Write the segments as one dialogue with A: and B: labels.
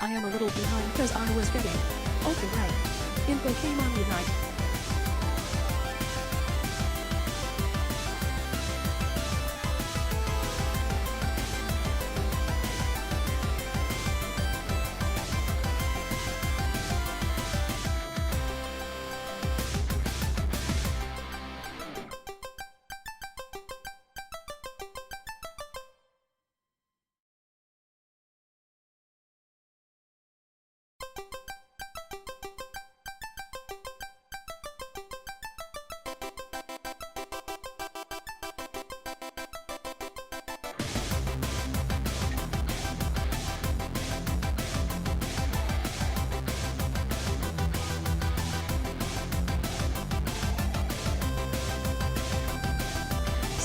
A: I am a little behind cause I was getting. Okay, right. Info came on Reunite.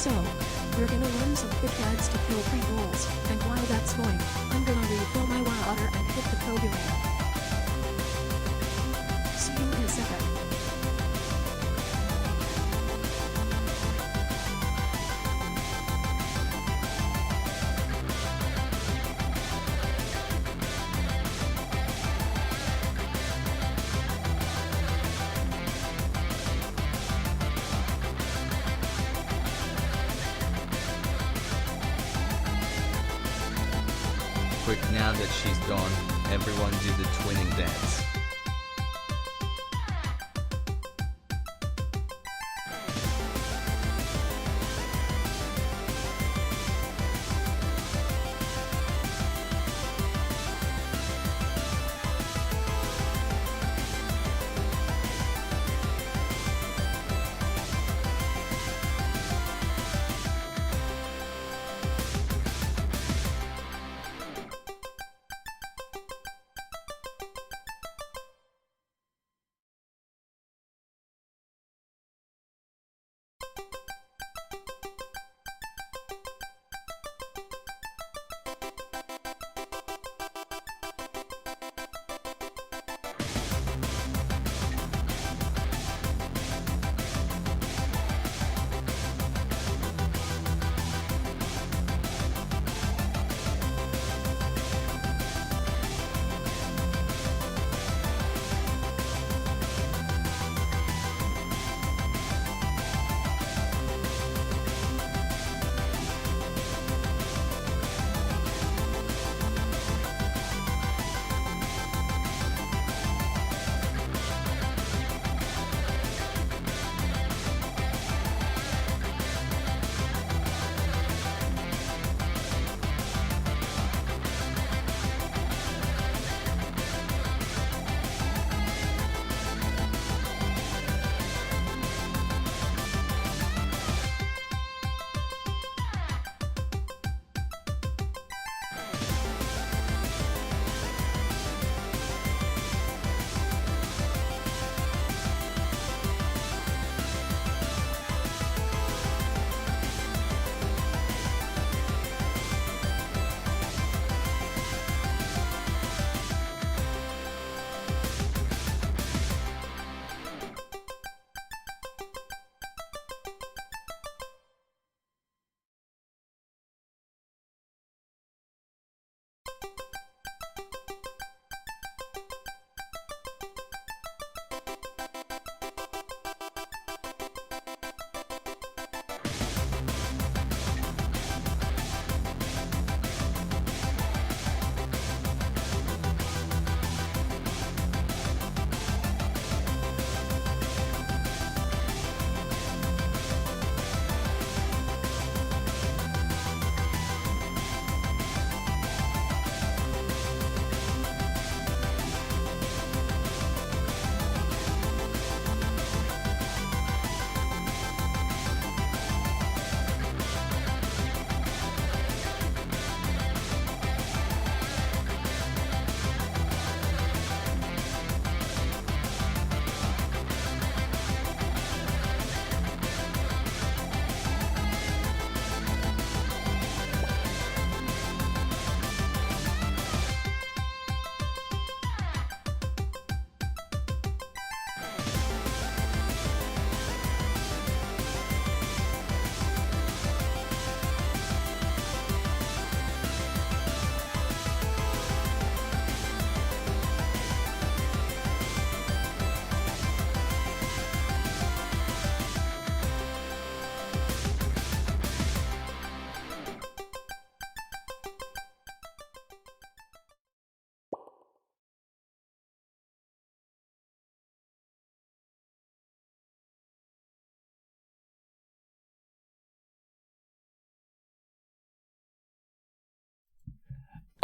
A: So, we're gonna run some quick ads to kill 3 goals, and while that's going, I'm gonna refill my water and hit the program. See you in a second.
B: Quick, now that she's gone, everyone do the twinning dance.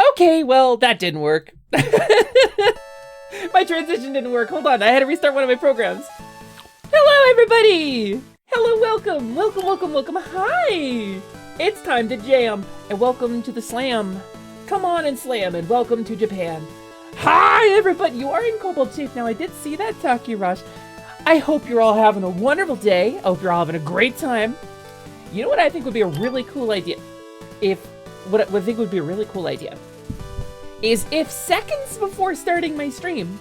C: Okay, well, that didn't work. My transition didn't work. Hold on, I had to restart one of my programs. Hello, everybody! Hello, welcome, welcome, welcome, welcome. Hi! It's time to jam, and welcome to the slam. Come on and slam, and welcome to Japan. Hi, everybody! You are in Kobold shape now. I did see that, Takirush. I hope you're all having a wonderful day. I hope you're all having a great time. You know what I think would be a really cool idea? What I think would be a really cool idea is if seconds before starting my stream,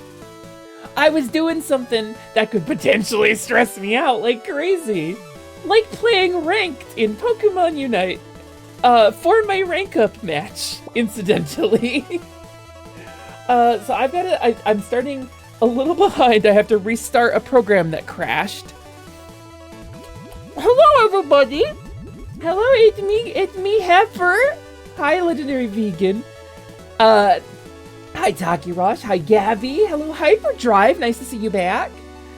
C: I was doing something that could potentially stress me out like crazy. Like playing ranked in Pokemon Unite for my rank up match, incidentally. So I'm starting a little behind. I have to restart a program that crashed. Hello, everybody. Hello, it's me, Hesper. Hi, Legendary Vegan. Hi, Takirush. Hi, Gabby. Hello, Hyperdrive. Nice to see you back.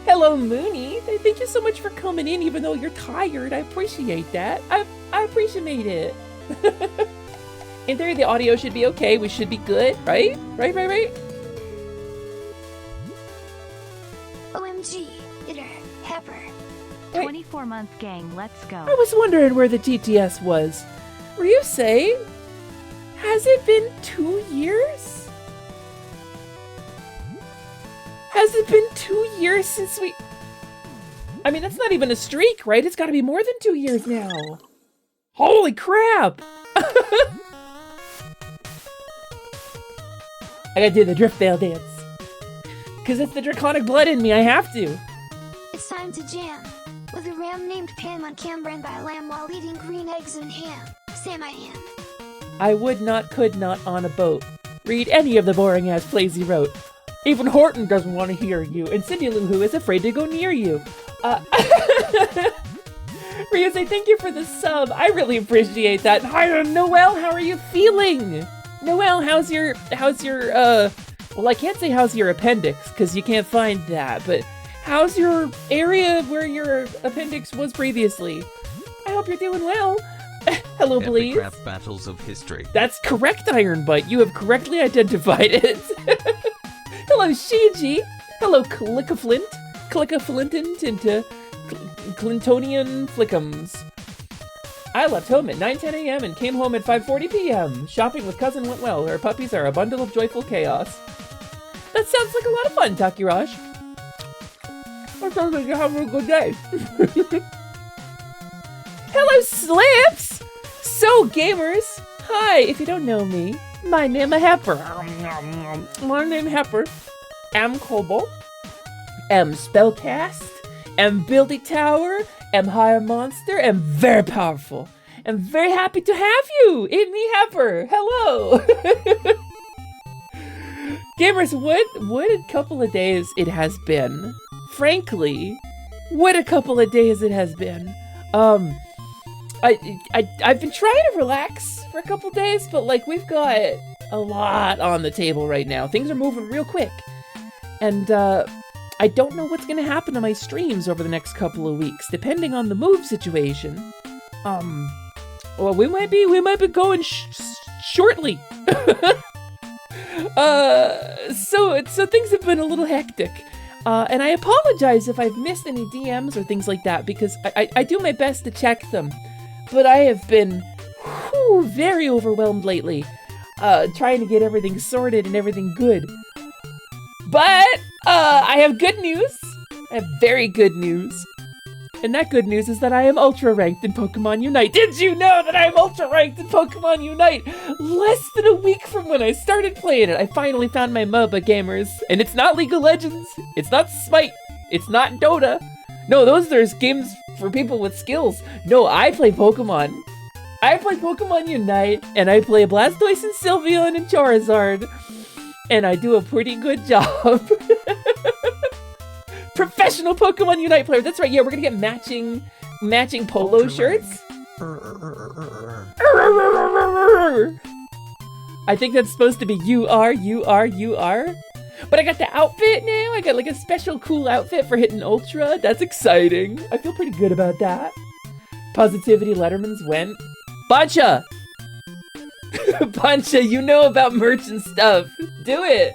C: Hello, Mooney. Thank you so much for coming in, even though you're tired. I appreciate that. I appreciate it. In theory, the audio should be okay. We should be good, right? Right.
D: OMG, it's Hesper.
E: 24-month gang, let's go.
C: I was wondering where the TTS was. Ryusei, has it been 2 years? Has it been 2 years since we... I mean, that's not even a streak, right? It's gotta be more than 2 years now. Holy crap! I gotta do the drift veil dance. Cause it's the draconic blood in me, I have to.
D: It's time to jam. With a ram named Pam on cam ran by a lamb while eating green eggs and ham. Say my ham.
C: I would not, could not on a boat read any of the boring ass plays he wrote. Even Horton doesn't want to hear you, and Cindy Lou Who is afraid to go near you. Ryusei, thank you for the sub. I really appreciate that. Hi, Noelle, how are you feeling? Noelle, how's your, well, I can't say how's your appendix, because you can't find that, but how's your area where your appendix was previously? I hope you're doing well. Hello, Blaze.
B: Epicraft battles of history.
C: That's correct, Ironbite. You have correctly identified it. Hello, Shiji. Hello, Clickaflint. Clickaflintant into Clintonian Flickums. I left home at 9:10 a.m. and came home at 5:40 p.m. Shopping with cousin went well. Her puppies are a bundle of joyful chaos. That sounds like a lot of fun, Takirush. That sounds like you're having a good day. Hello, Slips! So, gamers, hi, if you don't know me, my name is Hesper. My name is Hesper. I'm Kobold. I'm Spellcast. I'm Building Tower. I'm Higher Monster. I'm very powerful. I'm very happy to have you. It's me, Hesper. Hello. Gamers, what a couple of days it has been. Frankly, what a couple of days it has been. I've been trying to relax for a couple days, but like we've got a lot on the table right now. Things are moving real quick. And I don't know what's gonna happen to my streams over the next couple of weeks, depending on the move situation. Well, we might be going shortly. So things have been a little hectic. And I apologize if I've missed any DMs or things like that, because I do my best to check them. But I have been very overwhelmed lately, trying to get everything sorted and everything good. But I have good news. I have very good news. And that good news is that I am ultra ranked in Pokemon Unite. Did you know that I'm ultra ranked in Pokemon Unite? Less than a week from when I started playing it, I finally found my MOBA, gamers. And it's not League of Legends. It's not Smite. It's not Dota. No, there's games for people with skills. No, I play Pokemon. I play Pokemon Unite, and I play Blastoise and Sylveon and Charizard. And I do a pretty good job. Professional Pokemon Unite player. That's right. Yeah, we're gonna get matching polo shirts. I think that's supposed to be you are. But I got the outfit now. I got like a special cool outfit for hitting Ultra. That's exciting. I feel pretty good about that. Positivity Letterman's went. Bacha! Pancha, you know about merch and stuff. Do it.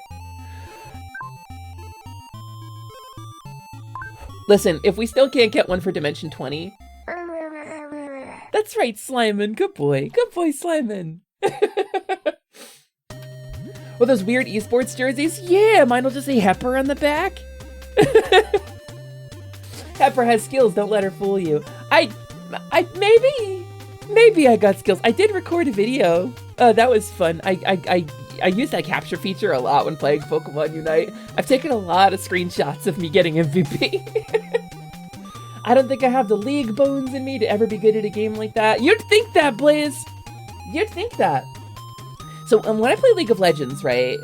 C: Listen, if we still can't get one for Dimension 20... That's right, Slimin. Good boy. Good boy, Slimin. Well, those weird esports jerseys? Yeah, mine will just say Hesper on the back. Hesper has skills, don't let her fool you. Maybe I got skills. I did record a video. That was fun. I use that capture feature a lot when playing Pokemon Unite. I've taken a lot of screenshots of me getting MVP. I don't think I have the league bones in me to ever be good at a game like that. You'd think that, Blaze. You'd think that. So when I play League of Legends, right,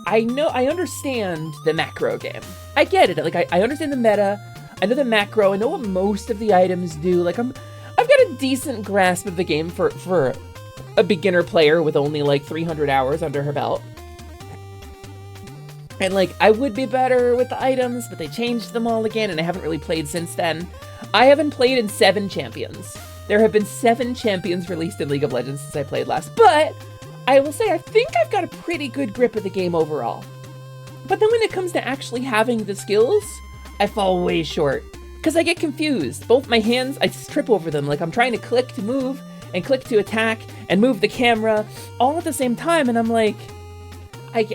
C: I understand the macro game. I get it. Like, I understand the meta. I know the macro. I know what most of the items do. Like, I've got a decent grasp of the game for a beginner player with only like 300 hours under her belt. And like, I would be better with the items, but they changed them all again, and I haven't really played since then. I haven't played in 7 champions. There have been 7 champions released in League of Legends since I played last, but I will say I think I've got a pretty good grip of the game overall. But then when it comes to actually having the skills, I fall way short. Because I get confused. Both my hands, I just trip over them. Like, I'm trying to click to move, and click to attack, and move the camera, all at the same time, and I'm like... I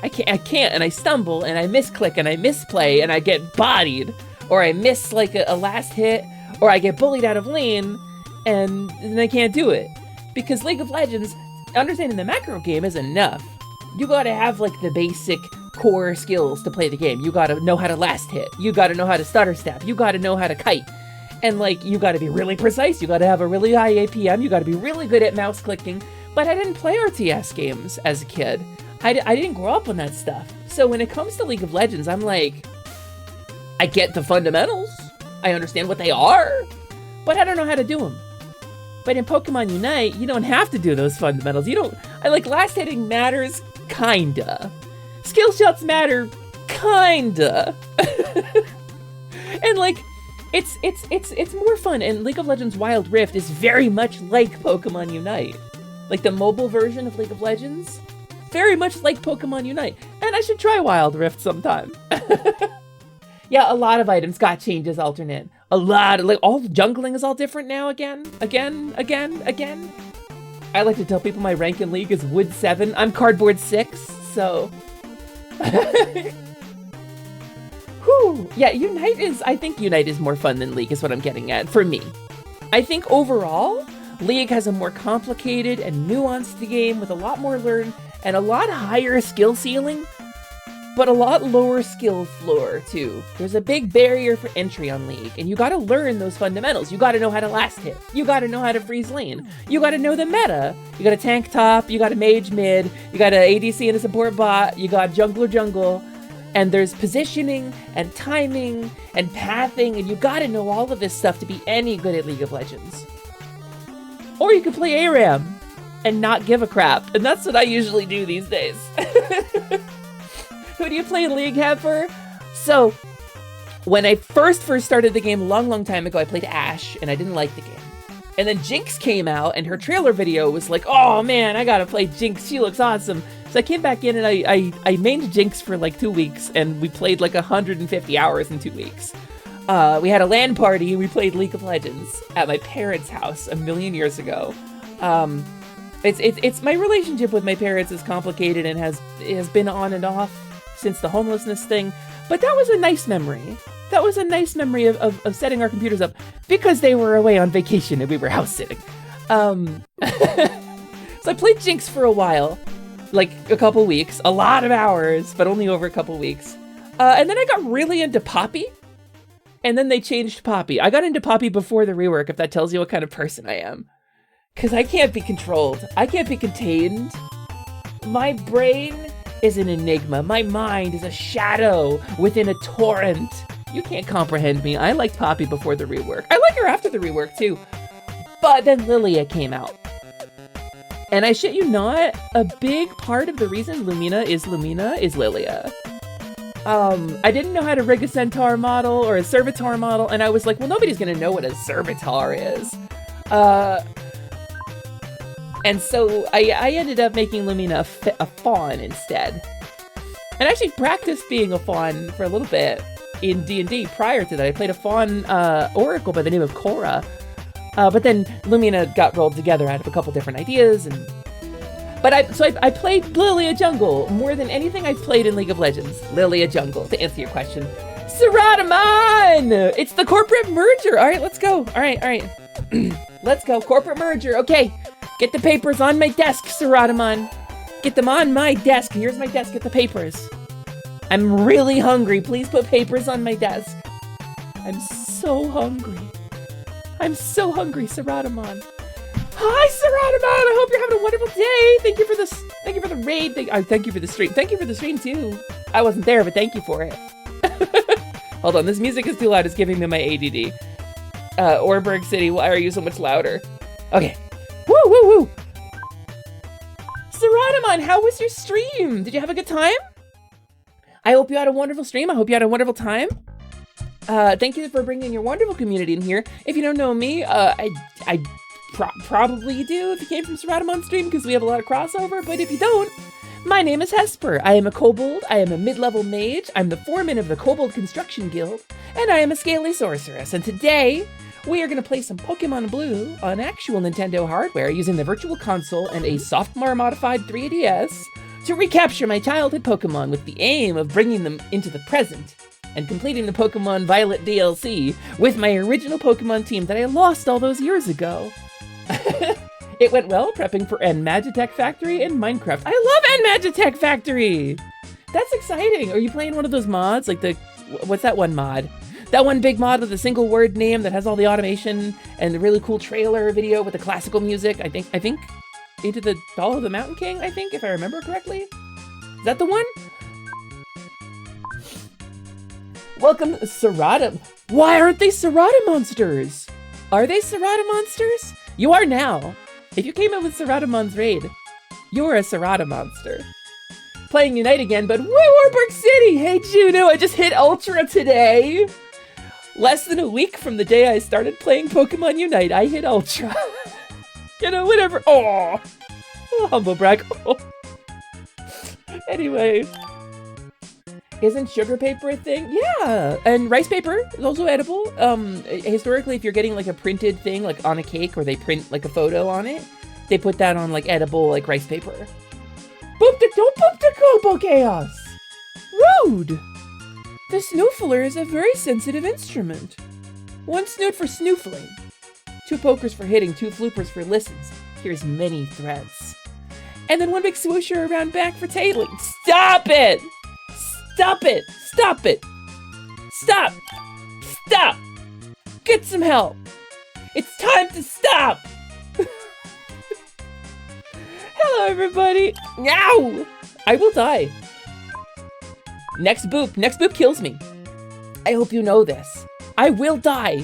C: can't, and I stumble, and I misclick, and I misplay, and I get bodied, or I miss like a last hit, or I get bullied out of lane, and then I can't do it. Because League of Legends, understanding the macro game is enough. You gotta have like the basic core skills to play the game. You gotta know how to last hit. You gotta know how to stutter step. You gotta know how to kite. And like, you gotta be really precise. You gotta have a really high APM. You gotta be really good at mouse clicking. But I didn't play RTS games as a kid. I didn't grow up on that stuff. So when it comes to League of Legends, I'm like, I get the fundamentals. I understand what they are, but I don't know how to do them. But in Pokemon Unite, you don't have to do those fundamentals. Last hitting matters, kinda. Skill shots matter, kinda. And like, it's more fun. And League of Legends Wild Rift is very much like Pokemon Unite. Like the mobile version of League of Legends, very much like Pokemon Unite. And I should try Wild Rift sometime. Yeah, a lot of items got changed as alternate. A lot, like all jungling is all different now again. I like to tell people my rank in League is Wood 7. I'm Cardboard 6, so. Whew. Yeah, I think Unite is more fun than League is what I'm getting at, for me. I think overall, League has a more complicated and nuanced game with a lot more learn and a lot higher skill ceiling, but a lot lower skill floor too. There's a big barrier for entry on League, and you gotta learn those fundamentals. You gotta know how to last hit. You gotta know how to freeze lane. You gotta know the meta. You got a tank top, you got a mage mid, you got an ADC and a support bot, you got jungler jungle, and there's positioning and timing and pathing, and you gotta know all of this stuff to be any good at League of Legends. Or you can play ARAM and not give a crap, and that's what I usually do these days. Who do you play in League, Hesper? So, when I first started the game a long time ago, I played Ashe, and I didn't like the game. And then Jinx came out, and her trailer video was like, oh man, I gotta play Jinx, she looks awesome. So I came back in, and I mained Jinx for like 2 weeks, and we played like 150 hours in 2 weeks. We had a LAN party, and we played League of Legends at my parents' house a million years ago. It's my relationship with my parents is complicated and has been on and off since the homelessness thing, but that was a nice memory. That was a nice memory of setting our computers up because they were away on vacation and we were house sitting. So I played Jinx for a while, like a couple weeks, a lot of hours, but only over a couple weeks. And then I got really into Poppy, and then they changed Poppy. I got into Poppy before the rework, if that tells you what kind of person I am. Because I can't be controlled. I can't be contained. My brain is an enigma. My mind is a shadow within a torrent. You can't comprehend me. I liked Poppy before the rework. I like her after the rework too. But then Lilia came out. And I shit you not, a big part of the reason Lumina is Lilia. I didn't know how to rig a Centaur model or a Servitor model, and I was like, well, nobody's gonna know what a Servitor is. And so I ended up making Lumina a fawn instead. And I actually practiced being a fawn for a little bit in D&D prior to that. I played a fawn oracle by the name of Cora. But then Lumina got rolled together out of a couple different ideas. But I played Lilia Jungle more than anything I've played in League of Legends. Lilia Jungle, to answer your question. Saratamon! It's the corporate merger. All right, let's go. All right. Let's go. Corporate merger. Okay. Get the papers on my desk, Saratamon. Get them on my desk. Here's my desk. Get the papers. I'm really hungry. Please put papers on my desk. I'm so hungry. I'm so hungry, Saratamon. Hi, Saratamon. I hope you're having a wonderful day. Thank you for this. Thank you for the raid. Thank you for the stream. Thank you for the stream too. I wasn't there, but thank you for it. Hold on, this music is too loud. It's giving me my ADD. Orberg City, why are you so much louder? Okay. Woo! Saratamon, how was your stream? Did you have a good time? I hope you had a wonderful stream. I hope you had a wonderful time. Thank you for bringing your wonderful community in here. If you don't know me, probably you do if you came from Saratamon's stream because we have a lot of crossover, but if you don't, my name is Hesper. I am a kobold, I am a mid-level mage, I'm the foreman of the Kobold Construction Guild, and I am a scaly sorceress. And today, we are going to play some Pokemon Blue on actual Nintendo hardware using the Virtual Console and a software-modified 3DS to recapture my childhood Pokemon with the aim of bringing them into the present and completing the Pokemon Violet DLC with my original Pokemon team that I lost all those years ago. It went well prepping for N-Magitech Factory in Minecraft. I love N-Magitech Factory! That's exciting. Are you playing one of those mods? Like what's that one mod? That one big mod with a single word name that has all the automation and the really cool trailer video with the classical music. I think Into the Hollow of the Mountain King, I think, if I remember correctly. Is that the one? Welcome, Serata. Why aren't they Serata monsters? Are they Serata monsters? You are now. If you came in with Saratamon's raid, you're a Serata monster. Playing Unite again, but woo, Warburg City! Hey Juno, I just hit Ultra today! Less than a week from the day I started playing Pokemon Unite, I hit Ultra. You know, whatever. Oh, humble brag. Oh. Anyway. Isn't sugar paper a thing? Yeah, and rice paper is also edible. Historically, if you're getting like a printed thing, like on a cake, or they print like a photo on it, they put that on like edible, like rice paper. Don't poop the Kobo Chaos! Rude! The snoofler is a very sensitive instrument. One snoot for snoofling, 2 pokers for hitting, 2 floopers for listens. Here's many threads. And then 1 big swoosher around back for tailing. Stop it! Stop it! Stop it! Stop! Stop! Get some help! It's time to stop! Hello, everybody! Ow! I will die. Next boop kills me. I hope you know this. I will die.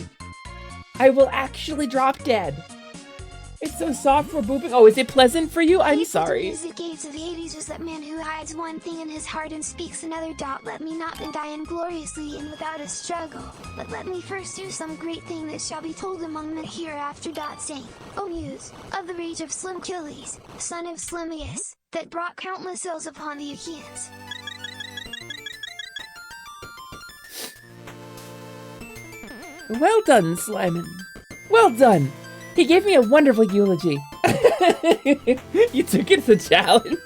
C: I will actually drop dead. It's so soft for booping. Oh, is it pleasant for you? I'm sorry.
D: The gates of Hades is that man who hides one thing in his heart and speaks another. Let me not then die ingloriously and without a struggle. But let me first do some great thing that shall be told among men hereafter. Saying, O Muse, of the rage of Slim Achilles, son of Slimmius, that brought countless ills upon the Achaeans.
C: Well done, Slyman. Well done. He gave me a wonderful eulogy. You took it as a challenge?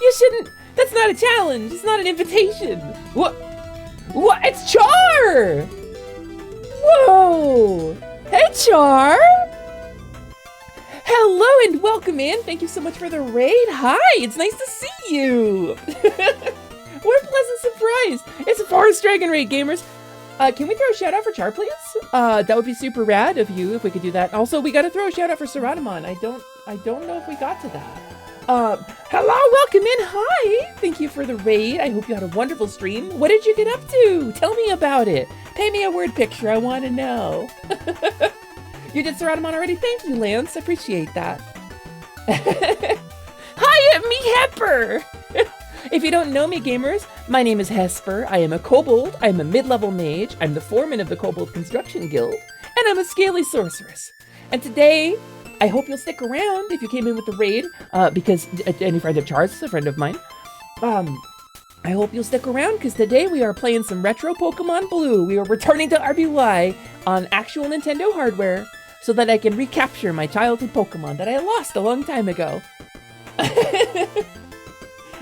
C: You shouldn't. That's not a challenge. It's not an invitation. What? What? It's Char! Whoa! Hey, Char! Hello and welcome in. Thank you so much for the raid. Hi, it's nice to see you. What a pleasant surprise. It's a Forest Dragon raid, gamers. Can we throw a shout out for Char, please? That would be super rad of you if we could do that. Also, we gotta throw a shout out for Saratamon. I don't know if we got to that. Hello, welcome in. Hi, thank you for the raid. I hope you had a wonderful stream. What did you get up to? Tell me about it. Pay me a word picture. I want to know. You did Saratamon already? Thank you, Lance. I appreciate that. Hi, me Hesper. If you don't know me, gamers, my name is Hesper. I am a kobold, I'm a mid-level mage, I'm the foreman of the Kobold Construction Guild, and I'm a scaly sorceress. And today, I hope you'll stick around if you came in with the raid, because any friend of Charles is a friend of mine. I hope you'll stick around because today we are playing some retro Pokemon Blue. We are returning to RBY on actual Nintendo hardware so that I can recapture my childhood Pokemon that I lost a long time ago. But yeah,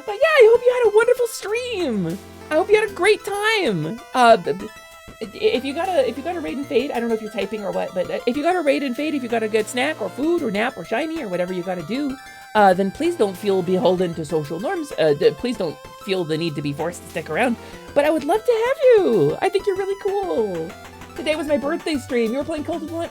C: I hope you had a wonderful stream. I hope you had a great time. If you got a raid and fade, I don't know if you're typing or what, but if you got a raid and fade, if you got a good snack or food or nap or shiny or whatever you got to do, then please don't feel beholden to social norms. Please don't feel the need to be forced to stick around. But I would love to have you. I think you're really cool. Today was my birthday stream. You were playing Cult of the Lamb.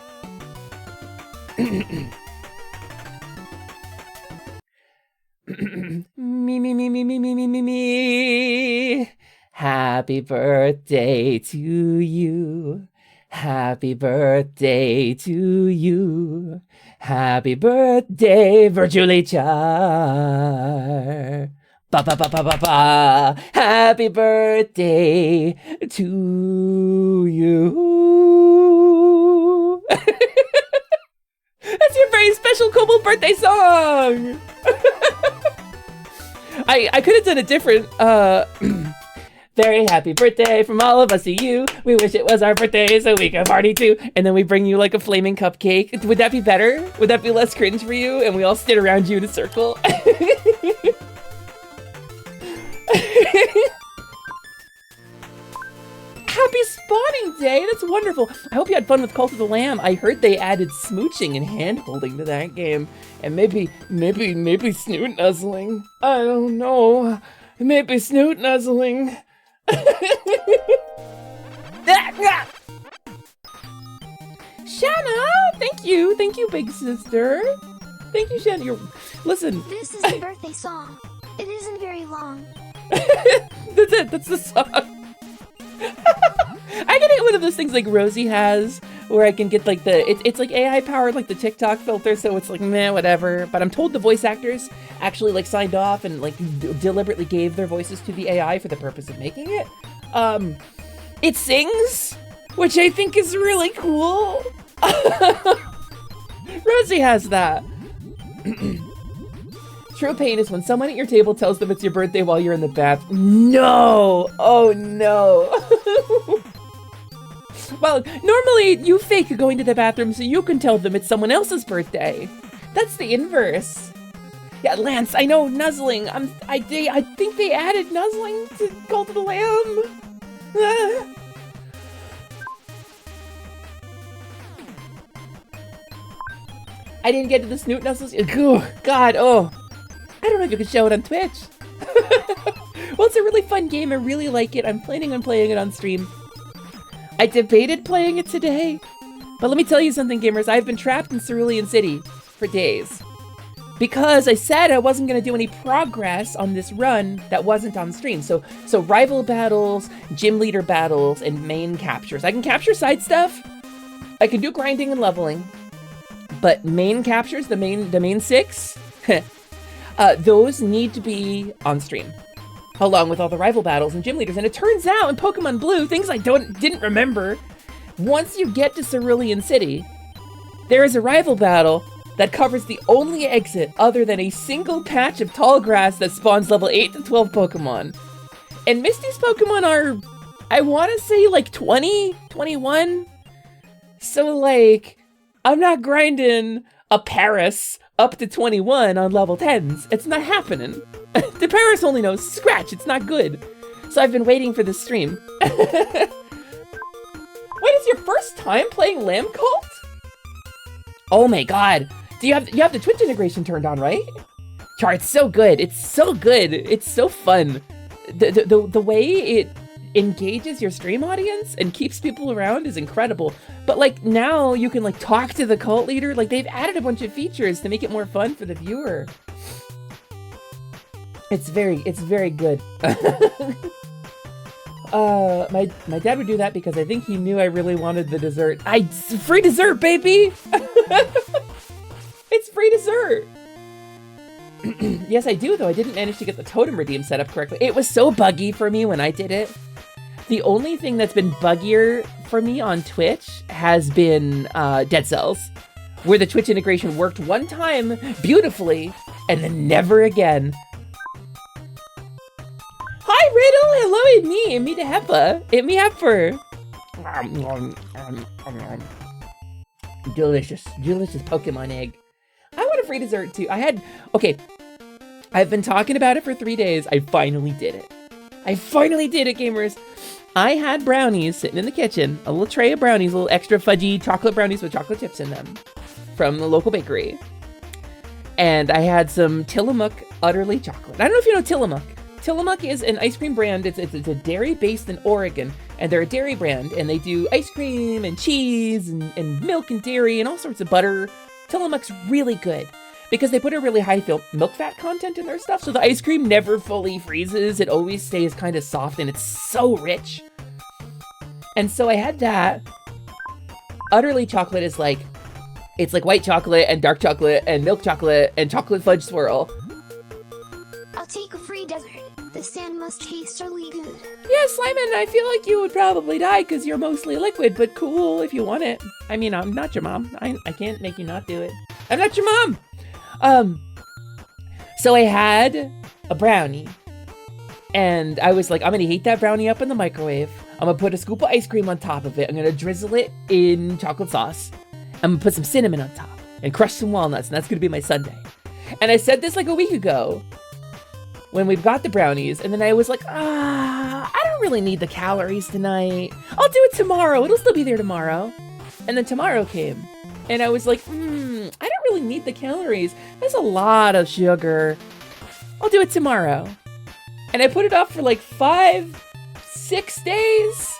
C: Me. Happy birthday to you. Happy birthday to you. Happy birthday, virtually Char. Ba ba ba ba ba ba. Happy birthday to you. That's your very special Kobold birthday song. I could have done a different very happy birthday from all of us to you. We wish it was our birthday so we could party too. And then we bring you like a flaming cupcake. Would that be better? Would that be less cringe for you? And we all sit around you in a circle. Happy spawning day! That's wonderful. I hope you had fun with Cult of the Lamb. I heard they added smooching and hand-holding to that game. And maybe snoot nuzzling. I don't know. Maybe snoot nuzzling. Shanna! Thank you, big sister. Thank you, Shanna. Listen.
D: This is the birthday song. It isn't very long.
C: That's it. That's the song. I can get one of those things like Rosie has, where I can get like it's like AI powered, like the TikTok filter, so it's like meh, whatever. But I'm told the voice actors actually like signed off and like deliberately gave their voices to the AI for the purpose of making it. It sings, which I think is really cool. Rosie has that. True pain is when someone at your table tells them it's your birthday while you're in the bath. No! Oh no! Well, normally you fake going to the bathroom so you can tell them it's someone else's birthday. That's the inverse. Yeah, Lance, I know nuzzling. I think they added nuzzling to Cult of the Lamb. I didn't get to the snoot nuzzles. Oh, God, oh. I don't know if you could show it on Twitch. Well, it's a really fun game. I really like it. I'm planning on playing it on stream. I debated playing it today, but let me tell you something, gamers. I've been trapped in Cerulean City for days because I said I wasn't going to do any progress on this run that wasn't on stream. So rival battles, gym leader battles, and main captures. I can capture side stuff. I can do grinding and leveling, but main captures, the main 6, those need to be on stream, along with all the rival battles and gym leaders. And it turns out in Pokemon Blue, things I didn't remember, once you get to Cerulean City, there is a rival battle that covers the only exit other than a single patch of tall grass that spawns level 8 to 12 Pokemon. And Misty's Pokemon are, I want to say like 20, 21. So like, I'm not grinding a Paris up to 21 on level 10s. It's not happening. The Paris only knows Scratch. It's not good. So I've been waiting for this stream. Wait, it's your first time playing Lamb Cult? Oh my God. Do you have the Twitch integration turned on, right? Char, it's so good. It's so good. It's so fun. The way it engages your stream audience and keeps people around is incredible. But like now you can like talk to the cult leader. Like they've added a bunch of features to make it more fun for the viewer. It's very good. My dad would do that because I think he knew I really wanted the dessert. Free dessert, baby! It's free dessert! Yes, I do, though. I didn't manage to get the totem redeem set up correctly. It was so buggy for me when I did it. The only thing that's been buggier for me on Twitch has been Dead Cells. where the Twitch integration worked one time beautifully and then never again. Hi, Riddle! Hello, me to Heppa. It me Hesper. Delicious Pokemon egg. I want a free dessert too. I've been talking about it for 3 days. I finally did it. Gamers. I had brownies sitting in the kitchen, a little tray of brownies, a little extra fudgy chocolate brownies with chocolate chips in them from the local bakery. And I had some Tillamook Utterly Chocolate. I don't know if you know Tillamook. Tillamook is an ice cream brand. It's a dairy based in Oregon, and they're a dairy brand, and they do ice cream and cheese and milk and dairy and all sorts of butter. Tillamook's really good because they put a really high milk fat content in their stuff, so the ice cream never fully freezes. It always stays kind of soft, and it's so rich. And so I had that. Utterly Chocolate is like, it's like white chocolate and dark chocolate and milk chocolate and chocolate fudge swirl.
D: I'll take a free dessert. The sand must taste really good.
C: Yeah, Slyman, I feel like you would probably die because you're mostly liquid, but cool if you want it. I mean, I'm not your mom. I can't make you not do it. I'm not your mom! So I had a brownie, and I was like, I'm gonna heat that brownie up in the microwave. I'm gonna put a scoop of ice cream on top of it. I'm gonna drizzle it in chocolate sauce. I'm gonna put some cinnamon on top and crush some walnuts, and that's gonna be my sundae. And I said this like a week ago when we've got the brownies, and then I was like, I don't really need the calories tonight. I'll do it tomorrow. It'll still be there tomorrow. And then tomorrow came, and I was like, I don't really need the calories. That's a lot of sugar. I'll do it tomorrow. And I put it off for like 5-6 days,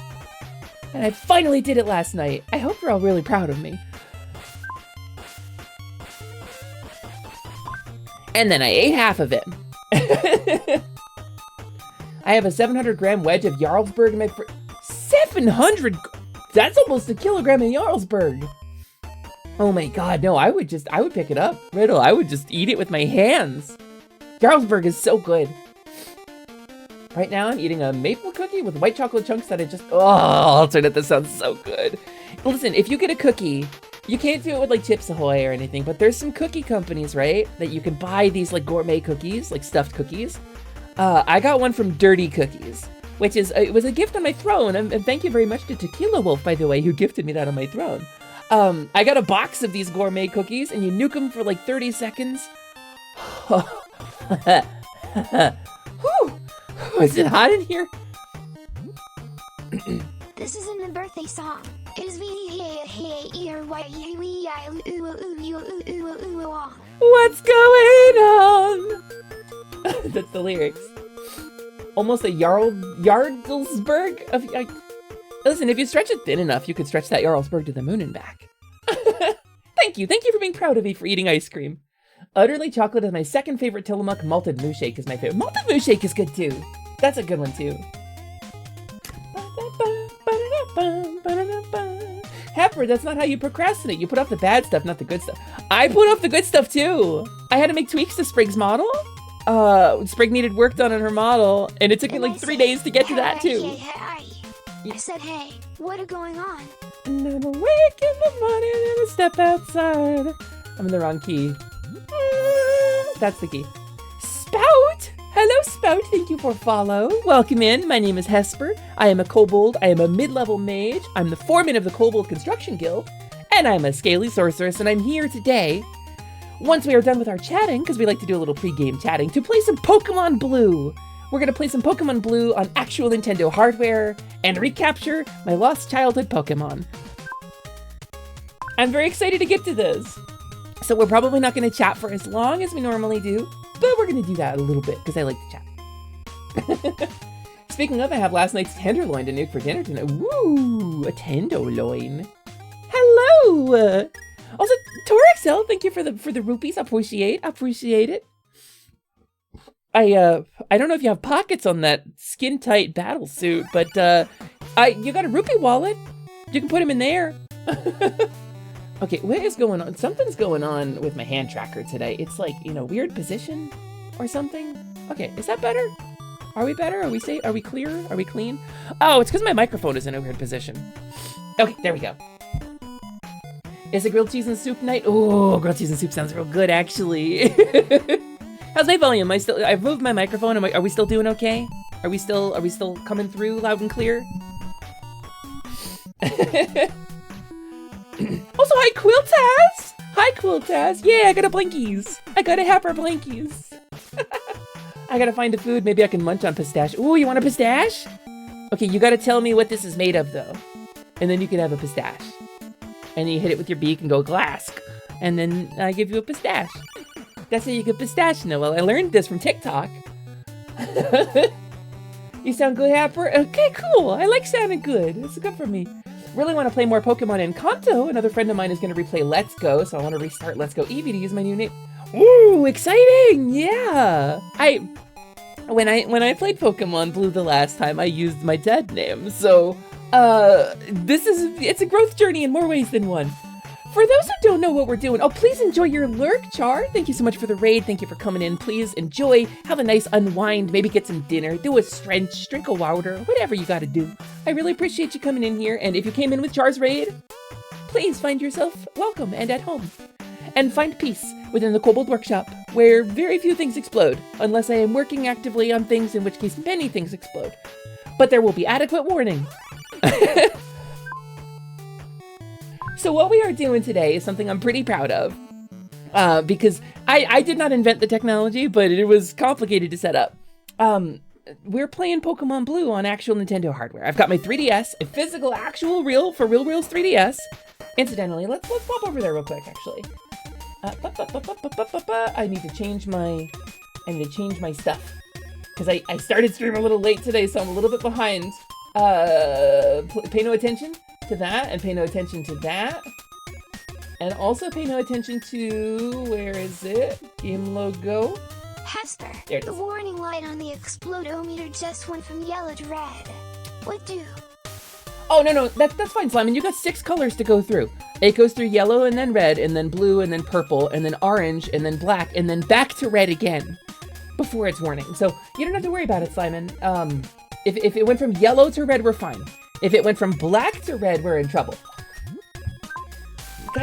C: and I finally did it last night. I hope you're all really proud of me. And then I ate half of it. I have a 700-gram wedge of Jarlsberg in my 700? That's almost a kilogram of Jarlsberg. Oh my god, no, I would pick it up. Riddle, I would just eat it with my hands. Jarlsberg is so good. Right now, I'm eating a maple cookie with white chocolate chunks that alternate. That sounds so good. Listen, if you get a cookie, you can't do it with like Chips Ahoy or anything, but there's some cookie companies, right, that you can buy these like gourmet cookies, like stuffed cookies. I got one from Dirty Cookies, which is, it was a gift on my throne, and thank you very much to Tequila Wolf, by the way, who gifted me that on my throne. I got a box of these gourmet cookies, and you nuke them for like 30 seconds. Whew. Is it hot in here?
D: This isn't a birthday song. It is
C: What's going on? That's the lyrics. Almost a Jarlsberg of. Listen, if you stretch it thin enough, you could stretch that Jarlsberg to the moon and back. Thank you for being proud of me for eating ice cream. Utterly Chocolate is my second favorite. Tillamook Malted Moose Shake is my favorite. Malted Moose Shake is good too. That's a good one too. Hesper, that's not how you procrastinate. You put off the bad stuff, not the good stuff. I put off the good stuff too. I had to make tweaks to Sprig's model. Sprig needed work done on her model, and it took me like 3 days to get to that too.
D: I said, hey, what is going on?
C: Never wake in the morning and step outside. I'm in the wrong key. That's the key. Spout! Hello, Spout. Thank you for follow. Welcome in. My name is Hesper. I am a kobold. I am a mid-level mage. I'm the foreman of the Kobold Construction Guild. And I'm a scaly sorceress, and I'm here today, once we are done with our chatting, because we like to do a little pre-game chatting, to play some Pokemon Blue. We're going to play some Pokemon Blue on actual Nintendo hardware and recapture my lost childhood Pokemon. I'm very excited to get to this. So we're probably not going to chat for as long as we normally do, but we're going to do that a little bit because I like to chat. Speaking of, I have last night's tenderloin to nuke for dinner tonight. Woo! A tenderloin. Hello! Also, Torexel, thank you for the rupees. Appreciate it. I don't know if you have pockets on that skin tight battle suit, but you got a rupee wallet. You can put them in there. Okay, what is going on? Something's going on with my hand tracker today. It's like, weird position or something. Okay, is that better? Are we better? Are we safe? Are we clear? Are we clean? Oh, it's because my microphone is in a weird position. Okay, there we go. Is it grilled cheese and soup night? Oh, grilled cheese and soup sounds real good, actually. How's my volume? I've moved my microphone. Are we still doing okay? Are we still coming through loud and clear? Also, hi Quiltaz! Hi Quiltaz! Yeah, I got a Blinkies. I got a Hesper Blinkies. I gotta find a food. Maybe I can munch on pistache. Ooh, you want a pistache? Okay, you gotta tell me what this is made of, though. And then you can have a pistache. And then you hit it with your beak and go glask. And then I give you a pistache. That's how you get pistachio. Well, I learned this from TikTok. You sound good, Happer? Okay, cool. I like sounding good. It's good for me. Really want to play more Pokemon Encanto. Another friend of mine is going to replay Let's Go, so I want to restart Let's Go Eevee to use my new name. Ooh, exciting! Yeah. When I played Pokemon Blue the last time, I used my dead name. So, it's a growth journey in more ways than one. For those who don't know what we're doing, oh, please enjoy your lurk, Char. Thank you so much for the raid. Thank you for coming in. Please enjoy. Have a nice unwind. Maybe get some dinner. Do a stretch. Drink a water. Whatever you got to do. I really appreciate you coming in here. And if you came in with Char's raid, please find yourself welcome and at home. And find peace within the Kobold workshop, where very few things explode, unless I am working actively on things, in which case many things explode. But there will be adequate warning. So what we are doing today is something I'm pretty proud of, because I did not invent the technology, but it was complicated to set up. We're playing Pokemon Blue on actual Nintendo hardware. I've got my 3DS, a physical, actual, real, for real reals 3DS. Incidentally, let's pop over there real quick, actually. I need to change my stuff, because I started stream a little late today, so I'm a little bit behind. Pay no attention to that, and pay no attention to that, and also pay no attention to, where is it? Game logo.
D: Hesper,
C: There it
D: the
C: is.
D: warning light on the explodometer just went from yellow to red. What do?
C: Oh, no, that's fine, Simon. You got 6 colors to go through. It goes through yellow and then red, and then blue, and then purple, and then orange, and then black, and then back to red again before it's warning. So you don't have to worry about it, Simon. If it went from yellow to red, we're fine. If it went from black to red, we're in trouble.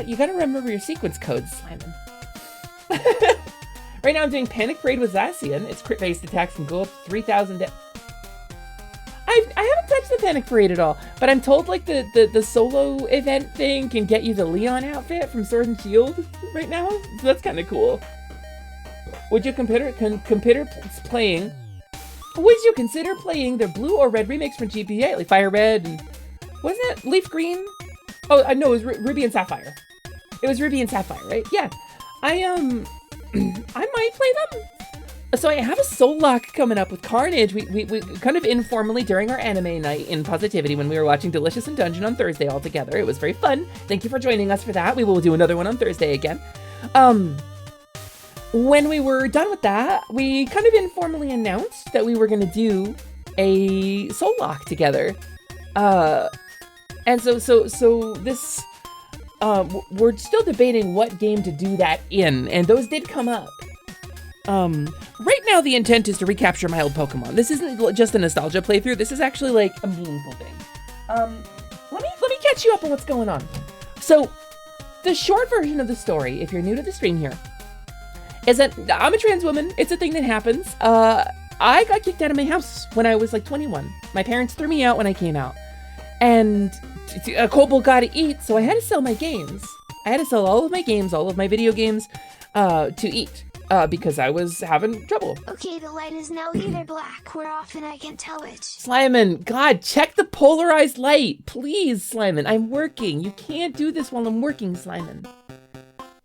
C: You gotta remember your sequence codes, Simon. Right now I'm doing Panic Parade with Zacian. Its crit-based attacks can go up to 3,000. I haven't touched the Panic Parade at all, but I'm told like the solo event thing can get you the Leon outfit from Sword and Shield right now. So that's kind of cool. Would you consider playing the blue or red remakes from GBA, like Fire Red and wasn't it Leaf Green? Oh, I know it was Ruby and Sapphire. It was Ruby and Sapphire, right? Yeah, I might play them. So I have a soul lock coming up with Carnage. We kind of informally during our anime night in Positivity when we were watching Delicious and Dungeon on Thursday all together. It was very fun. Thank you for joining us for that. We will do another one on Thursday again. When we were done with that, we kind of informally announced that we were going to do a soul lock together. And so this, we're still debating what game to do that in, and those did come up. Right now the intent is to recapture my old Pokemon. This isn't just a nostalgia playthrough. This is actually like a meaningful thing. Let me catch you up on what's going on. So the short version of the story, if you're new to the stream here, is that I'm a trans woman. It's a thing that happens. I got kicked out of my house when I was like 21. My parents threw me out when I came out. And a Kobold got to eat, so I had to sell my games. I had to sell all of my games, all of my video games, to eat. Because I was having trouble.
D: Okay, the light is now either black or off and I can't tell which.
C: Slyman, God, check the polarized light. Please, Slyman, I'm working. You can't do this while I'm working, Slyman.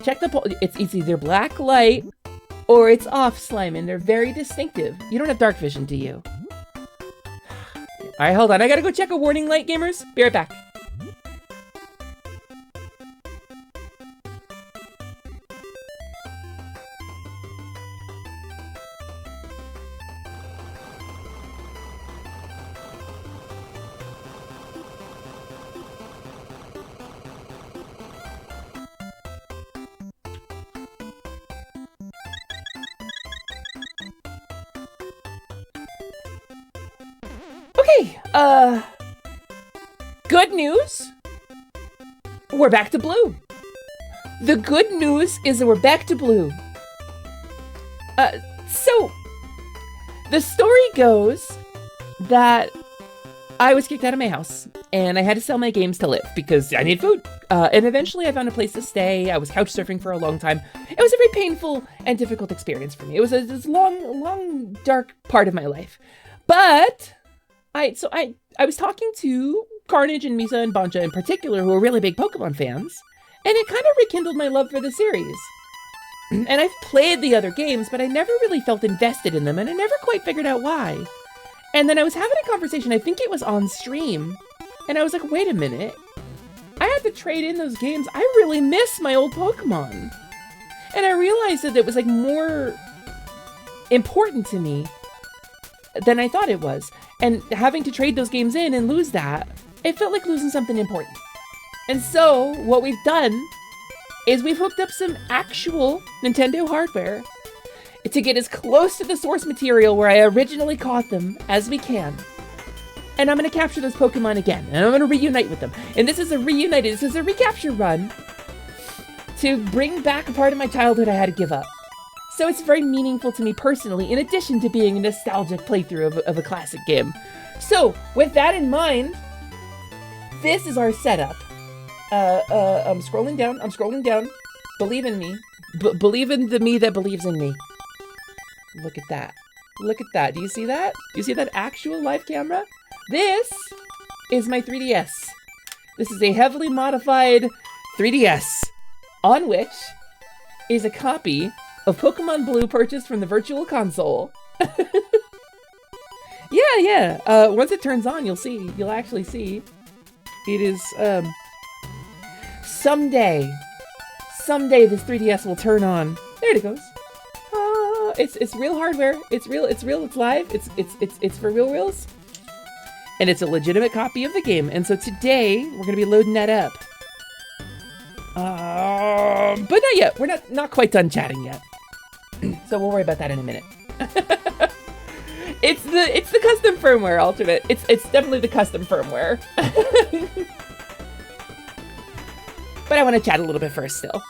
C: Check the it's either black light or it's off, Slyman. They're very distinctive. You don't have dark vision, do you? Alright, hold on. I gotta go check a warning light, gamers. Be right back. Okay, good news. We're back to blue. The good news is that we're back to blue. So, the story goes that I was kicked out of my house, and I had to sell my games to live because I need food. And eventually I found a place to stay. I was couch surfing for a long time. It was a very painful and difficult experience for me. It was this long, dark part of my life. But I was talking to Carnage and Misa and Banja in particular, who are really big Pokemon fans, and it kind of rekindled my love for the series. And I've played the other games, but I never really felt invested in them, and I never quite figured out why. And then I was having a conversation, I think it was on stream, and I was like, wait a minute. I had to trade in those games. I really miss my old Pokemon. And I realized that it was like more important to me than I thought it was. And having to trade those games in and lose that, it felt like losing something important. And so what we've done is we've hooked up some actual Nintendo hardware to get as close to the source material where I originally caught them as we can. And I'm going to capture those Pokemon again, and I'm going to reunite with them. And this is a recapture run to bring back a part of my childhood I had to give up. So it's very meaningful to me personally, in addition to being a nostalgic playthrough of a classic game. So, with that in mind, this is our setup. I'm scrolling down. Believe in me. Believe in the me that believes in me. Look at that. Do you see that? Do you see that actual live camera? This is my 3DS. This is a heavily modified 3DS, on which is a copy of Pokemon Blue purchased from the Virtual Console. Yeah. Once it turns on, you'll actually see. It is, someday this 3DS will turn on. There it goes. It's real hardware. It's real, it's live. It's for reals. And it's a legitimate copy of the game. And so today we're going to be loading that up. But not yet. We're not quite done chatting yet. So we'll worry about that in a minute. It's the custom firmware alternate. It's definitely the custom firmware. But I want to chat a little bit first still.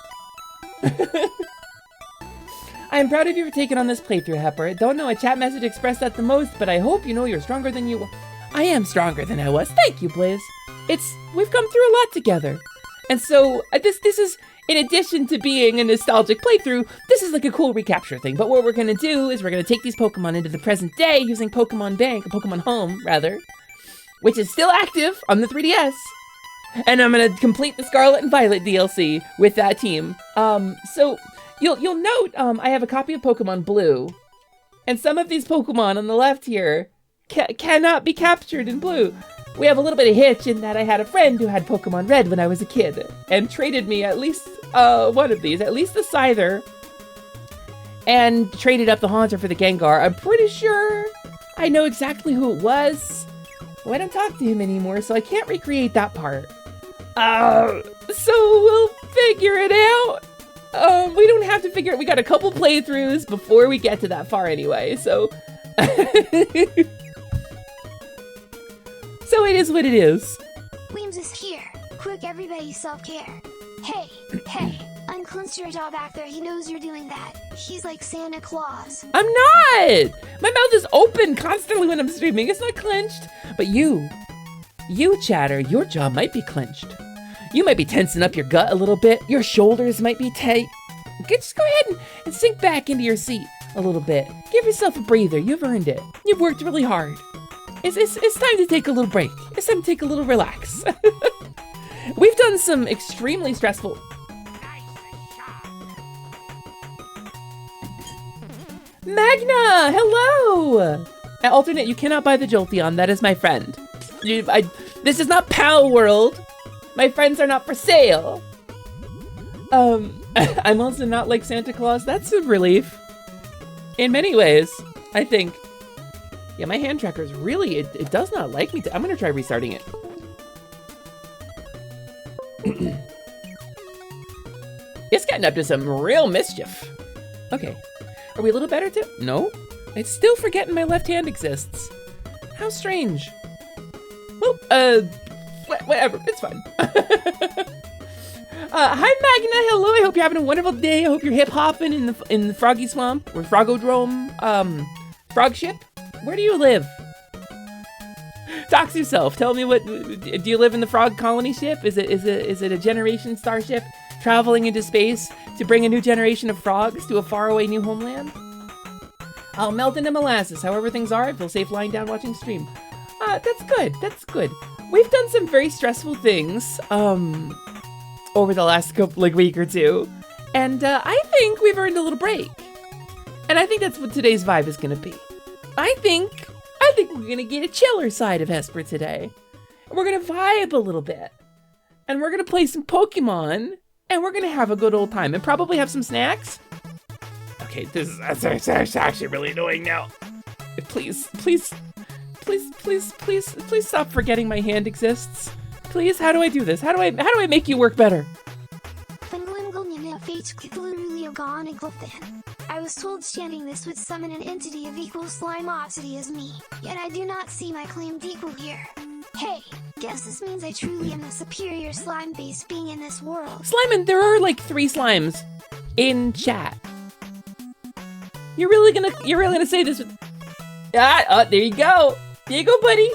C: I am proud of you for taking on this playthrough, Hesper. Don't know a chat message expressed that the most, but I hope you know you're stronger than you. I am stronger than I was. Thank you, Blaze. We've come through a lot together. And so this is, in addition to being a nostalgic playthrough, this is like a cool recapture thing. But what we're going to do is we're going to take these Pokemon into the present day using Pokemon Bank, Pokemon Home, rather, which is still active on the 3DS. And I'm going to complete the Scarlet and Violet DLC with that team. So you'll note I have a copy of Pokemon Blue. And some of these Pokemon on the left here cannot be captured in Blue. We have a little bit of hitch in that I had a friend who had Pokemon Red when I was a kid and traded me at least one of these, at least the Scyther, and traded up the Haunter for the Gengar. I'm pretty sure I know exactly who it was. But I don't talk to him anymore, so I can't recreate that part. So we'll figure it out. We don't have to figure it. We got a couple playthroughs before we get to that far anyway, so... So it is what it is.
D: Weems is here. Quick, everybody self-care. Hey, unclench your jaw back there. He knows you're doing that. He's like Santa Claus.
C: I'm not! My mouth is open constantly when I'm streaming. It's not clenched. But you, Chatter, your jaw might be clenched. You might be tensing up your gut a little bit. Your shoulders might be tight. Okay, just go ahead and sink back into your seat a little bit. Give yourself a breather. You've earned it. You've worked really hard. It's time to take a little break. It's time to take a little relax. We've done some extremely stressful... Magna! Hello! At Alternate, you cannot buy the Jolteon. That is my friend. This is not Pal World. My friends are not for sale. I'm also not like Santa Claus. That's a relief. In many ways, I think. Yeah, my hand tracker's really, it does not like me. I'm gonna try restarting it. It's getting up to some real mischief. Okay, are we a little better too? No, it's still forgetting my left hand exists. How strange. Well, whatever, it's fine. Hi Magna, hello. I hope you're having a wonderful day. I hope you're hip hopping in the Froggy Swamp or Frogodrome, frog ship. Where do you live? Talk to yourself. Tell me do you live in the frog colony ship? Is it a generation starship traveling into space to bring a new generation of frogs to a faraway new homeland? I'll melt into molasses. However things are, I feel safe lying down watching stream. That's good. That's good. We've done some very stressful things, over the last week or two. And, I think we've earned a little break. And I think that's what today's vibe is gonna be. I think we're gonna get a chiller side of Hesper today. And we're gonna vibe a little bit. And we're gonna play some Pokemon. And we're gonna have a good old time. And probably have some snacks. Okay, that's actually really annoying now. Please stop forgetting my hand exists. Please, how do I do this? How do I make you work better?
D: I was told chanting this would summon an entity of equal slimosity as me, yet I do not see my claimed equal here. Hey, guess this means I truly am the superior slime-based being in this world.
C: Slimin', there are like 3 slimes in chat. You're really gonna say this with... there you go. There you go, buddy.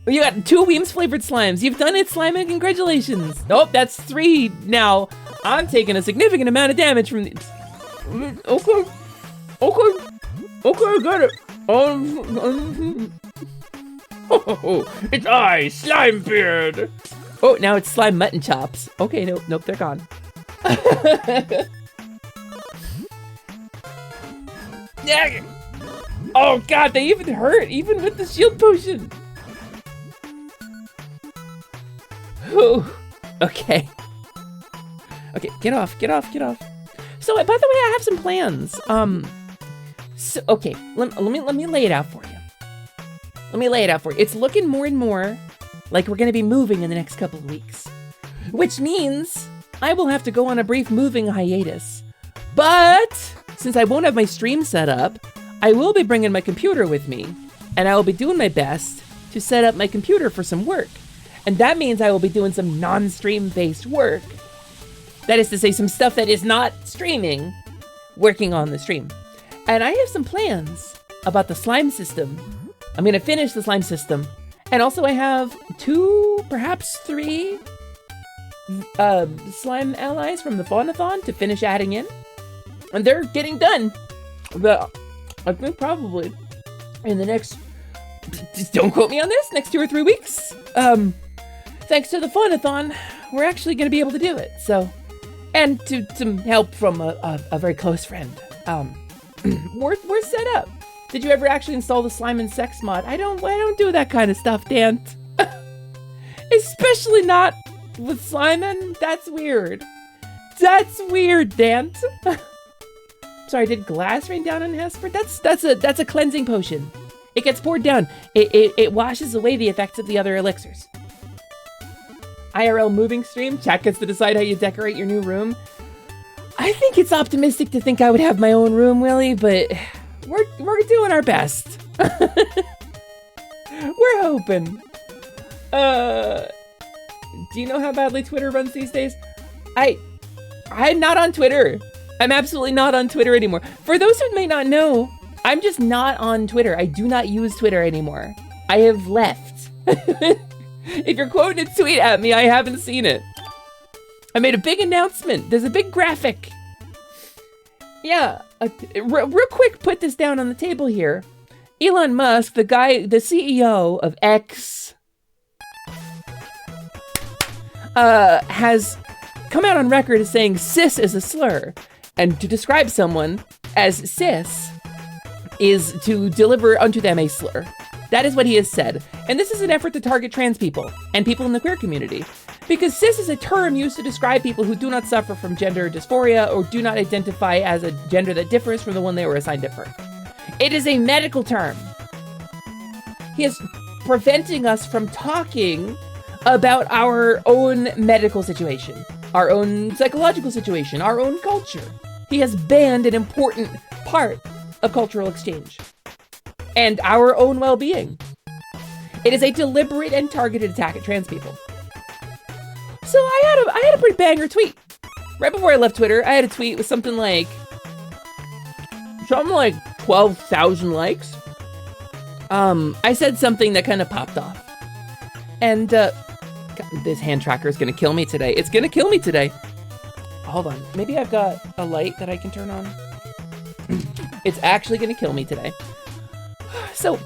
C: You got 2 Weems flavored slimes. You've done it, Slimin'. Congratulations. Nope, that's 3 now. I'm taking a significant amount of damage from the... Okay, I got it. Oh, it's I, Slimebeard. Oh, now it's Slime Mutton Chops. Okay, nope, they're gone. Yeah. Oh god, they even hurt, even with the shield potion. Ooh. Okay. Okay, get off. So, by the way, I have some plans. So, okay, let me lay it out for you. It's looking more and more like we're gonna be moving in the next couple of weeks. Which means I will have to go on a brief moving hiatus. But, since I won't have my stream set up, I will be bringing my computer with me. And I will be doing my best to set up my computer for some work. And that means I will be doing some non-stream based work. That is to say, some stuff that is not streaming, working on the stream. And I have some plans about the slime system. I'm gonna finish the slime system. And also I have 2, perhaps 3 slime allies from the Faunathon to finish adding in. And they're getting done. But I think probably in the next, just don't quote me on this, next 2 or 3 weeks. Thanks to the Faunathon, we're actually gonna be able to do it, so. And to some help from a very close friend. We're set up. Did you ever actually install the slime and sex mod? I don't do that kind of stuff, Dan. Especially not with Slimin'. That's weird. That's weird, Dan. Sorry, did glass rain down on Hesper? That's a cleansing potion. It gets poured down. It washes away the effects of the other elixirs. IRL moving stream, chat gets to decide how you decorate your new room. I think it's optimistic to think I would have my own room, Willie, but we're doing our best. We're hoping. Do you know how badly Twitter runs these days? I'm not on Twitter. I'm absolutely not on Twitter anymore. For those who may not know, I'm just not on Twitter. I do not use Twitter anymore. I have left. If you're quoting a tweet at me, I haven't seen it. I made a big announcement. There's a big graphic. Yeah, real quick, put this down on the table here. Elon Musk, the CEO of X, has come out on record as saying cis is a slur. And to describe someone as cis is to deliver unto them a slur. That is what he has said. And this is an effort to target trans people and people in the queer community. Because cis is a term used to describe people who do not suffer from gender dysphoria or do not identify as a gender that differs from the one they were assigned at birth. It is a medical term. He is preventing us from talking about our own medical situation, our own psychological situation, our own culture. He has banned an important part of cultural exchange and our own well-being. It is a deliberate and targeted attack at trans people. So I had a pretty banger tweet right before I left Twitter, I had a tweet with something like 12,000 likes. I said something that kind of popped off. And, God, this hand tracker is going to kill me today. It's going to kill me today. Hold on. Maybe I've got a light that I can turn on. It's actually going to kill me today. So,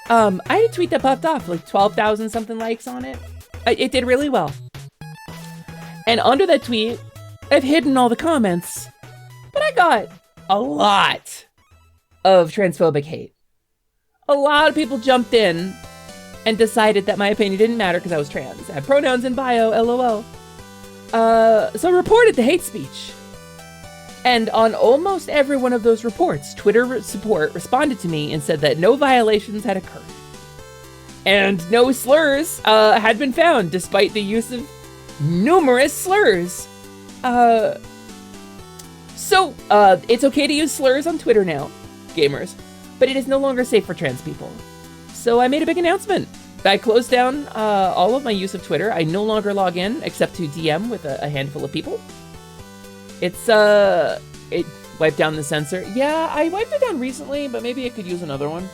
C: I had a tweet that popped off, like 12,000 something likes on it. It did really well. And under that tweet, I've hidden all the comments, but I got a lot of transphobic hate. A lot of people jumped in and decided that my opinion didn't matter because I was trans. I have pronouns in bio, LOL. So reported the hate speech. And on almost every one of those reports, Twitter support responded to me and said that no violations had occurred. And no slurs had been found, despite the use of numerous slurs. So it's okay to use slurs on Twitter now, gamers, but it is no longer safe for trans people. So I made a big announcement. I closed down all of my use of Twitter. I no longer log in except to DM with a handful of people. It wiped down the censor. Yeah, I wiped it down recently, but maybe I could use another one.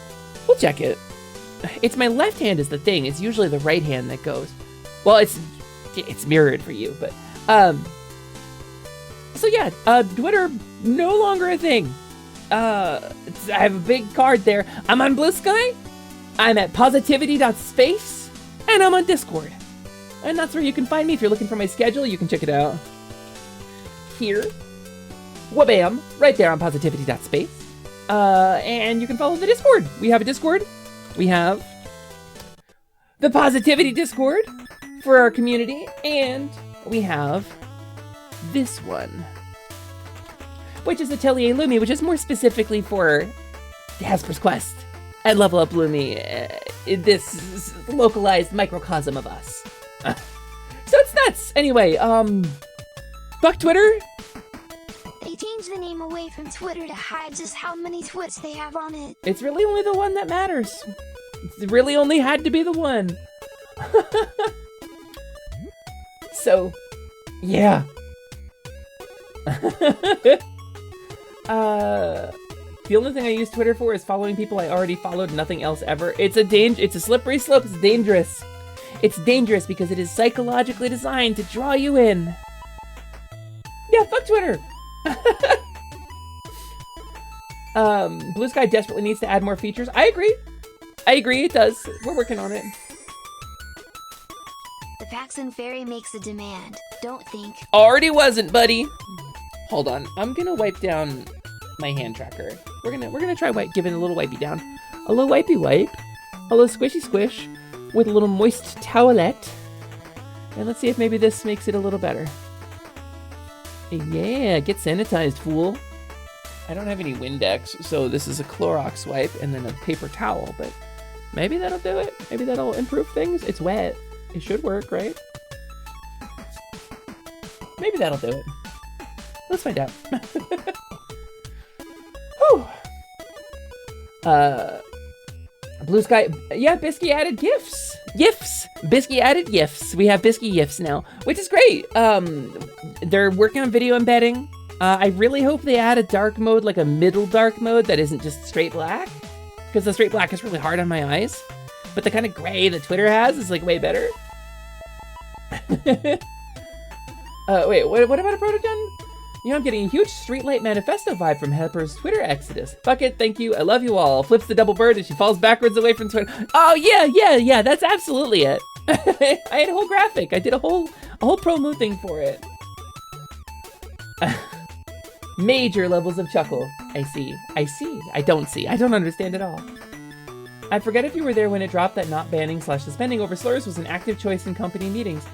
C: We'll check it. It's my left hand is the thing. It's usually the right hand that goes. Well, it's mirrored for you, but so yeah, Twitter no longer a thing. I have a big card there. I'm on Blue Sky. I'm at positivity.space, and I'm on Discord. And that's where you can find me. If you're looking for my schedule, you can check it out here. Wabam, right there on positivity.space. And you can follow the Discord. We have a Discord. We have the Positivity Discord for our community, and we have this one, which is Atelier Lumi, which is more specifically for Hesper's Quest and Level Up Lumi, this localized microcosm of us. So it's nuts. Anyway, fuck Twitter.
D: They changed the name away from Twitter to hide just how many twits they have on it.
C: It's really only the one that matters. It really only had to be the one. So, yeah. The only thing I use Twitter for is following people I already followed, nothing else ever. It's a slippery slope, it's dangerous. It's dangerous because it is psychologically designed to draw you in. Yeah, fuck Twitter. Blue Sky desperately needs to add more features. I agree, it does. We're working on it.
D: The Paxton Fairy makes a demand. Don't think.
C: Already wasn't, buddy. Hold on, I'm gonna wipe down my hand tracker. We're gonna try giving a little wipey down. A little wipey wipe. A little squishy squish with a little moist towelette. And let's see if maybe this makes it a little better. Yeah, get sanitized, fool. I don't have any Windex, so this is a Clorox wipe and then a paper towel, but maybe that'll do it. Maybe that'll improve things. It's wet. It should work, right? Maybe that'll do it. Let's find out. Whew. Blue Sky, yeah, Bisky added GIFs. Bisky added GIFs. We have Bisky GIFs now, which is great. They're working on video embedding. I really hope they add a dark mode, like a middle dark mode that isn't just straight black, because the straight black is really hard on my eyes. But the kind of gray that Twitter has is like way better. Wait, what about a protogen? You know, I'm getting a huge Streetlight Manifesto vibe from Hesper's Twitter exodus. Fuck it, thank you, I love you all. Flips the double bird and she falls backwards away from Twitter. Oh yeah, that's absolutely it. I had a whole graphic. I did a whole promo thing for it. Major levels of chuckle. I see. I don't understand at all. I forget if you were there when it dropped that not banning / suspending over slurs was an active choice in company meetings.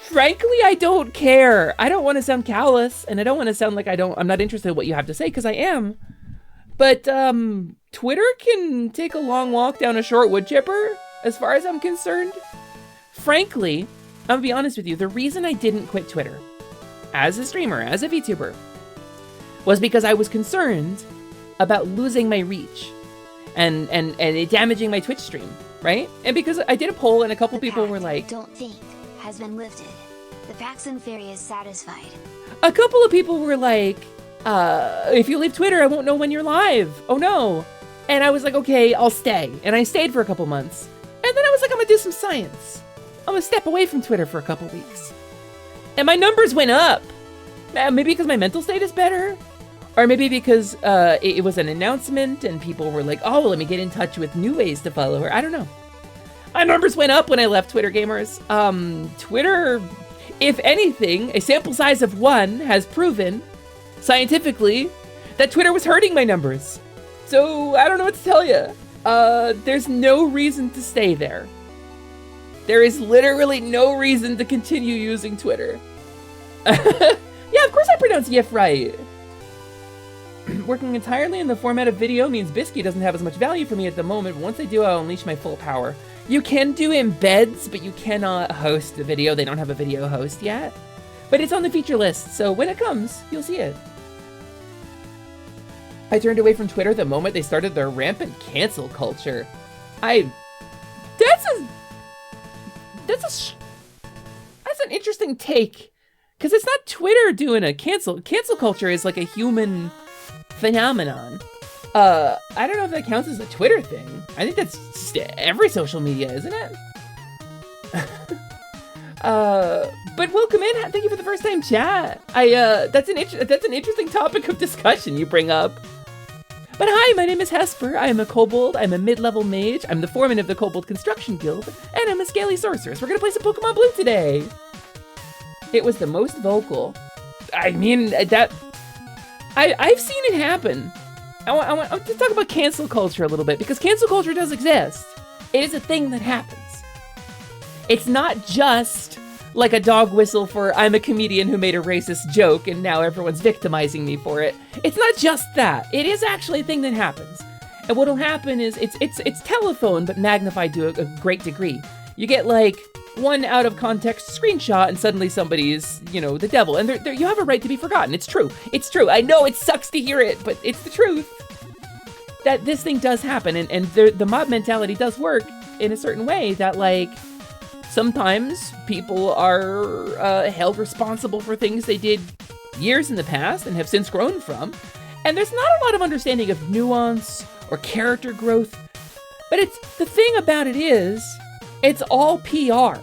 C: Frankly, I don't care. I don't want to sound callous, and I don't want to sound like I'm not interested in what you have to say, because I am. But, Twitter can take a long walk down a short wood chipper, as far as I'm concerned. Frankly, I'm gonna be honest with you, the reason I didn't quit Twitter, as a streamer, as a VTuber, was because I was concerned about losing my reach, and it damaging my Twitch stream, right? And because I did a poll, and a couple people were like,
D: don't think has been lifted. The Paxton Fairy is satisfied.
C: A couple of people were like, if you leave Twitter, I won't know when you're live. Oh no. And I was like, okay, I'll stay. And I stayed for a couple months. And then I was like, I'm gonna do some science. I'm gonna step away from Twitter for a couple weeks. And my numbers went up. Maybe because my mental state is better. Or maybe because it was an announcement and people were like, oh, let me get in touch with new ways to follow her. I don't know. My numbers went up when I left Twitter, gamers. Twitter, if anything, a sample size of 1 has proven scientifically that Twitter was hurting my numbers. So I don't know what to tell you. There's no reason to stay there. There is literally no reason to continue using Twitter. Yeah, of course I pronounce Yif right. Working entirely in the format of video means Biscuit doesn't have as much value for me at the moment, but once I do, I'll unleash my full power. You can do embeds, but you cannot host a video. They don't have a video host yet. But it's on the feature list, so when it comes, you'll see it. I turned away from Twitter the moment they started their rampant cancel culture. That's an interesting take. Because it's not Twitter doing a cancel culture is like a human phenomenon. I don't know if that counts as a Twitter thing. I think that's just every social media, isn't it? But welcome in. Thank you for the first time chat. That's an interesting topic of discussion you bring up. But hi, my name is Hesper. I am a Kobold. I'm a mid-level mage. I'm the foreman of the Kobold Construction Guild, and I'm a scaly sorceress. We're gonna play some Pokemon Blue today. It was the most vocal. I mean, I've seen it happen. I want to talk about cancel culture a little bit, because cancel culture does exist. It is a thing that happens. It's not just like a dog whistle for I'm a comedian who made a racist joke and now everyone's victimizing me for it. It's not just that. It is actually a thing that happens. And what'll happen is it's telephone, but magnified to a great degree. You get like one out of context screenshot and suddenly somebody's, the devil. And you have a right to be forgotten. It's true. It's true. I know it sucks to hear it, but it's the truth. That this thing does happen. And the mob mentality does work in a certain way that like, sometimes people are held responsible for things they did years in the past and have since grown from. And there's not a lot of understanding of nuance or character growth. But the thing about it is, it's all PR.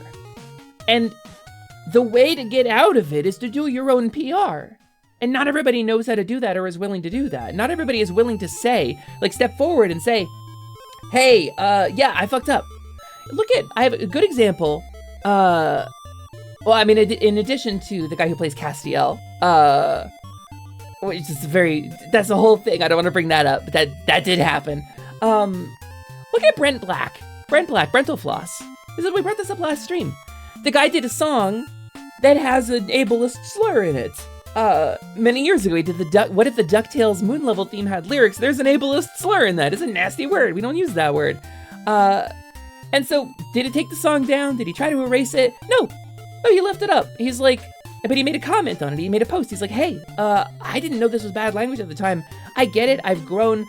C: And the way to get out of it is to do your own PR. And not everybody knows how to do that or is willing to do that. Not everybody is willing to say, like step forward and say, hey, yeah, I fucked up. I have a good example. Well, I mean, in addition to the guy who plays Castiel, which is that's the whole thing. I don't want to bring that up, but that did happen. Look at Brent Black, Brentalfloss. We brought this up last stream. The guy did a song that has an ableist slur in it. Many years ago, he did what if the DuckTales Moon Level theme had lyrics? There's an ableist slur in that. It's a nasty word. We don't use that word. And so, did he take the song down? Did he try to erase it? No, he left it up. He's like, but he made a comment on it. He made a post. He's like, hey, I didn't know this was bad language at the time. I get it. I've grown.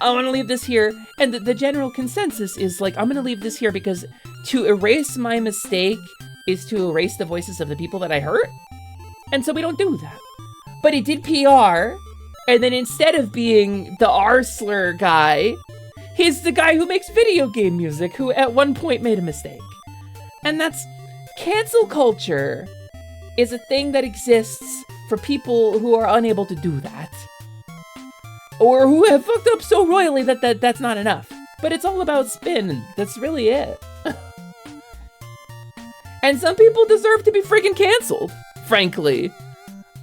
C: I want to leave this here. And the general consensus is like, I'm going to leave this here because to erase my mistake is to erase the voices of the people that I hurt. And so we don't do that. But he did PR. And then instead of being the R-slur guy, he's the guy who makes video game music who at one point made a mistake. And that's cancel culture is a thing that exists for people who are unable to do that. Or who have fucked up so royally that's not enough. But it's all about spin. That's really it. And some people deserve to be freaking canceled, frankly.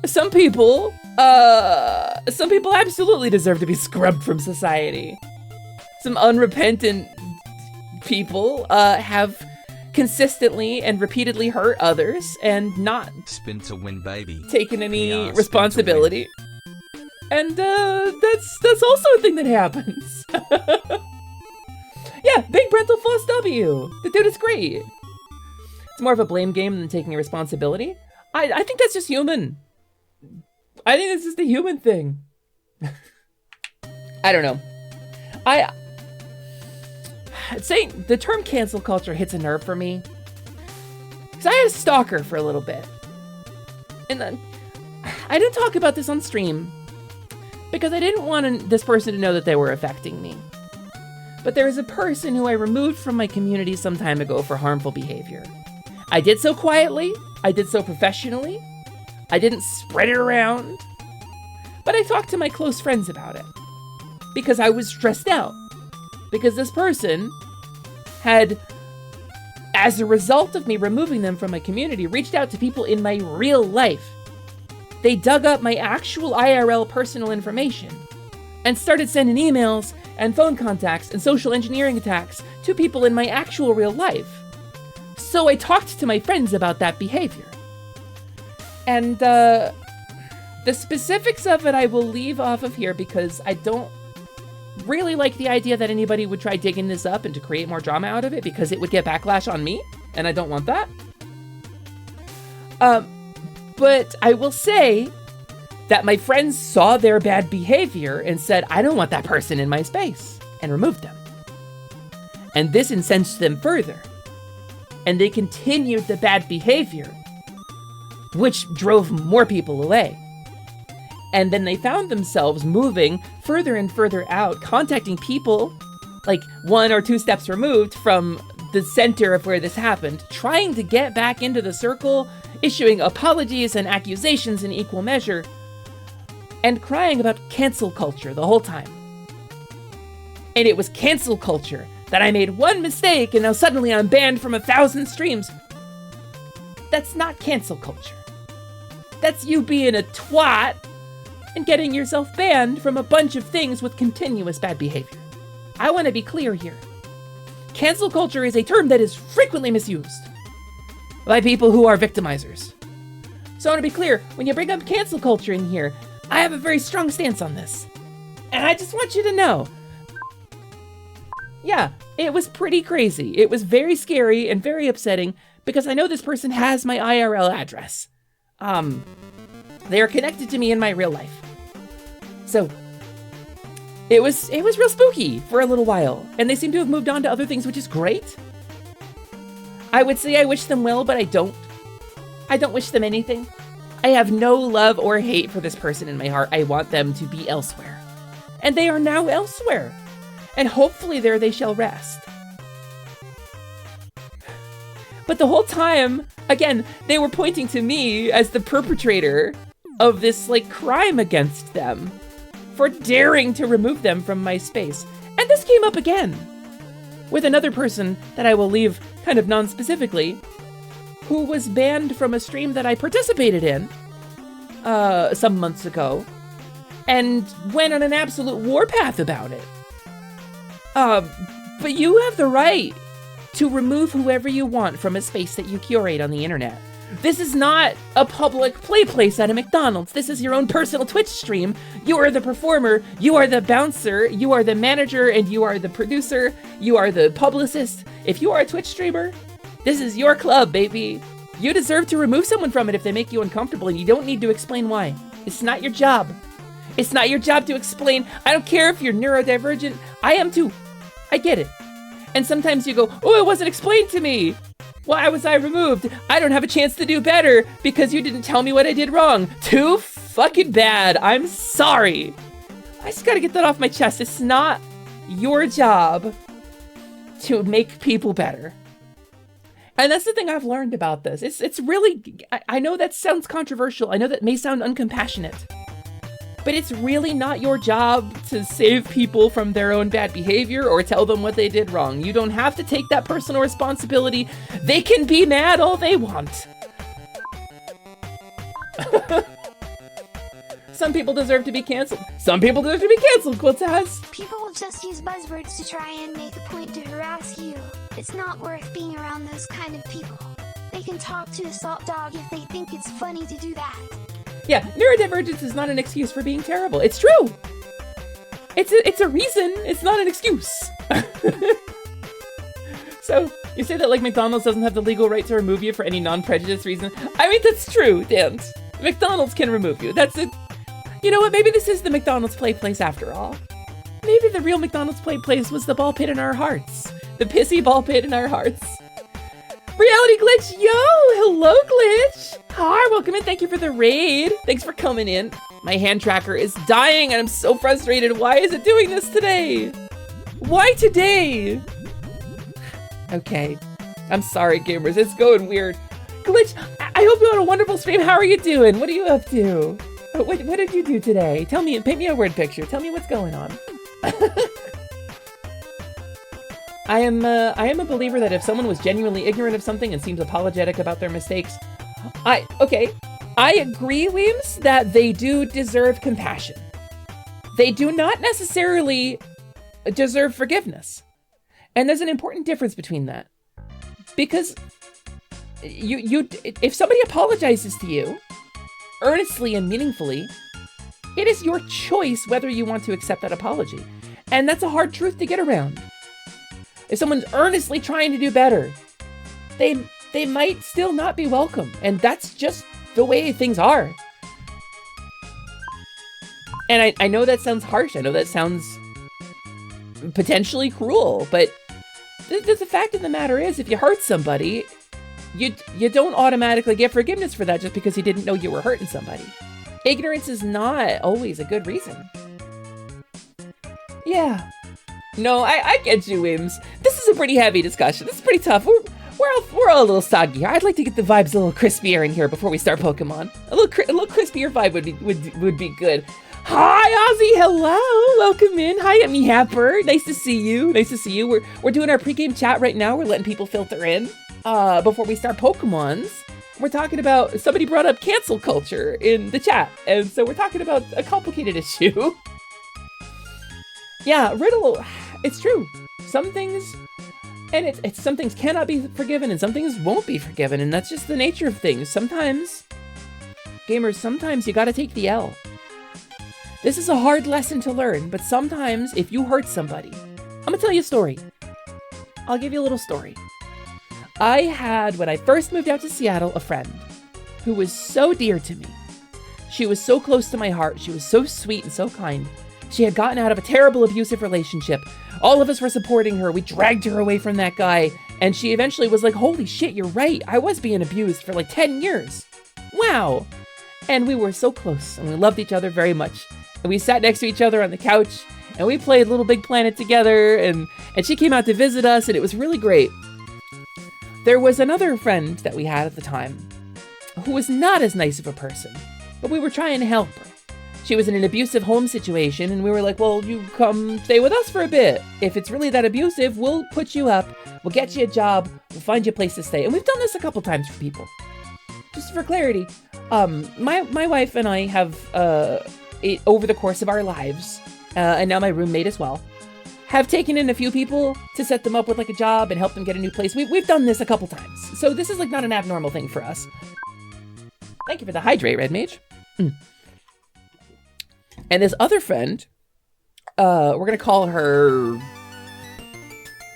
C: Some people absolutely deserve to be scrubbed from society. Some unrepentant people have consistently and repeatedly hurt others and not
B: spin to win, baby.
C: Taken any responsibility. And that's also a thing that happens. Yeah, big Brentalfloss W. The dude is great. It's more of a blame game than taking a responsibility. I think that's just human. I think it's just a human thing. I don't know. Saying the term cancel culture hits a nerve for me. Because I had a stalker for a little bit. And then I didn't talk about this on stream because I didn't want this person to know that they were affecting me. But there is a person who I removed from my community some time ago for harmful behavior. I did so quietly. I did so professionally. I didn't spread it around. But I talked to my close friends about it because I was stressed out. Because this person had, as a result of me removing them from my community, reached out to people in my real life. They dug up my actual IRL personal information and started sending emails and phone contacts and social engineering attacks to people in my actual real life. So I talked to my friends about that behavior. And the specifics of it I will leave off of here because I don't really like the idea that anybody would try digging this up and to create more drama out of it because it would get backlash on me, and I don't want that. But I will say that my friends saw their bad behavior and said, I don't want that person in my space, and removed them. And this incensed them further. And they continued the bad behavior, which drove more people away. And then they found themselves moving further and further out, contacting people like 1 or 2 steps removed from the center of where this happened, trying to get back into the circle, issuing apologies and accusations in equal measure, and crying about cancel culture the whole time. And it was cancel culture that I made one mistake and now suddenly I'm banned from 1,000 streams. That's not cancel culture. That's you being a twat and getting yourself banned from a bunch of things with continuous bad behavior. I want to be clear here. Cancel culture is a term that is frequently misused by people who are victimizers. So I want to be clear, when you bring up cancel culture in here, I have a very strong stance on this. And I just want you to know, yeah, it was pretty crazy. It was very scary and very upsetting because I know this person has my IRL address. They are connected to me in my real life. So it was real spooky for a little while, and they seem to have moved on to other things, which is great. I would say I wish them well, but I don't. I don't wish them anything. I have no love or hate for this person in my heart. I want them to be elsewhere. And they are now elsewhere. And hopefully there they shall rest. But the whole time, again, they were pointing to me as the perpetrator of this, like, crime against them for daring to remove them from my space. And this came up again with another person that I will leave kind of non-specifically, who was banned from a stream that I participated in some months ago and went on an absolute warpath about it. But you have the right to remove whoever you want from a space that you curate on the internet. This is not a public play place at a McDonald's. This is your own personal Twitch stream. You are the performer, you are the bouncer, you are the manager, and you are the producer, you are the publicist. If you are a Twitch streamer, this is your club, baby. You deserve to remove someone from it if they make you uncomfortable, and you don't need to explain why. It's not your job. It's not your job to explain. I don't care if you're neurodivergent. I am too. I get it. And sometimes you go, oh, it wasn't explained to me. Why was I removed? I don't have a chance to do better because you didn't tell me what I did wrong. Too fucking bad. I'm sorry. I just gotta get that off my chest. It's not your job to make people better. And that's the thing I've learned about this. It's really, I know that sounds controversial. I know that may sound uncompassionate. But it's really not your job to save people from their own bad behavior or tell them what they did wrong. You don't have to take that personal responsibility. They can be mad all they want. Some people deserve to be canceled. Some people deserve to be canceled, Quiltaz.
D: People will just use buzzwords to try and make a point to harass you. It's not worth being around those kind of people. They can talk to a salt dog if they think it's funny to do that.
C: Yeah, neurodivergence is not an excuse for being terrible. It's true. It's a reason. It's not an excuse. So you say that like McDonald's doesn't have the legal right to remove you for any non-prejudice reason. I mean, that's true, Dan. McDonald's can remove you. That's it. You know what? Maybe this is the McDonald's play place after all. Maybe the real McDonald's play place was the ball pit in our hearts. The pissy ball pit in our hearts. Reality Glitch, yo! Hello, Glitch! Hi, welcome in. Thank you for the raid. Thanks for coming in. My hand tracker is dying and I'm so frustrated. Why is it doing this today? Why today? Okay. I'm sorry, gamers. It's going weird. Glitch, I hope you had a wonderful stream. How are you doing? What are you up to? What did you do today? Tell me, paint me a word picture. Tell me what's going on. I am a believer that if someone was genuinely ignorant of something and seems apologetic about their mistakes, I agree, Weems, that they do deserve compassion. They do not necessarily deserve forgiveness. And there's an important difference between that. Because if somebody apologizes to you, earnestly and meaningfully, it is your choice whether you want to accept that apology. And that's a hard truth to get around. If someone's earnestly trying to do better, they might still not be welcome. And that's just the way things are. And I know that sounds harsh. I know that sounds potentially cruel, but the fact of the matter is, if you hurt somebody, you don't automatically get forgiveness for that just because you didn't know you were hurting somebody. Ignorance is not always a good reason. Yeah. No, I get you, Wims. This is a pretty heavy discussion. This is pretty tough. We're all a little soggy here. I'd like to get the vibes a little crispier in here before we start Pokemon. A little crispier vibe would be good. Hi, Ozzy. Hello. Welcome in. Hi, I'm Hesper. Nice to see you. Nice to see you. We're doing our pregame chat right now. We're letting people filter in before we start Pokemons. We're talking about, somebody brought up cancel culture in the chat, and so we're talking about a complicated issue. Yeah, Riddle, it's true. Some things, and it's some things cannot be forgiven, and some things won't be forgiven, and that's just the nature of things. Sometimes, gamers, sometimes you gotta take the L. This is a hard lesson to learn, but sometimes if you hurt somebody, I'm gonna tell you a story. I'll give you a little story. I had, when I first moved out to Seattle, a friend who was so dear to me. She was so close to my heart. She was so sweet and so kind. She had gotten out of a terrible abusive relationship. All of us were supporting her. We dragged her away from that guy. And she eventually was like, holy shit, you're right. I was being abused for like 10 years. Wow. And we were so close and we loved each other very much. And we sat next to each other on the couch and we played Little Big Planet together. And she came out to visit us and it was really great. There was another friend that we had at the time who was not as nice of a person, but we were trying to help her. She was in an abusive home situation and we were like, well, you come stay with us for a bit. If it's really that abusive, we'll put you up, we'll get you a job, we'll find you a place to stay. And we've done this a couple times for people. Just for clarity, my wife and I have, over the course of our lives, and now my roommate as well, have taken in a few people to set them up with like a job and help them get a new place. We've done this a couple times. So this is like not an abnormal thing for us. Thank you for the hydrate, Red Mage. And this other friend, we're gonna call her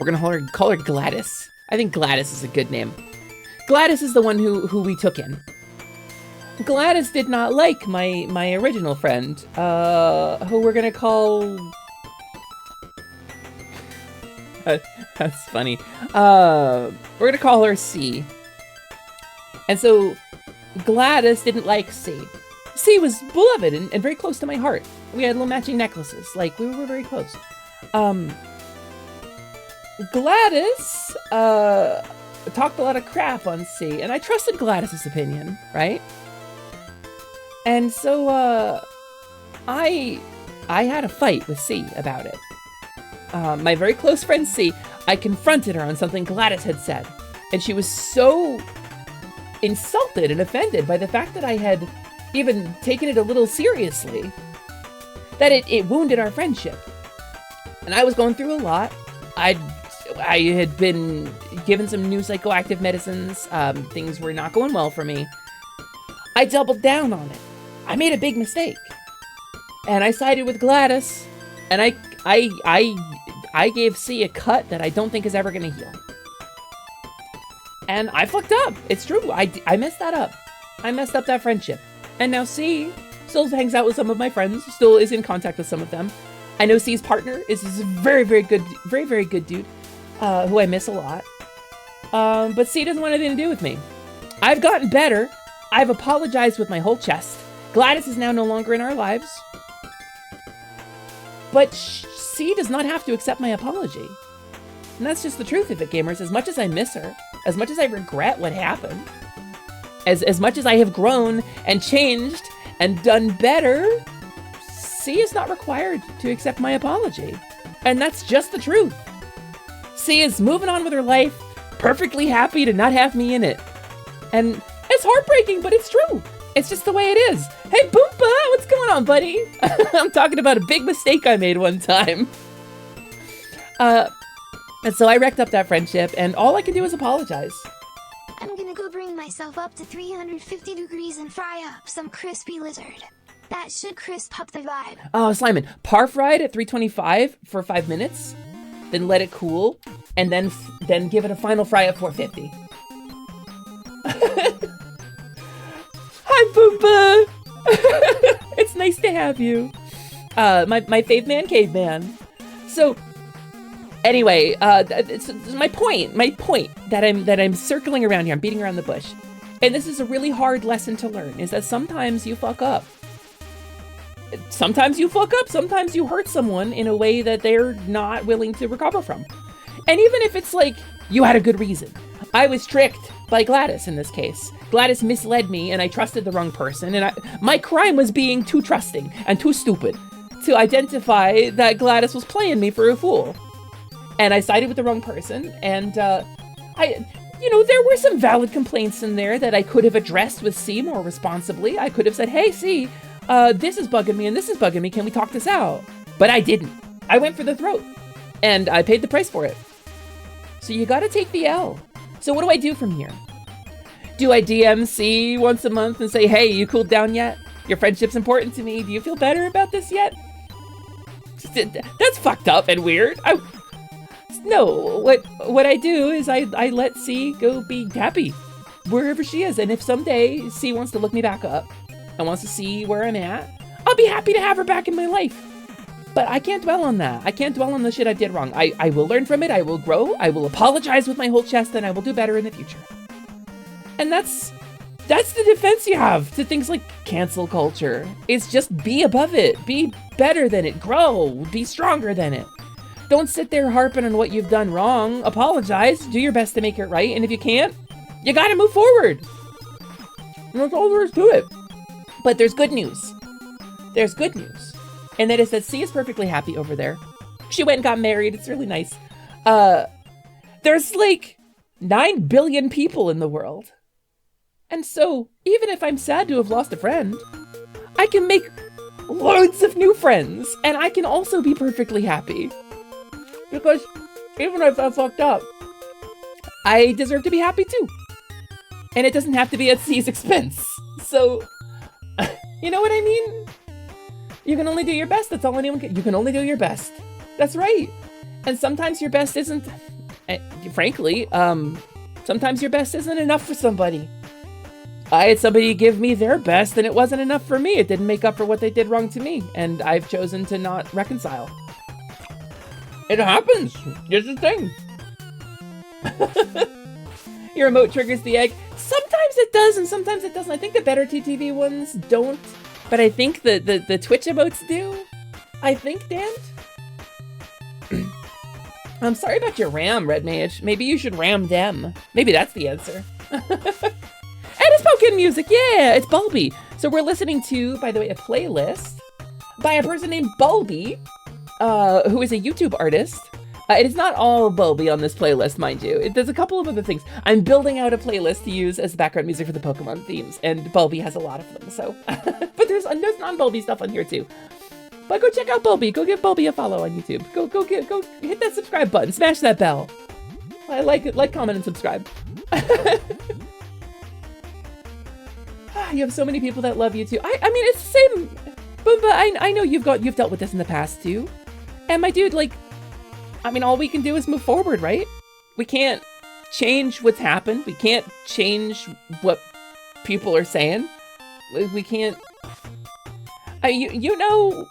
C: Gladys. I think Gladys is a good name. Gladys is the one who we took in. Gladys did not like my original friend, who we're gonna call... That's funny. We're gonna call her C. And so Gladys didn't like C. C was beloved and very close to my heart. We had little matching necklaces. Like, we were very close. Gladys talked a lot of crap on C, and I trusted Gladys's opinion, right? And so I had a fight with C about it. My very close friend C, I confronted her on something Gladys had said, and she was so insulted and offended by the fact that I had even taken it a little seriously that it wounded our friendship. And I was going through a lot. I had been given some new psychoactive medicines. Things were not going well for me. I doubled down on it. I made a big mistake. And I sided with Gladys, and I gave C a cut that I don't think is ever gonna heal. And I fucked up. It's true. I messed that up. I messed up that friendship. And now C still hangs out with some of my friends, still is in contact with some of them. I know C's partner is a very, very good dude, who I miss a lot. But C doesn't want anything to do with me. I've gotten better. I've apologized with my whole chest. Gladys is now no longer in our lives. But C does not have to accept my apology. And that's just the truth of it, gamers. As much as I miss her, as much as I regret what happened, as much as I have grown and changed and done better, C is not required to accept my apology. And that's just the truth. C is moving on with her life, perfectly happy to not have me in it. And it's heartbreaking, but it's true. It's just the way it is. Hey, Boompa, what's going on, buddy? I'm talking about a big mistake I made one time. And so I wrecked up that friendship, and all I can do is apologize.
D: I'm gonna go bring myself up to 350 degrees and fry up some crispy lizard. That should crisp up the vibe.
C: Oh, Slyman, par fried at 325 for 5 minutes, then let it cool, and then give it a final fry at 450. Hi, Boomba! It's nice to have you. My fave man, caveman. So, anyway, it's my point that I'm circling around here. I'm beating around the bush. And this is a really hard lesson to learn, is that sometimes you fuck up. Sometimes you fuck up. Sometimes you hurt someone in a way that they're not willing to recover from. And even if it's like, you had a good reason. I was tricked by Gladys in this case. Gladys misled me and I trusted the wrong person. And my crime was being too trusting and too stupid to identify that Gladys was playing me for a fool. And I sided with the wrong person. And there were some valid complaints in there that I could have addressed with C more responsibly. I could have said, hey, C, this is bugging me and this is bugging me. Can we talk this out? But I didn't. I went for the throat and I paid the price for it. So you got to take the L. So what do I do from here? Do I DM C once a month and say, hey, you cooled down yet? Your friendship's important to me. Do you feel better about this yet? That's fucked up and weird. No, what I do is I let C go be happy wherever she is. And if someday C wants to look me back up and wants to see where I'm at, I'll be happy to have her back in my life. But I can't dwell on that. I can't dwell on the shit I did wrong. I will learn from it. I will grow. I will apologize with my whole chest, and I will do better in the future. And that's the defense you have to things like cancel culture. It's just be above it. Be better than it. Grow. Be stronger than it. Don't sit there harping on what you've done wrong. Apologize. Do your best to make it right. And if you can't, you gotta move forward. And that's all there is to it. But there's good news. There's good news. And that is that C is perfectly happy over there. She went and got married. It's really nice. There's like 9 billion people in the world. And so, even if I'm sad to have lost a friend, I can make loads of new friends. And I can also be perfectly happy. Because even if I fucked up, I deserve to be happy too. And it doesn't have to be at C's expense. So, you know what I mean? You can only do your best. That's all anyone can. You can only do your best. That's right. And sometimes your best isn't, frankly, sometimes your best isn't enough for somebody. I had somebody give me their best and it wasn't enough for me. It didn't make up for what they did wrong to me. And I've chosen to not reconcile. It happens. It's a thing. Your remote triggers the egg. Sometimes it does and sometimes it doesn't. I think the better TTV ones don't. But I think the Twitch emotes do. I think, Dan. I'm sorry about your RAM, Red Mage. Maybe you should ram them. Maybe that's the answer. And it's Pokemon music. Yeah, it's Bulby. So we're listening to, by the way, a playlist by a person named Bulby, who is a YouTube artist. It is not all Bulby on this playlist, mind you. There's a couple of other things. I'm building out a playlist to use as background music for the Pokemon themes, and Bulby has a lot of them, so. But there's non-Bulby stuff on here, too. But go check out Bulby. Go give Bulby a follow on YouTube. Go hit that subscribe button. Smash that bell. I like, comment, and subscribe. You have so many people that love you, too. I mean, it's the same. Boomba, I know you've dealt with this in the past, too. And my dude, like, I mean, all we can do is move forward, right? We can't change what's happened. We can't change what people are saying. We can't. You know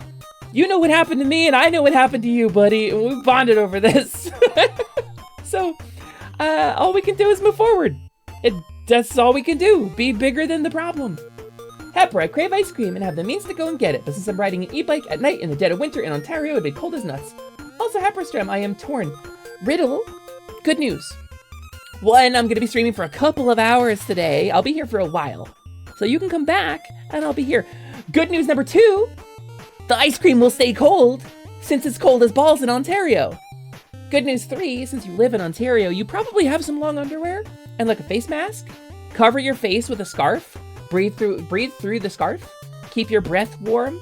C: what happened to me, and I know what happened to you, buddy. And we bonded over this. So, all we can do is move forward. That's all we can do. Be bigger than the problem. Hesper, I crave ice cream and have the means to go and get it, but since I'm riding an e-bike at night in the dead of winter in Ontario, it'd be cold as nuts. Also, Hesperstrom, I am torn. Riddle, good news. One, I'm going to be streaming for a couple of hours today. I'll be here for a while. So you can come back and I'll be here. Good news number 2, the ice cream will stay cold since it's cold as balls in Ontario. Good news 3, since you live in Ontario, you probably have some long underwear and like a face mask. Cover your face with a scarf. Breathe through the scarf. Keep your breath warm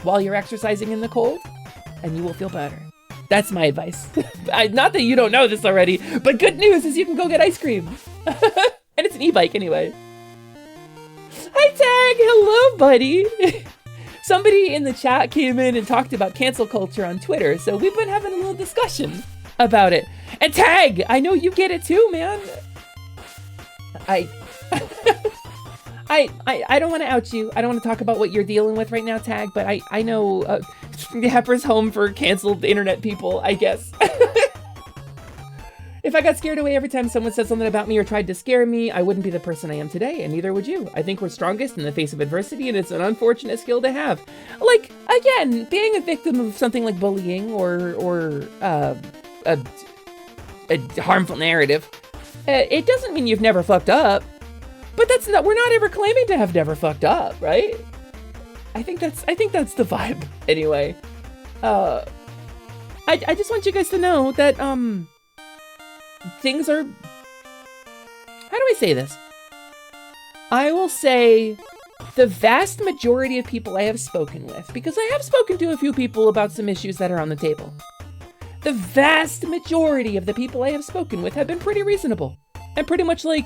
C: while you're exercising in the cold, and you will feel better. That's my advice. Not that you don't know this already, but good news is you can go get ice cream. And it's an e-bike anyway. Hi, Tag! Hello, buddy! Somebody in the chat came in and talked about cancel culture on Twitter, so we've been having a little discussion about it. And Tag, I know you get it too, man. I don't want to out you. I don't want to talk about what you're dealing with right now, Tag, but I know Hesper's home for canceled internet people, I guess. If I got scared away every time someone said something about me or tried to scare me, I wouldn't be the person I am today, and neither would you. I think we're strongest in the face of adversity, and it's an unfortunate skill to have. Like, again, being a victim of something like bullying or a harmful narrative, it doesn't mean you've never fucked up. But we're not ever claiming to have never fucked up, right? I think that's the vibe. Anyway, I just want you guys to know that things are, how do I say this? I will say the vast majority of people I have spoken with, because I have spoken to a few people about some issues that are on the table. The vast majority of the people I have spoken with have been pretty reasonable and pretty much like,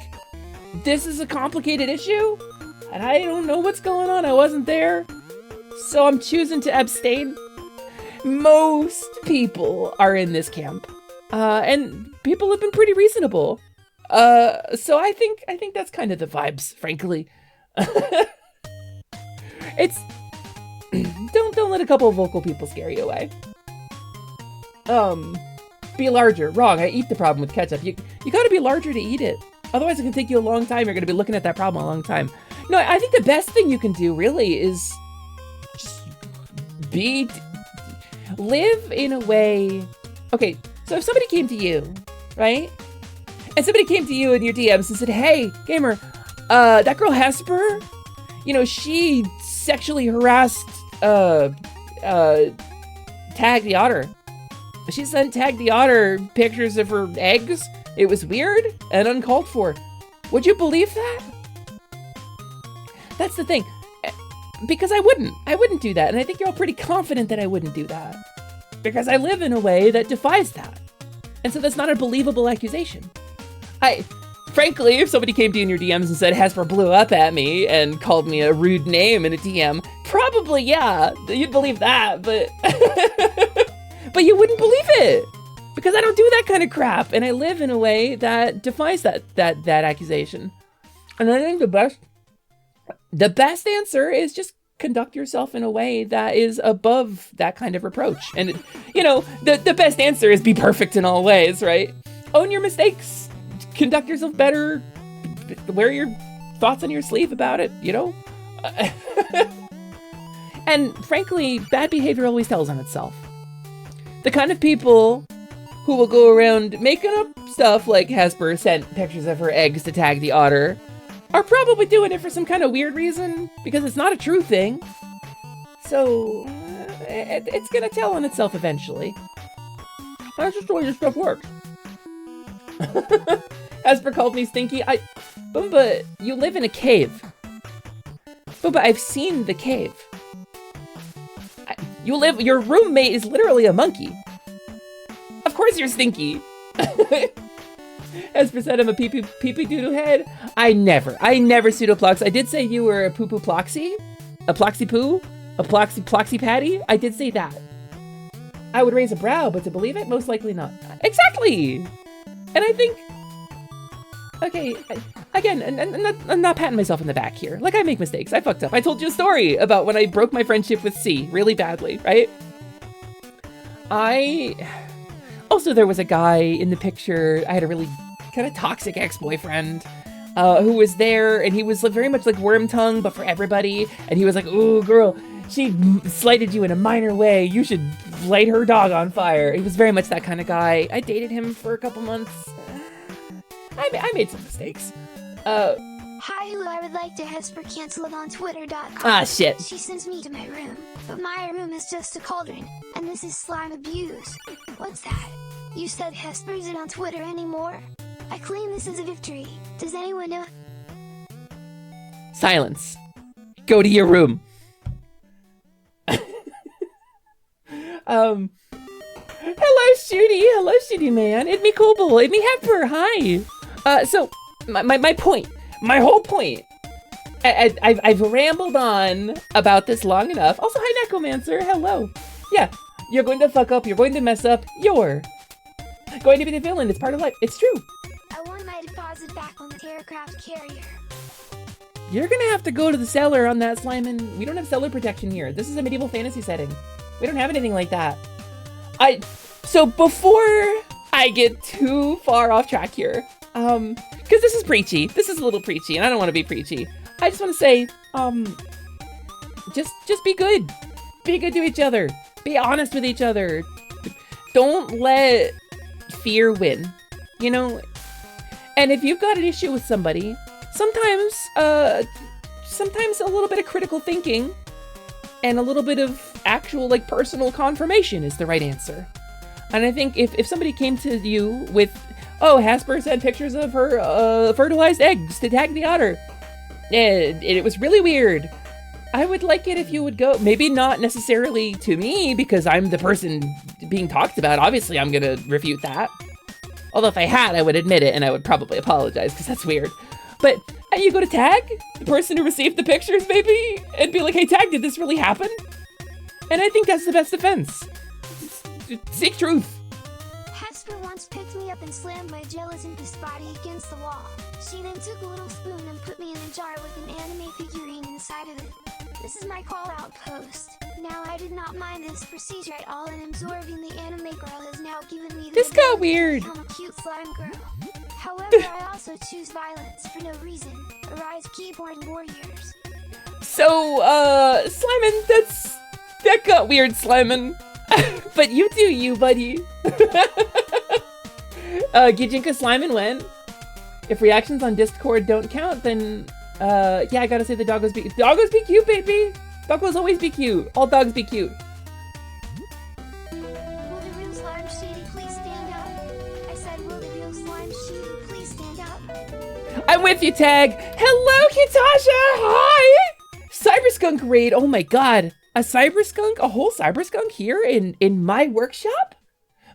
C: this is a complicated issue, and I don't know what's going on. I wasn't there, so I'm choosing to abstain. Most people are in this camp, and people have been pretty reasonable. So I think that's kind of the vibes, frankly. It's don't let a couple of vocal people scare you away. Be larger. Wrong. I eat the problem with ketchup. You gotta be larger to eat it. Otherwise, it can take you a long time. You're going to be looking at that problem a long time. No, I think the best thing you can do, really, is just live in a way. Okay, so if somebody came to you, right? And somebody came to you in your DMs and said, hey, gamer, that girl Hesper, she sexually harassed Tag the Otter. She sent Tag the Otter pictures of her eggs. It was weird and uncalled for. Would you believe that? That's the thing. Because I wouldn't do that. And I think you're all pretty confident that I wouldn't do that. Because I live in a way that defies that. And so that's not a believable accusation. Frankly, if somebody came to you in your DMs and said, Hesper blew up at me and called me a rude name in a DM, probably, yeah, you'd believe that, but but you wouldn't believe it. Because I don't do that kind of crap, and I live in a way that defies that accusation. And I think the best answer is just conduct yourself in a way that is above that kind of reproach. And the best answer is be perfect in all ways, right? Own your mistakes, conduct yourself better, wear your thoughts on your sleeve about it, And frankly, bad behavior always tells on itself. The kind of people who will go around making up stuff like Hesper sent pictures of her eggs to Tag the Otter are probably doing it for some kind of weird reason, because it's not a true thing. So, it's gonna tell on itself eventually. That's just the way this stuff works. Hesper called me stinky. Boomba, you live in a cave. Boomba, I've seen the cave. Your roommate is literally a monkey. Of course you're stinky. Hesper said I'm a pee-pee doo-doo head. I never pseudoplox. I did say you were a poo-poo ploxy? A ploxy poo? A ploxy patty? I did say that. I would raise a brow, but to believe it, most likely not. Exactly! And I think, okay, again, I'm not patting myself in the back here. Like, I make mistakes. I fucked up. I told you a story about when I broke my friendship with C really badly, right? Also, there was a guy in the picture. I had a really kind of toxic ex-boyfriend. who was there, and he was like, very much like Worm Tongue, but for everybody. And he was like, "Ooh, girl, she slighted you in a minor way. You should light her dog on fire." He was very much that kind of guy. I dated him for a couple months. I made some mistakes.
D: Hi, who I would like to Hesper canceled on Twitter.com.
C: Ah, shit.
D: She sends me to my room, but my room is just a cauldron, and this is slime abuse. What's that? You said Hesper isn't on Twitter anymore? I claim this as a victory. Does anyone know?
C: Silence. Go to your room. Hello, Shooty. Hello, Shooty man. It's me, Kobold. It's me, Hesper. Hi. So, my point. My whole point. I've rambled on about this long enough. Also, hi, Necromancer. Hello. Yeah, you're going to fuck up. You're going to mess up. You're going to be the villain. It's part of life. It's true.
D: I want my deposit back on the Terracraft carrier.
C: You're gonna have to go to the cellar on that, Slimin. We don't have cellar protection here. This is a medieval fantasy setting. We don't have anything like that. So before I get too far off track here, because this is preachy. This is a little preachy, and I don't want to be preachy. I just want to say, just be good. Be good to each other. Be honest with each other. Don't let fear win, you know? And if you've got an issue with somebody, sometimes a little bit of critical thinking and a little bit of actual, like, personal confirmation is the right answer. And I think if somebody came to you with, "Oh, Hesper sent pictures of her fertilized eggs to tag the otter, and it was really weird," I would like it if you would go, maybe not necessarily to me, because I'm the person being talked about. Obviously, I'm gonna refute that. Although if I had, I would admit it, and I would probably apologize, because that's weird. But you go to Tag, the person who received the pictures, maybe, and be like, "Hey, Tag, did this really happen?" And I think that's the best defense. Seek truth.
D: Hesper once picked me up and slammed my gelatin fist body against the wall. She then took a little spoon and put me in a jar with an anime figurine inside of it. This is my call-out post. Now, I did not mind this procedure at all, and absorbing the anime girl has now given me the
C: This got
D: ability to
C: weird.
D: become a cute slime girl. However, I also choose violence for no reason. Arise, keyboard warriors.
C: So, Slimin, that got weird, Slimin. But you do you, buddy. Gijinka Slimin when? If reactions on Discord don't count, then, yeah, I gotta say the doggos be cute, baby. Doggos always be cute. All dogs be cute.
D: Will the real slime shady please stand up? I said, will the real slime shady please stand up?
C: I'm with you, Tag. Hello, Kitasha. Hi. Cyberskunk raid. Oh my god. A cyberskunk? A whole cyberskunk here in my workshop?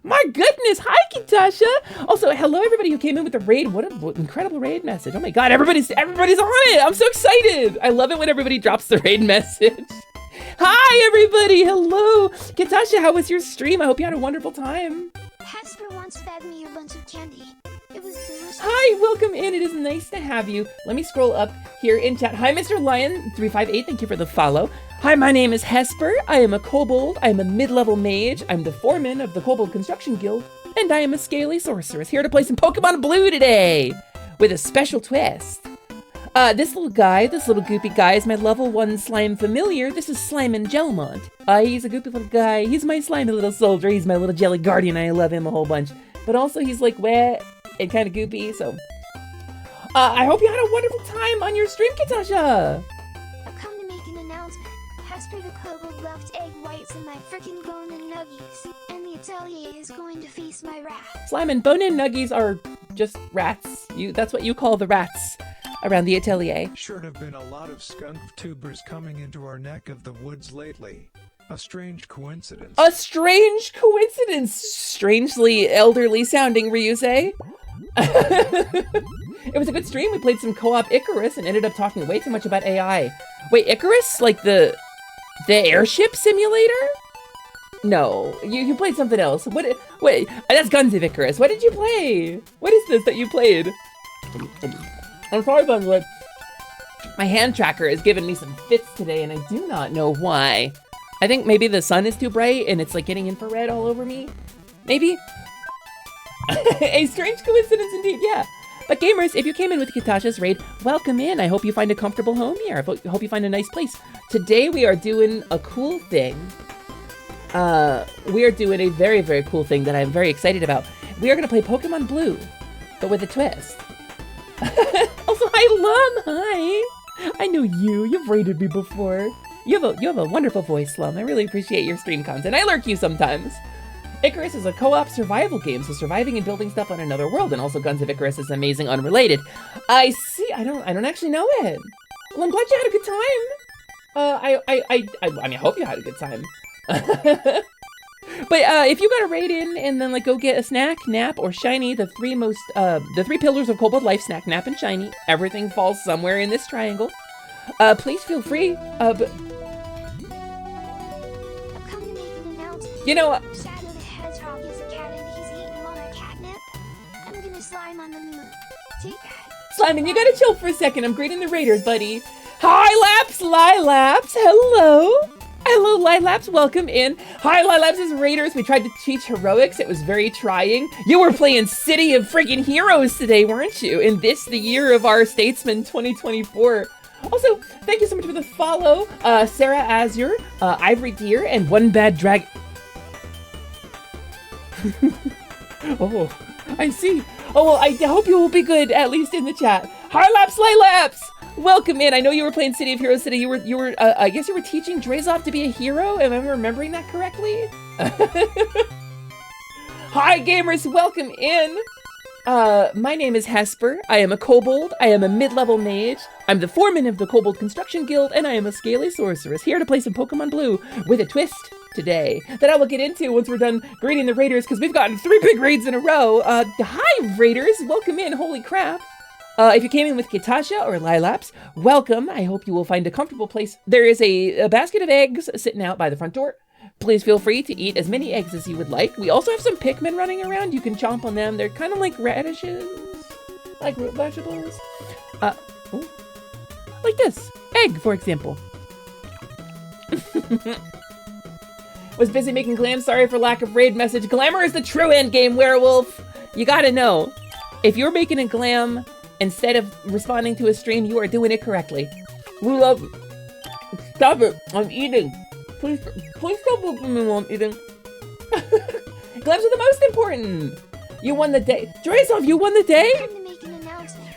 C: My goodness. Hi, Kitasha. Also, hello everybody who came in with the raid. What an incredible raid message. Oh my god, everybody's on it. I'm so excited. I love it when everybody drops the raid message. Hi, everybody. Hello. Kitasha, how was your stream? I hope you had a wonderful time.
D: Hesper once fed me a bunch of candy. It was delicious.
C: Hi, welcome in. It is nice to have you. Let me scroll up here in chat. Hi, Mr. Lion358. Thank you for the follow. Hi, my name is Hesper. I am a kobold. I am a mid-level mage. I'm the foreman of the Kobold Construction Guild. And I am a scaly sorceress here to play some Pokemon Blue today with a special twist. This little goopy guy is my level 1 slime familiar. This is Slimin Gelmont. He's a goopy little guy. He's my slimy little soldier. He's my little jelly guardian. I love him a whole bunch. But also he's like wet and kind of goopy, so. I hope you had a wonderful time on your stream, Kitasha.
D: I've come to make an announcement. Hesper the Kobold left egg whites in my frickin' bone and nuggies, and the atelier is going to feast my wrath.
C: Slime and bone and nuggies are just rats. That's what you call the rats around the atelier.
F: Sure have been a lot of skunk tubers coming into our neck of the woods lately. A strange coincidence.
C: A strange coincidence. Strangely elderly sounding, Ryusei. It was a good stream. We played some co-op Icarus and ended up talking way too much about AI. Wait, Icarus? Like the airship simulator? No, you played something else. Wait, that's Guns of Icarus. What did you play? What is this that you played? I'm sorry, by the way. My hand tracker has given me some fits today, and I do not know why. I think maybe the sun is too bright, and it's like getting infrared all over me. Maybe? A strange coincidence indeed, yeah. But gamers, if you came in with Katasha's raid, welcome in. I hope you find a comfortable home here. I hope you find a nice place. Today we are doing a cool thing. We are doing a very, very cool thing that I'm very excited about. We are going to play Pokemon Blue, but with a twist. Also, hi, Lum. Hi. I know you. You've raided me before. You have a wonderful voice, Slum. I really appreciate your stream content. I lurk you sometimes. Icarus is a co-op survival game, so surviving and building stuff on another world, and also Guns of Icarus is amazing unrelated. I see. I don't actually know it. Well, I'm glad you had a good time. I mean, I hope you had a good time. But if you got a raid in and then like go get a snack, nap, or shiny, the three pillars of Kobold life, snack, nap, and shiny, everything falls somewhere in this triangle. Please feel free. But
D: I'm coming to make an announcement.
C: you know,
D: Shadow the Hedgehog is a cat and he's eating all our catnip. I'm gonna slime on the moon. Take that.
C: Slimon, you gotta chill for a second. I'm greeting the raiders, buddy. Hi, Laps, Lilaps. Hello. Hello, Lilaps. Welcome in. Hi, Lilaps' raiders. We tried to teach heroics. It was very trying. You were playing City of Freaking Heroes today, weren't you? In this, the year of our Statesman 2024. Also, thank you so much for the follow, Sarah Azure, Ivory Deer, and One Bad Drag. Oh, I see. Oh, well, I hope you will be good, at least in the chat. Hi, Laps, Lilaps! Welcome in. I know you were playing City of Heroes today. You were. I guess you were teaching Drazov to be a hero. Am I remembering that correctly? Hi, gamers. Welcome in. My name is Hesper. I am a kobold. I am a mid-level mage. I'm the foreman of the Kobold Construction Guild, and I am a scaly sorceress here to play some Pokemon Blue with a twist today that I will get into once we're done greeting the raiders, because we've gotten 3 big raids in a row. Hi, raiders. Welcome in. Holy crap. If you came in with Katasha or Lilaps, welcome. I hope you will find a comfortable place. There is a basket of eggs sitting out by the front door. Please feel free to eat as many eggs as you would like. We also have some Pikmin running around. You can chomp on them. They're kind of like radishes, like root vegetables. Ooh. Like this. Egg, for example. Was busy making glam. Sorry for lack of raid message. Glamour is the true end game, werewolf. You gotta know. If you're making a glam instead of responding to a stream, you are doing it correctly. We love it. Stop it. I'm eating. Please stop looking at me while I'm eating. Glams are the most important. You won the day. Drazov, you won the day?
D: Time to make an announcement.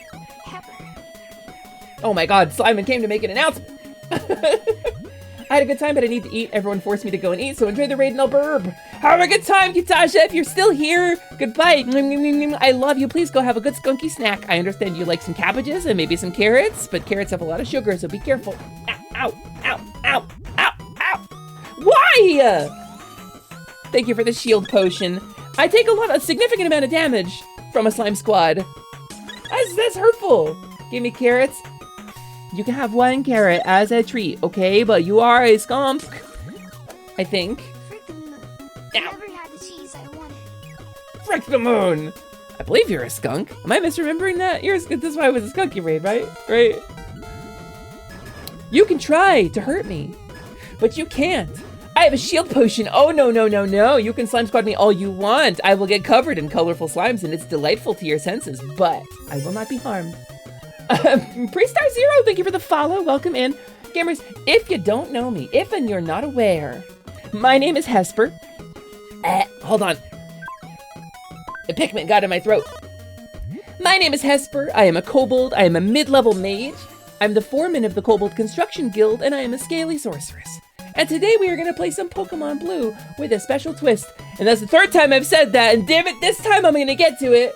D: Hesper.
C: Oh my god, Simon came to make an announcement. I had a good time, but I need to eat. Everyone forced me to go and eat, so enjoy the raid and I'll burb. Have a good time, Katasha. If you're still here, goodbye. I love you. Please go have a good skunky snack. I understand you like some cabbages and maybe some carrots, but carrots have a lot of sugar, so be careful. Ow, ow, ow, ow, ow. Why? Thank you for the shield potion. I take a significant amount of damage from a slime squad. That's hurtful. Give me carrots. You can have 1 carrot as a treat, okay? But you are a skunk, I think.
D: Frick the moon.
C: Ow.
D: Never had the cheese I wanted.
C: Frick the moon! I believe you're a skunk. Am I misremembering that? This is why it was a skunky raid, right? Right? You can try to hurt me, but you can't. I have a shield potion. Oh, no, no, no, no. You can slime squad me all you want. I will get covered in colorful slimes and it's delightful to your senses, but I will not be harmed. Prestar Zero, thank you for the follow. Welcome in. Gamers, if you don't know me, if and you're not aware, my name is Hesper. Hold on. The Pikmin got in my throat. My name is Hesper. I am a kobold. I am a mid-level mage. I'm the foreman of the Kobold Construction Guild, and I am a scaly sorceress. And today we are going to play some Pokemon Blue with a special twist. And that's the 3rd time I've said that, and damn it, this time I'm going to get to it.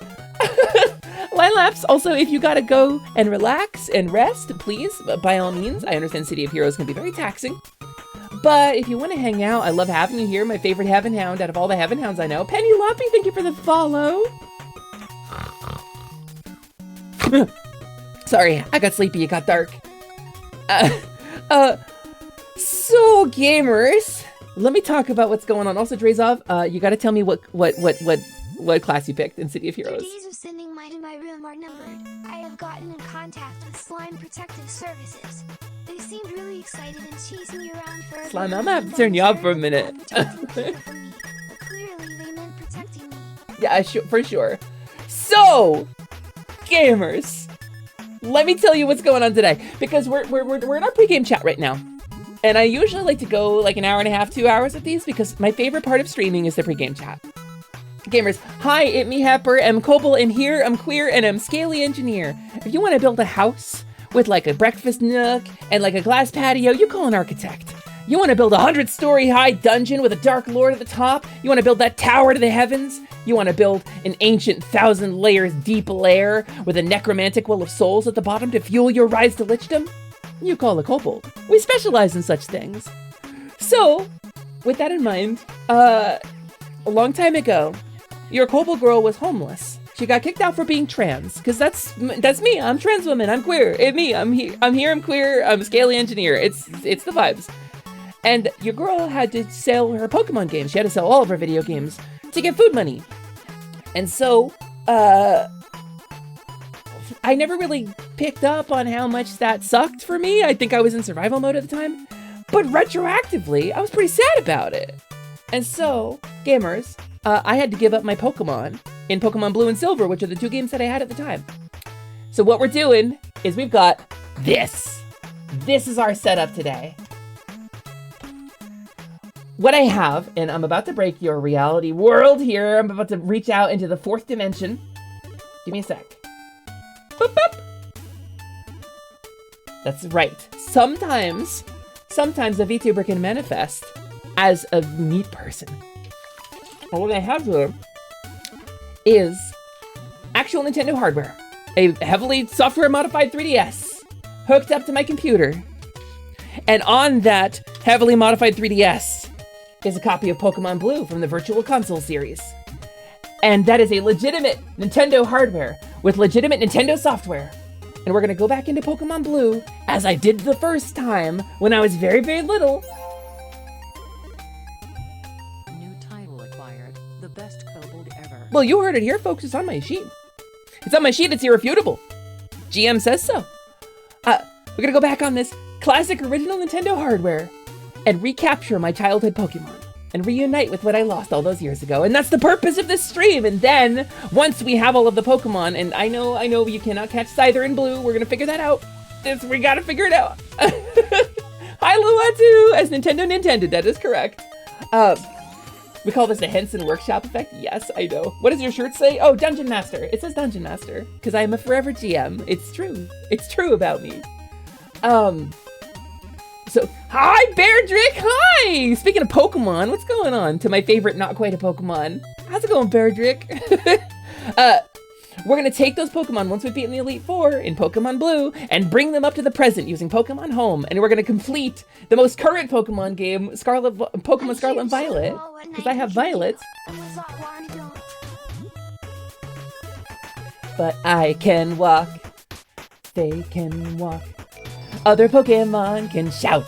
C: Lilaps, also, if you gotta go and relax and rest, please, by all means. I understand City of Heroes can be very taxing. But if you want to hang out, I love having you here. My favorite Heaven Hound out of all the Heaven Hounds I know. Penny Loppy, thank you for the follow. Sorry, I got sleepy, it got dark. So gamers, let me talk about what's going on. Also, Drazov, you gotta tell me what class you picked in City of
D: The
C: Heroes.
D: days of sending mine to my room are numbered. I have gotten in contact with Slime Protective Services. They seemed really excited and chased me around for a
C: Slime, I'm gonna have to turn you off for a minute.
D: Clearly, they meant protecting me.
C: Yeah, for sure. So, gamers, let me tell you what's going on today, because we're in our pregame chat right now. And I usually like to go like an hour and a half, 2 hours with these, because my favorite part of streaming is the pregame chat. Gamers, hi, it me Hesper, I'm Kobold, and here I'm queer and I'm scaly engineer. If you want to build a house with like a breakfast nook and like a glass patio, you call an architect. You want to build a 100-story high dungeon with a dark lord at the top? You want to build that tower to the heavens? You want to build an ancient 1,000 layers deep lair with a necromantic well of souls at the bottom to fuel your rise to lichdom? You call a kobold. We specialize in such things. So, with that in mind, a long time ago, your kobold girl was homeless. She got kicked out for being trans, because that's me. I'm trans woman. I'm queer. I'm here. I'm queer. I'm a scaly engineer. It's the vibes. And your girl had to sell her Pokemon games. She had to sell all of her video games to get food money. And so, I never really picked up on how much that sucked for me. I think I was in survival mode at the time. But retroactively, I was pretty sad about it. And so, gamers, I had to give up my Pokemon in Pokemon Blue and Silver, which are the 2 games that I had at the time. So what we're doing is we've got this. This is our setup today. What I have, and I'm about to break your reality world here. I'm about to reach out into the 4th dimension. Give me a sec. Boop, boop. That's right. Sometimes a VTuber can manifest as a meat person. And what I have here is actual Nintendo hardware. A heavily software modified 3DS hooked up to my computer. And on that heavily modified 3DS is a copy of Pokemon Blue from the Virtual Console series. And that is a legitimate Nintendo hardware with legitimate Nintendo software. And we're gonna go back into Pokemon Blue as I did the first time when I was very, very little.
G: New title acquired. The best kobold ever.
C: Well, you heard it here, folks. It's on my sheet. It's on my sheet. It's irrefutable. GM says so. We're gonna go back on this classic original Nintendo hardware and recapture my childhood Pokemon and reunite with what I lost all those years ago. And that's the purpose of this stream. And then once we have all of the Pokemon, and I know you cannot catch Scyther in Blue. We're gonna figure that out. We gotta figure it out. Hi, Luatu, as Nintendo Nintended. That is correct. We call this the Henson Workshop effect. Yes, I know. What does your shirt say? Oh, Dungeon Master. It says Dungeon Master because I am a forever GM. It's true. It's true about me. So, hi, Beardrick, hi! Speaking of Pokemon, what's going on? To my favorite, not quite a Pokemon. How's it going, Beardrick? We're gonna take those Pokemon once we've beaten the Elite Four in Pokemon Blue and bring them up to the present using Pokemon Home. And we're gonna complete the most current Pokemon game, Pokemon Scarlet and Violet, because I have Violet. But I can walk, they can walk. Other Pokemon can shout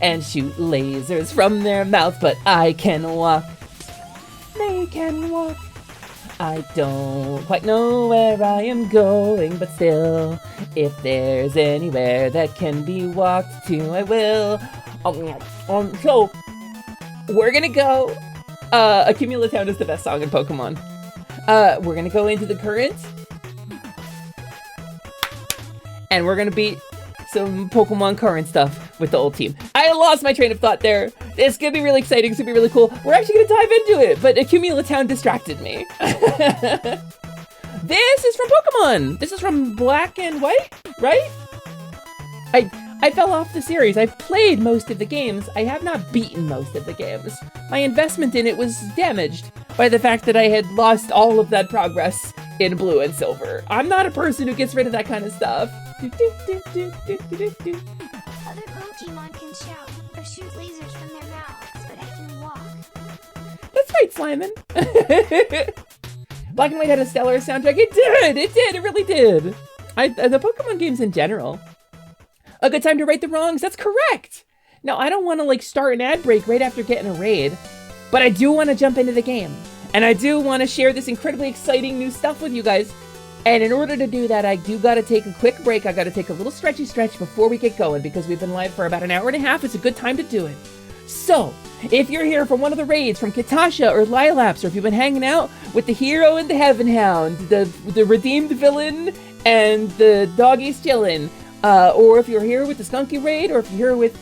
C: and shoot lasers from their mouths, but I can walk. They can walk. I don't quite know where I am going, but still, if there's anywhere that can be walked to, I will. So, we're gonna go. Accumulatown is the best song in Pokemon. We're gonna go into the current, and we're gonna beat some Pokemon current stuff with the old team. I lost my train of thought there. It's gonna be really exciting. It's gonna be really cool. We're actually gonna dive into it, but Accumulatown distracted me. This is from Pokemon. This is from Black and White, right? I fell off the series. I've played most of the games. I have not beaten most of the games. My investment in it was damaged by the fact that I had lost all of that progress in Blue and Silver. I'm not a person who gets rid of that kind of stuff.
D: Other Pokemon can shout or shoot lasers from their mouths, but I can walk.
C: That's right, Slyman. Black and White had a stellar soundtrack. It did! It really did. The Pokemon games in general. A good time to right the wrongs. That's correct. Now, I don't want to start an ad break right after getting a raid, but I do want to jump into the game. And I do want to share this incredibly exciting new stuff with you guys. And in order to do that, I do got to take a quick break. I got to take a little stretch before we get going because we've been live for about an hour and a half. It's a good time to do it. So, if you're here from one of the raids, from Katasha or Lilaps, or if you've been hanging out with the hero and the Heaven Hound, the redeemed villain and the doggy's chilling. Or if you're here with the Skunky raid, or if you're here with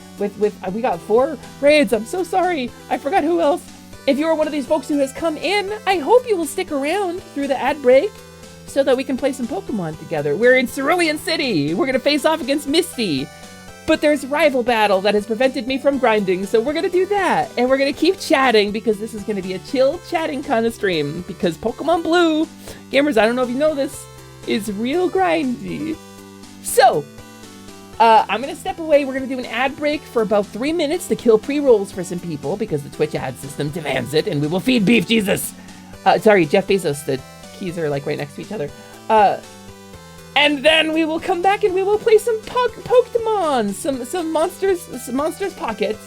C: we got 4 raids. I'm so sorry. I forgot who else. If you're one of these folks who has come in, I hope you will stick around through the ad break so that we can play some Pokemon together. We're in Cerulean City. We're gonna face off against Misty. But there's rival battle that has prevented me from grinding, so we're gonna do that. And we're gonna keep chatting because this is gonna be a chill chatting kind of stream. Because Pokemon Blue, gamers, I don't know if you know this, is real grindy. So, I'm gonna step away. We're gonna do an ad break for about 3 minutes to kill pre-rolls for some people because the Twitch ad system demands it, and we will feed Beef Jesus. Sorry, Jeff Bezos. The keys are like right next to each other. And then we will come back and we will play some Pokemon, some monsters pockets,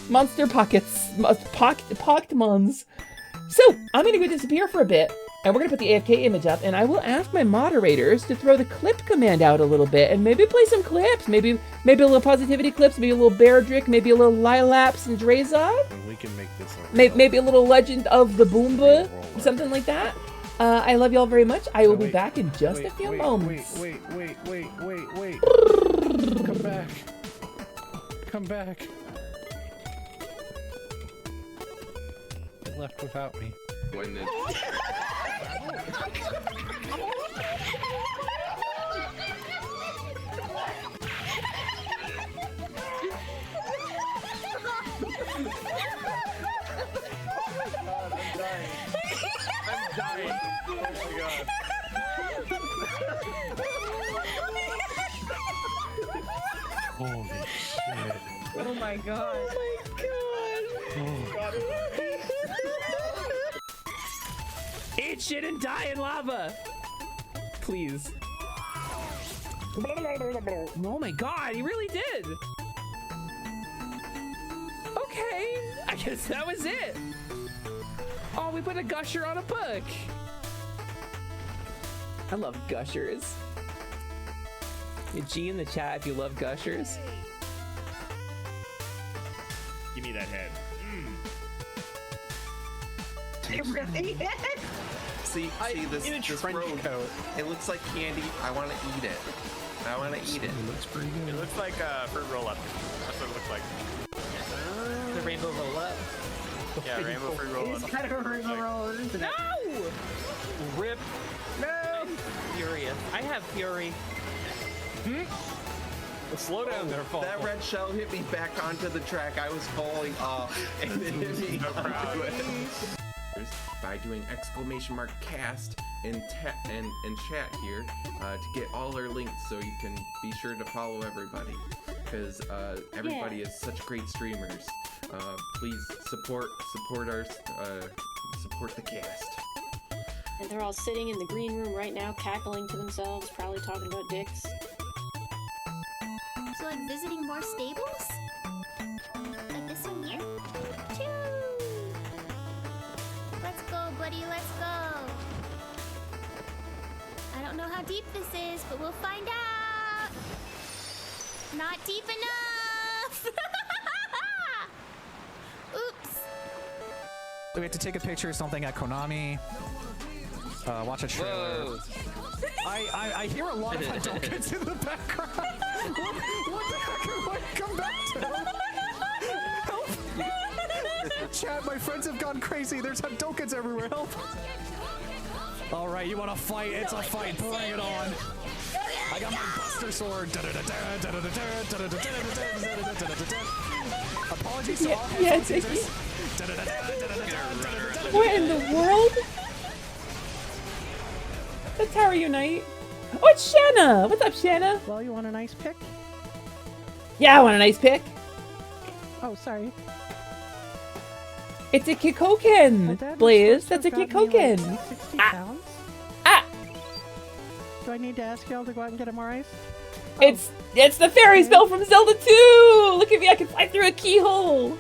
C: monster pockets, Pokemons. So I'm gonna go disappear for a bit. And we're gonna put the AFK image up, and I will ask my moderators to throw the clip command out a little bit, and maybe play some clips, maybe a little positivity clips, maybe a little Beardrick, maybe a little Lilaps and Drazod.
H: We can make this
C: Maybe a little Legend of the Boomba, something like that. I love y'all very much. I will be back in just a few moments.
H: Wait. Come back. They left without me.
B: When it...
H: I'm dying. Oh my god. Holy shit.
C: Oh my god. Eat shit and die in lava! Please. Oh my god, he really did! Okay, I guess that was it. Oh, we put a gusher on a book. I love gushers. G in the chat if you love gushers.
H: Give me that head.
I: See this rogue. It looks like candy. I want to eat it.
H: It looks pretty good.
J: It looks like fruit roll up. That's what it looks like.
C: The rainbow roll up.
J: Yeah, rainbow fruit roll up.
K: It's kind of a rainbow roll, isn't it?
C: No! Rip. No! I'm furious. I have fury.
J: Well, slow down there, Fall.
I: That red shell hit me back onto the track. I was falling off, and it hit me onto it. By doing !cast in chat here to get all our links, so you can be sure to follow everybody, because everybody is such great streamers. Please support the cast.
L: And they're all sitting in the green room right now, cackling to themselves, probably talking about dicks.
D: So like visiting more stables? Like this one here? Choo! Let's go, buddy, let's go! I don't know how deep this is, but we'll find out! Not deep enough! Oops!
M: We have to take a picture of something at Konami. Watch a trailer.
B: Whoa.
M: I hear a lot of Hadoukens in the background. What the heck? Come back to help! Chat, my friends have gone crazy. There's Hadoukens everywhere. Help! All right, you want to fight? It's a fight. Bring it on. I got my Buster Sword. Apologies to all headphones users.
C: What in the world? That's how Reunite. Oh, it's Shanna! What's up, Shanna?
K: Well, you want a nice pick?
C: Yeah, I want a nice pick.
K: Oh, sorry.
C: It's a Kikoken, Blaze. That's a Kikoken.
K: Like 60 pounds? Do I need to ask y'all to go out and get him more ice? Oh.
C: It's the fairy spell from Zelda 2! Look at me, I can fly through a keyhole!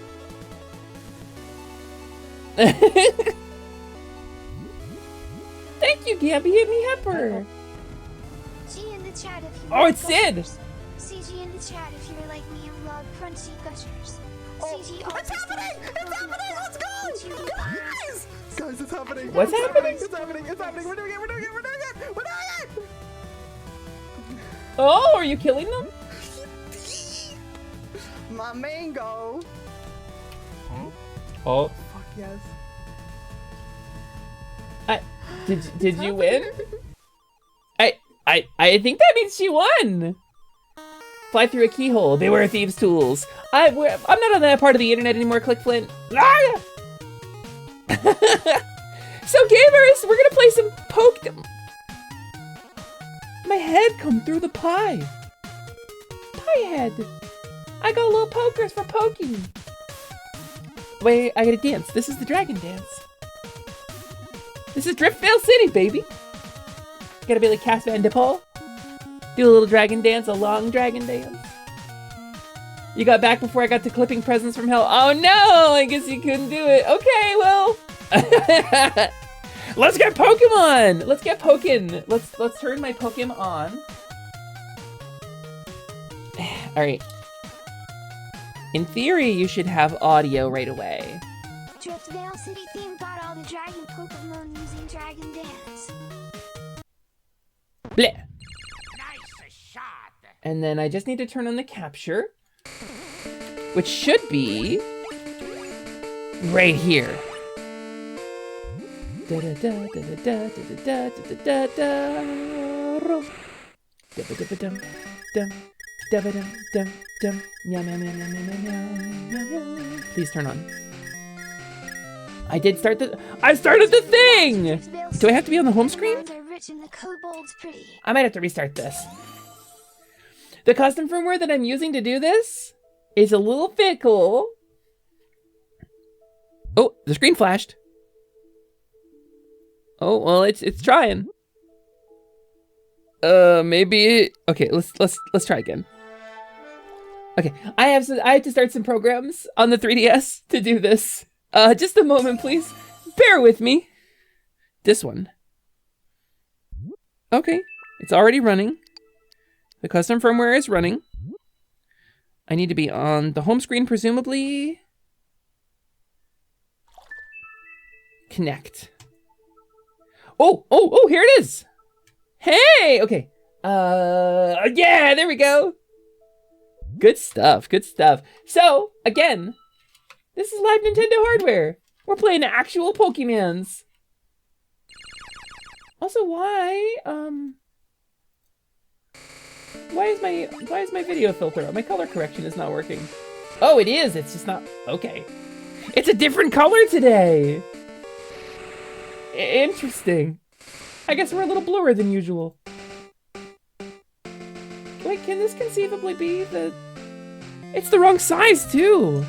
C: Thank you, Gabby. Hit me Hesper.
D: G in the chat if you
C: Oh, it's Sid!
D: CG in the chat if you're like me and love crunchy gushers.
K: Oh,
D: CG
K: it's happening! It's happening! Let's go! Guys! Guys, it's happening!
C: What's happening?
K: It's happening! It's happening! We're doing it! We're doing it! We're doing it! We're doing it!
C: Oh, are you killing them?
K: My mango.
C: Oh.
K: Fuck yes.
C: Did you win? I think that means she won. Fly through a keyhole. They were thieves' tools. I'm not on that part of the internet anymore, ClickFlint. Ah! So gamers, we're gonna play some poke. My head come through the pie. Pie head. I got little pokers for poking. Wait, I gotta dance. This is the dragon dance. This is Driftvale City, baby. Gotta be like Cass Van Dipole. Do a little dragon dance, a long dragon dance. You got back before I got to clipping presents from hell. Oh no, I guess you couldn't do it. Okay, well. Let's get Pokemon. Let's get Pokin. Let's turn my Pokemon on. All right. In theory, you should have audio right away.
D: Driftvale City theme got all the dragon Pokemon using Dragon Dance.
C: Bleh. Nice shot. And then I just need to turn on the capture, which should be right here. Please turn on. I did start the. I started the thing. Do I have to be on the home screen? I might have to restart this. The custom firmware that I'm using to do this is a little fickle. Oh, the screen flashed. Oh well, it's trying. Maybe. Okay, let's try again. Okay, I have to start some programs on the 3DS to do this. Just a moment, please. Bear with me. This one. Okay, it's already running. The custom firmware is running. I need to be on the home screen, presumably. Connect. Oh, here it is. Hey, okay. Yeah, there we go. Good stuff, good stuff. So, again, this is live Nintendo hardware. We're playing actual Pokemons. Also, why is my video filter on? My color correction is not working. Oh, it is. It's just not. Okay. It's a different color today. Interesting. I guess we're a little bluer than usual. Wait, can this conceivably be the... It's the wrong size, too.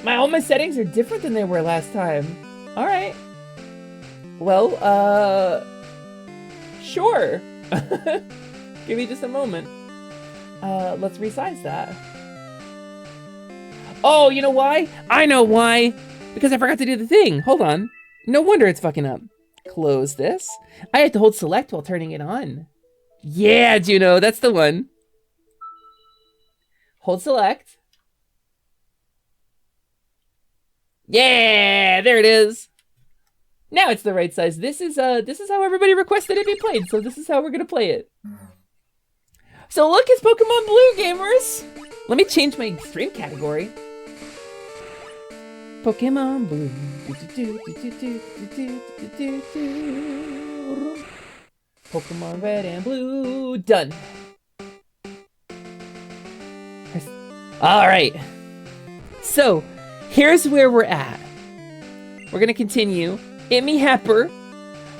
C: All my settings are different than they were last time. All right. Well, sure. Give me just a moment. Let's resize that. Oh, you know why? I know why. Because I forgot to do the thing. Hold on. No wonder it's fucking up. Close this. I had to hold select while turning it on. Yeah, Juno, that's the one. Hold select. Yeah, there it is. Now it's the right size. This is how everybody requested it be played, so this is how we're gonna play it. So look, it's Pokemon Blue, gamers. Let me change my stream category. Pokemon Blue. Pokemon Red and Blue. Done. All right. So here's where we're at. We're gonna continue. Hit me, Hesper.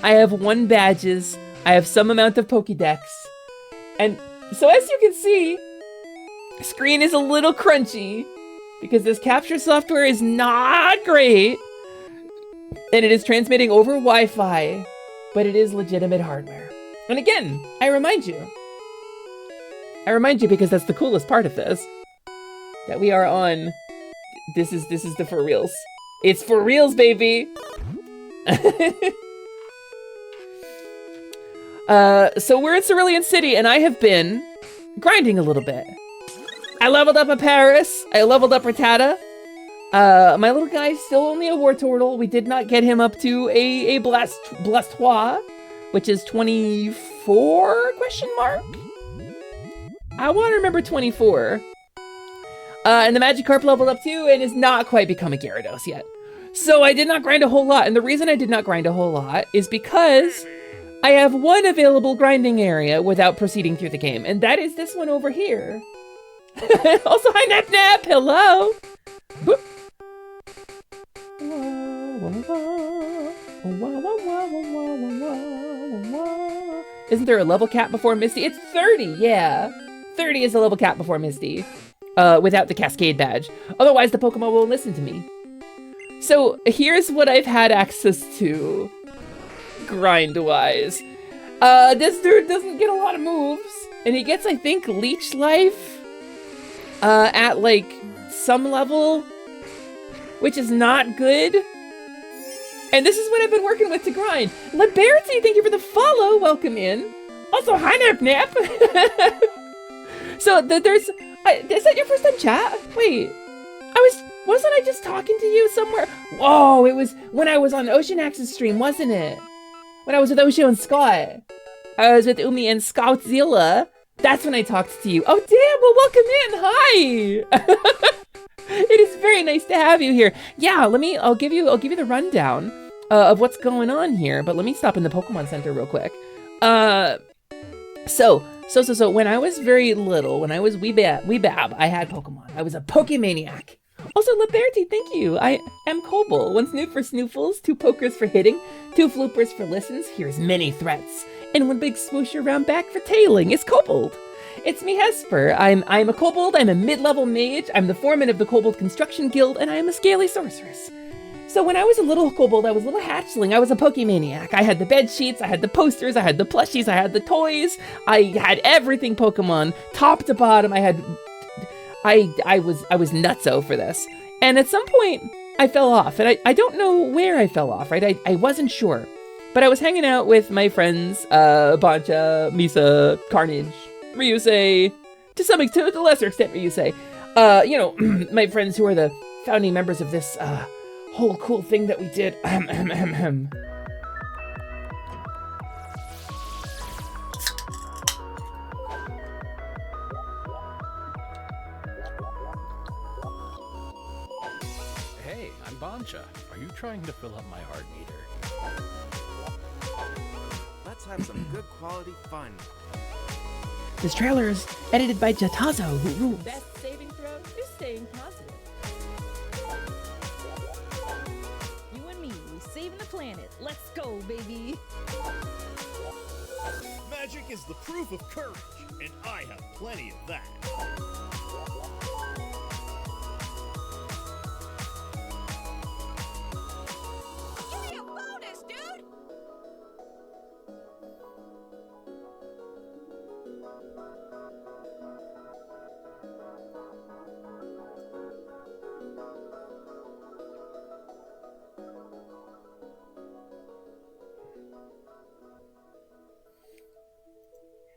C: I have 1 badges. I have some amount of Pokédex. And so as you can see, screen is a little crunchy because this capture software is not great. And it is transmitting over Wi-Fi, but it is legitimate hardware. And again, I remind you because that's the coolest part of this, that we are on, this is the for reals. It's for reals, baby. So we're in Cerulean City, and I have been grinding a little bit. I leveled up a Paris. I leveled up Rattata. My little guy's still only a Wartortle. We did not get him up to a Blastoise, which is 24 ? I want to remember 24. And the Magikarp leveled up too and is not quite become a Gyarados yet. So I did not grind a whole lot. And the reason I did not grind a whole lot is because I have one available grinding area without proceeding through the game. And that is this one over here. Also, hi Nap Nap, hello. Whoop. Isn't there a level cap before Misty? It's 30, yeah. 30 is the level cap before Misty. Without the Cascade badge. Otherwise, the Pokemon won't listen to me. So, here's what I've had access to, grind-wise. This dude doesn't get a lot of moves, and he gets, I think, Leech Life, at, like, some level, which is not good. And this is what I've been working with to grind. Liberty, thank you for the follow. Welcome in. Also, hi, Nap Nap. So, there's... is that your first time chat? Wait. Wasn't I just talking to you somewhere? Whoa, it was when I was on Ocean Axe's stream, wasn't it? When I was with Oshio and Scott. I was with Umi and Scoutzilla. That's when I talked to you. Oh, damn, well, welcome in. Hi. It is very nice to have you here. Yeah, I'll give you the rundown of what's going on here, but let me stop in the Pokemon Center real quick. So when I was very little, when I was wee bab, I had Pokemon. I was a Pokemaniac. Also, Liberty, thank you. I am Kobold. 1 snoot for snoofles, 2 pokers for hitting, 2 floopers for listens. Here's many threats, and 1 big swoosh around back for tailing. It's Kobold. It's me, Hesper. I'm a Kobold. I'm a mid-level mage. I'm the foreman of the Kobold Construction Guild, and I am a scaly sorceress. So when I was a little Kobold, I was a little hatchling. I was a Pokemaniac. I had the bed sheets, I had the posters, I had the plushies, I had the toys. I had everything Pokemon, top to bottom. I was nutso for this. And at some point, I fell off. And I don't know where I fell off, right? I wasn't sure. But I was hanging out with my friends, Bancha, Misa, Carnage, Ryusei, to a lesser extent, Ryusei. You know, my friends who are the founding members of this, whole cool thing that we did.
N: Hey, I'm Bancha. Are you trying to fill up my heart meter?
O: Let's have some good quality fun.
C: This trailer is edited by Jatazo, who rules.
K: Best saving throw is staying positive. You and me, we saving the planet. Let's go, baby.
P: Magic is the proof of courage, and I have plenty of that.
K: Give me a bonus, dude!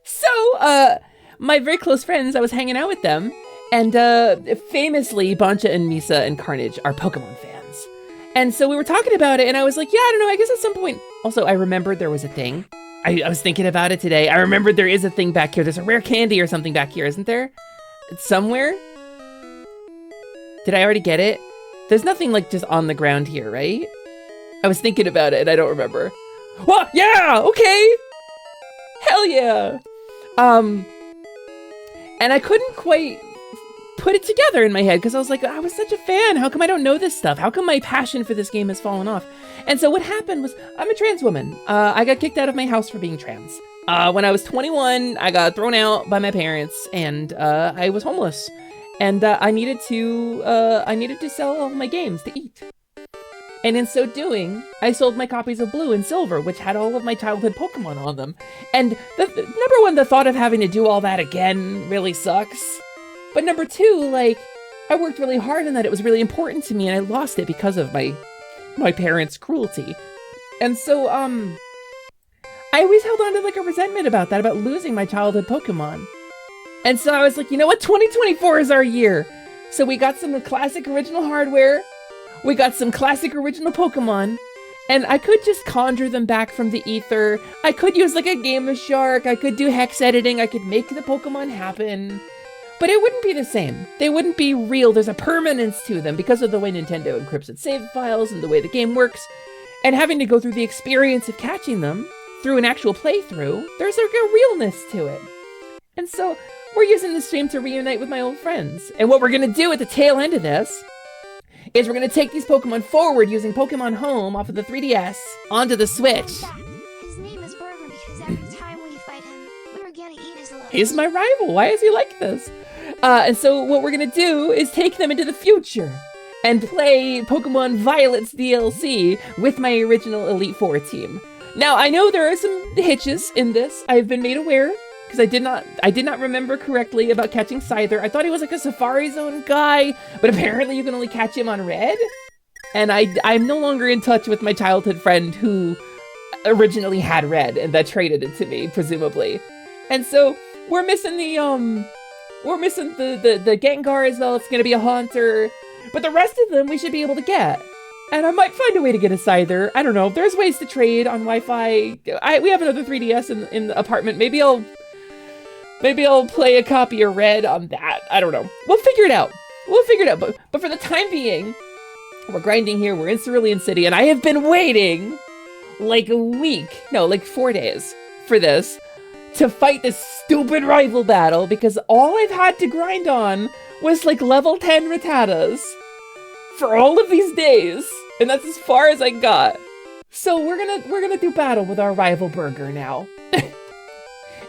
C: So, my very close friends, I was hanging out with them, and famously, Bancha and Misa and Carnage are Pokemon fans. And so we were talking about it, and I was like, yeah, I don't know, I guess at some point... Also, I remembered there was a thing. I was thinking about it today. I remembered there is a thing back here. There's a rare candy or something back here, isn't there? It's somewhere? Did I already get it? There's nothing, like, just on the ground here, right? I was thinking about it, and I don't remember. What? Yeah! Okay! Hell yeah! And I couldn't quite put it together in my head because I was like, I was such a fan. How come I don't know this stuff? How come my passion for this game has fallen off? And so what happened was, I'm a trans woman. I got kicked out of my house for being trans. When I was 21, I got thrown out by my parents, and I was homeless. And I needed to sell all of my games to eat. And in so doing, I sold my copies of Blue and Silver, which had all of my childhood Pokemon on them. And number one, the thought of having to do all that again really sucks. But number two, like, I worked really hard on that. It was really important to me, and I lost it because of my parents' cruelty. And so, I always held on to, like, a resentment about that, about losing my childhood Pokemon. And so I was like, you know what? 2024 is our year. So we got some classic original hardware. We got some classic original Pokemon, And I could just conjure them back from the ether. I could use like a Game of Shark. I could do hex editing. I could make the Pokemon happen. But it wouldn't be the same. They wouldn't be real. There's a permanence to them because of the way Nintendo encrypts its save files and the way the game works. And having to go through the experience of catching them through an actual playthrough, there's like a realness to it. And so we're using this stream to reunite with my old friends. And what we're going to do at the tail end of this is we're going to take these Pokemon forward using Pokemon Home off of the 3DS onto the Switch.
D: His name is Burger because every time we fight him, we're gonna eat his lunch.
C: He's my rival. Why is he like this? And so what we're going to do is take them into the future and play Pokemon Violet's DLC with my original Elite Four team. Now, I know there are some hitches in this. I've been made aware because I did not remember correctly about catching Scyther. I thought he was like a Safari Zone guy, but apparently you can only catch him on Red. And I'm no longer in touch with my childhood friend who originally had Red and that traded it to me, presumably. And so we're missing the Gengar as well. It's gonna be a Haunter, but the rest of them we should be able to get. And I might find a way to get a Scyther. I don't know. There's ways to trade on Wi-Fi. We have another 3DS in the apartment. Maybe I'll play a copy of Red on that. I don't know. We'll figure it out. But for the time being, we're grinding here. We're in Cerulean City, and I have been waiting like a week, no, like 4 days for this to fight this stupid rival battle because all I've had to grind on was like level 10 Rattatas for all of these days, and that's as far as I got. So we're gonna do battle with our rival Burger now.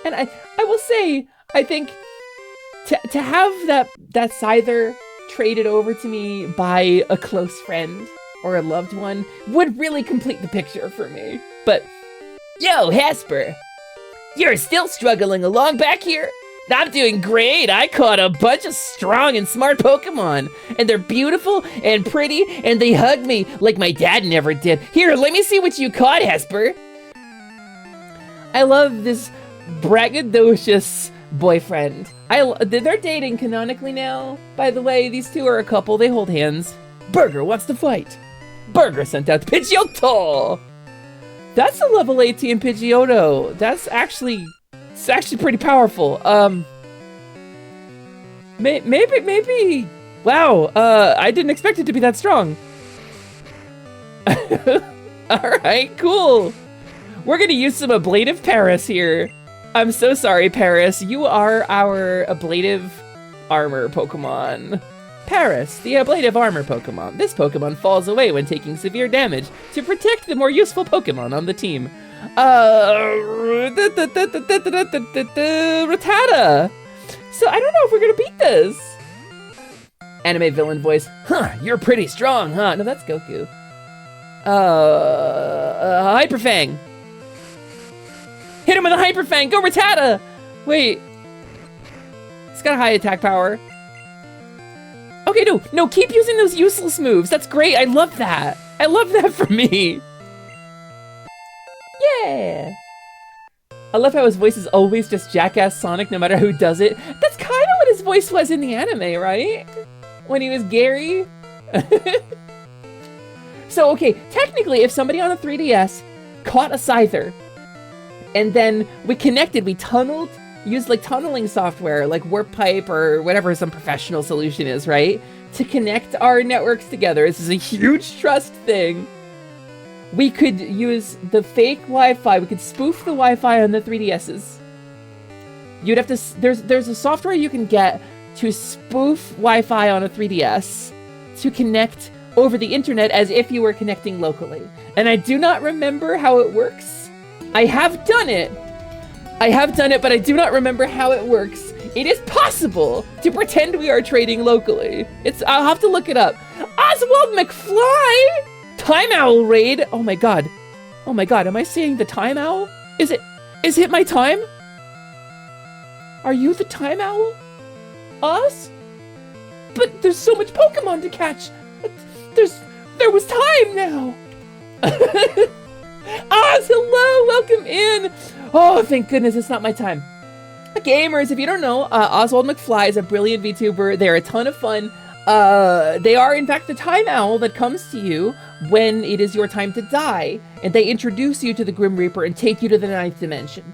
C: And I will say, I think to have that Scyther traded over to me by a close friend or a loved one would really complete the picture for me. But, yo, Hesper, you're still struggling along back here? I'm doing great. I caught a bunch of strong and smart Pokemon, and they're beautiful and pretty, and they hug me like my dad never did. Here, let me see what you caught, Hesper. I love this braggadocious boyfriend. They're dating canonically now. By the way, these two are a couple. They hold hands. Burger wants to fight. Burger sent out Pidgeotto. That's a level 18 Pidgeotto. It's actually pretty powerful. Maybe. Wow. I didn't expect it to be that strong. All right, cool. We're gonna use some ablative Paris here. I'm so sorry, Paris. You are our ablative armor Pokemon. Paris, the ablative armor Pokemon. This Pokemon falls away when taking severe damage to protect the more useful Pokemon on the team. Rattata. So I don't know if we're gonna beat this. Anime villain voice. Huh, you're pretty strong, huh? No, that's Goku. Hyper Fang. Hit him with a Hyper Fang! Go Rattata! Wait. It's got a high attack power. Okay, no, keep using those useless moves. That's great, I love that. I love that for me. Yeah! I love how his voice is always just Jackass Sonic no matter who does it. That's kind of what his voice was in the anime, right? When he was Gary. So, okay, technically, if somebody on a 3DS caught a Scyther, and then we connected, we tunneled, used like tunneling software, like Warp Pipe or whatever some professional solution is, right? To connect our networks together. This is a huge trust thing. We could use the fake Wi-Fi. We could spoof the Wi-Fi on the 3DSs. You'd have to, there's a software you can get to spoof Wi-Fi on a 3DS to connect over the internet as if you were connecting locally. And I do not remember how it works. I have done it, but I do not remember how it works. It is possible to pretend we are trading locally. I'll have to look it up. Oswald McFly! Time Owl raid! Oh my god, am I seeing the Time Owl? Is it my time? Are you the Time Owl? Us? But there's so much Pokemon to catch. There was time now. Oz, hello, welcome in. Oh, thank goodness it's not my time. Gamers, if you don't know, Oswald McFly is a brilliant VTuber. They're a ton of fun. They are, in fact, the time owl that comes to you when it is your time to die, and they introduce you to the Grim Reaper and take you to the 9th dimension.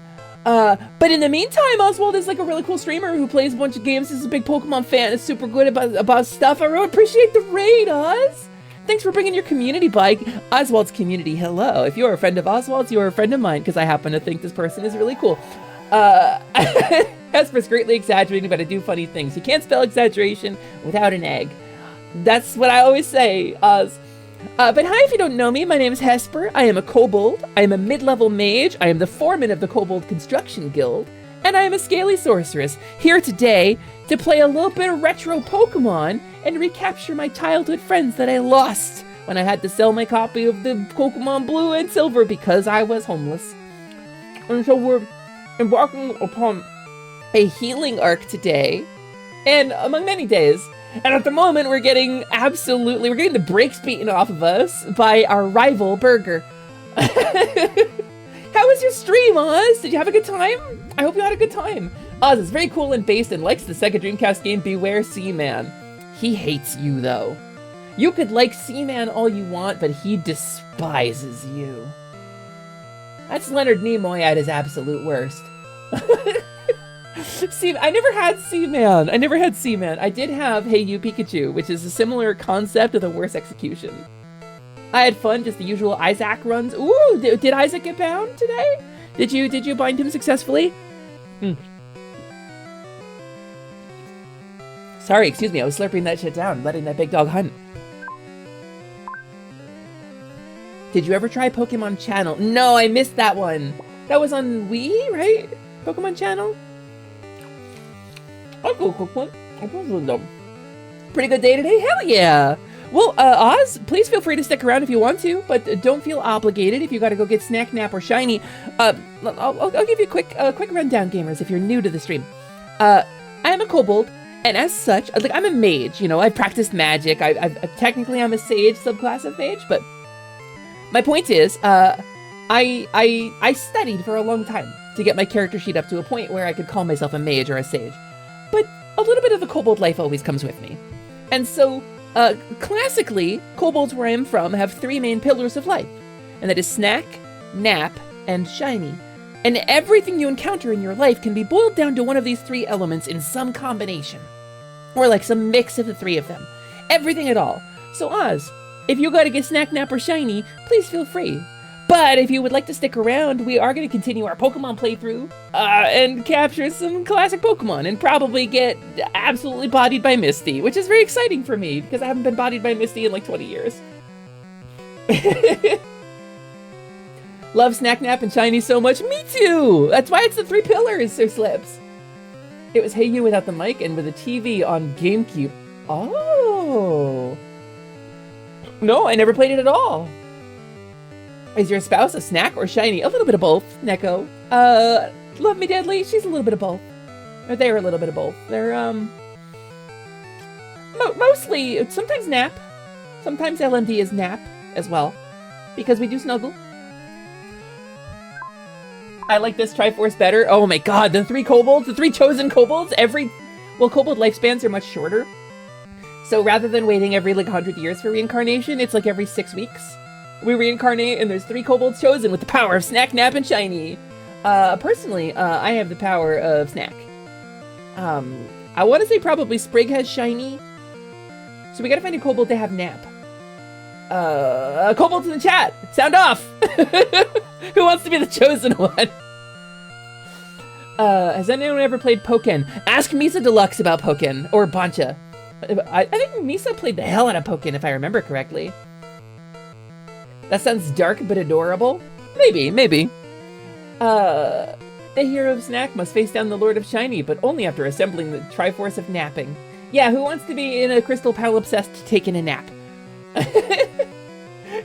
C: But in the meantime, Oswald is like a really cool streamer who plays a bunch of games. He's a big Pokemon fan. Is super good about stuff. I really appreciate the raid, Oz. Thanks for bringing your community by. Oswald's community, hello. If you're a friend of Oswald's, you're a friend of mine, because I happen to think this person is really cool. Hesper's greatly exaggerating, but I do funny things. You can't spell exaggeration without an egg. That's what I always say, Oz. But hi, if you don't know me, my name is Hesper. I am a kobold. I am a mid-level mage. I am the foreman of the Kobold Construction Guild. And I am a scaly sorceress, here today to play a little bit of retro Pokemon and recapture my childhood friends that I lost when I had to sell my copy of the Pokemon Blue and Silver because I was homeless. And so we're embarking upon a healing arc today, and among many days. And at the moment, we're getting the brakes beaten off of us by our rival, Burger. How was your stream, Oz? Did you have a good time? I hope you had a good time. Oz is very cool and based and likes the Sega Dreamcast game Beware Seaman. He hates you, though. You could like Seaman all you want, but he despises you. That's Leonard Nimoy at his absolute worst. I never had Seaman. I did have Hey You Pikachu, which is a similar concept with a worse execution. I had fun, just the usual Isaac runs. Ooh, did Isaac get bound today? Did you bind him successfully? Sorry, excuse me, I was slurping that shit down, letting that big dog hunt. Did you ever try Pokemon Channel? No, I missed that one. That was on Wii, right? Pokemon Channel? I'll go cook one. Pretty good day today? Hell yeah! Well, Oz, please feel free to stick around if you want to, but don't feel obligated if you gotta go get Snack, Nap, or Shiny. I'll give you a quick rundown, gamers, if you're new to the stream. I am a kobold, and as such, I'm a mage, you know, I've practiced magic. Technically I'm a sage subclass of mage, but my point is, I studied for a long time to get my character sheet up to a point where I could call myself a mage or a sage. But a little bit of the kobold life always comes with me. And so, classically, kobolds where I am from have 3 main pillars of life. And that is snack, nap, and shiny. And everything you encounter in your life can be boiled down to one of these 3 elements in some combination. Or like some mix of the 3 of them. Everything at all. So Oz, if you gotta get snack, nap, or shiny, please feel free. But if you would like to stick around, we are going to continue our Pokemon playthrough and capture some classic Pokemon and probably get absolutely bodied by Misty, which is very exciting for me because I haven't been bodied by Misty in like 20 years. Love Snack, Nap, and Shiny so much. Me too! That's why it's the 3 pillars, Sir Slips. It was Hey You without the mic and with a TV on GameCube. Oh. No, I never played it at all. Is your spouse a snack or shiny? A little bit of both, Neko. Love Me Deadly, she's a little bit of both. Or they're a little bit of both. They're, mostly, sometimes nap. Sometimes LMD is nap as well. Because we do snuggle. I like this Triforce better. Oh my god, the 3 kobolds, the 3 chosen kobolds, well, kobold lifespans are much shorter. So rather than waiting every like 100 years for reincarnation, it's like every 6 weeks. We reincarnate and there's 3 kobolds chosen with the power of Snack, Nap, and Shiny. Personally, I have the power of Snack. I want to say probably Sprig has Shiny. So we gotta find a kobold to have Nap. Kobolds in the chat! Sound off! Who wants to be the chosen one? Has anyone ever played Pokken? Ask Misa Deluxe about Pokken, or Bancha. I think Misa played the hell out of Pokken, if I remember correctly. That sounds dark but adorable. Maybe. The hero of Snack must face down the Lord of Shiny, but only after assembling the Triforce of Napping. Yeah, who wants to be in a Crystal Palimpsest taking a nap?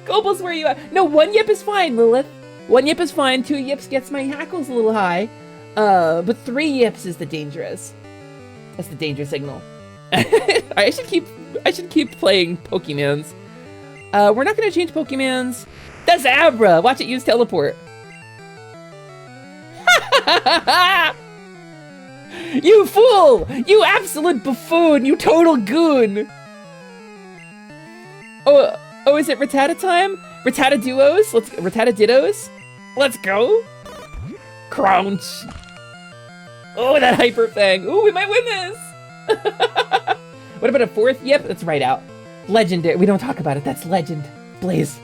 C: Kobolds, where you at? No, 1 yip is fine, Lilith. 1 yip is fine, 2 yips gets my hackles a little high. But 3 yips is the dangerous. That's the danger signal. I should keep playing Pokemons. We're not gonna change Pokemons. That's Abra! Watch it use teleport. You fool! You absolute buffoon! You total goon! Oh, is it Rattata time? Rattata duos? Rattata dittos? Let's go. Crunch. Oh, that hyper thing. Ooh, we might win this. What about a fourth? Yep, that's right out. Legendary. We don't talk about it. That's legend. Blaze.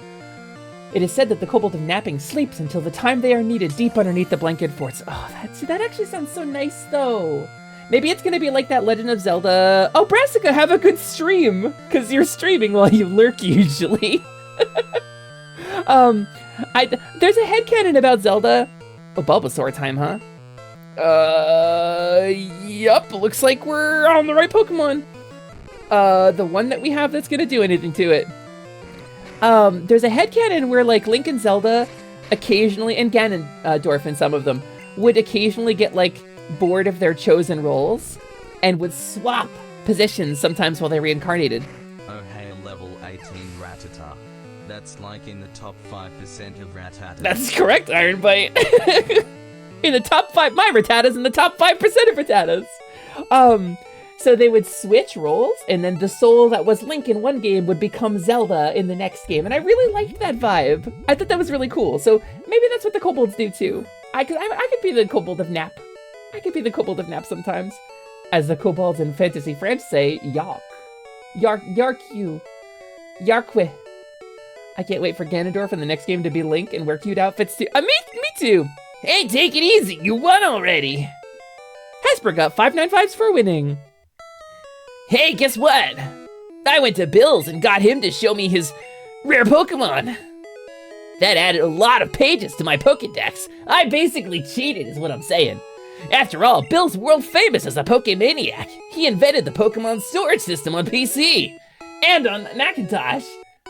C: It is said that the Kobold of Napping sleeps until the time they are needed deep underneath the blanket forts. Oh, that actually sounds so nice, though. Maybe it's gonna be like that Legend of Zelda. Oh, Brassica, have a good stream, because you're streaming while you lurk usually. There's a headcanon about Zelda. Oh, Bulbasaur time, huh? Yup, looks like we're on the right Pokemon. The one that we have that's gonna do anything to it. There's a headcanon where, like, Link and Zelda occasionally, and Ganondorf and some of them, would occasionally get, like, bored of their chosen roles and would swap positions sometimes while they reincarnated.
B: Oh hey, level 18 Rattata. That's like in the top 5% of Rattata.
C: That's correct, Iron Bite. In the top 5, my Rattata's in the top 5% of Rattatas. So they would switch roles, and then the soul that was Link in one game would become Zelda in the next game. And I really liked that vibe. I thought that was really cool. So maybe that's what the Kobolds do too. I could be the Kobold of Nap. I could be the Kobold of Nap sometimes. As the Kobolds in Fantasy France say, Yark. Yark you. Yarkwe. I can't wait for Ganondorf in the next game to be Link and wear cute outfits too. Me too. Hey, take it easy. You won already. Hesper got 595s for winning. Hey, guess what? I went to Bill's and got him to show me his rare Pokemon. That added a lot of pages to my Pokédex. I basically cheated is what I'm saying. After all, Bill's world famous as a Pokemaniac. He invented the Pokemon storage system on PC and on Macintosh,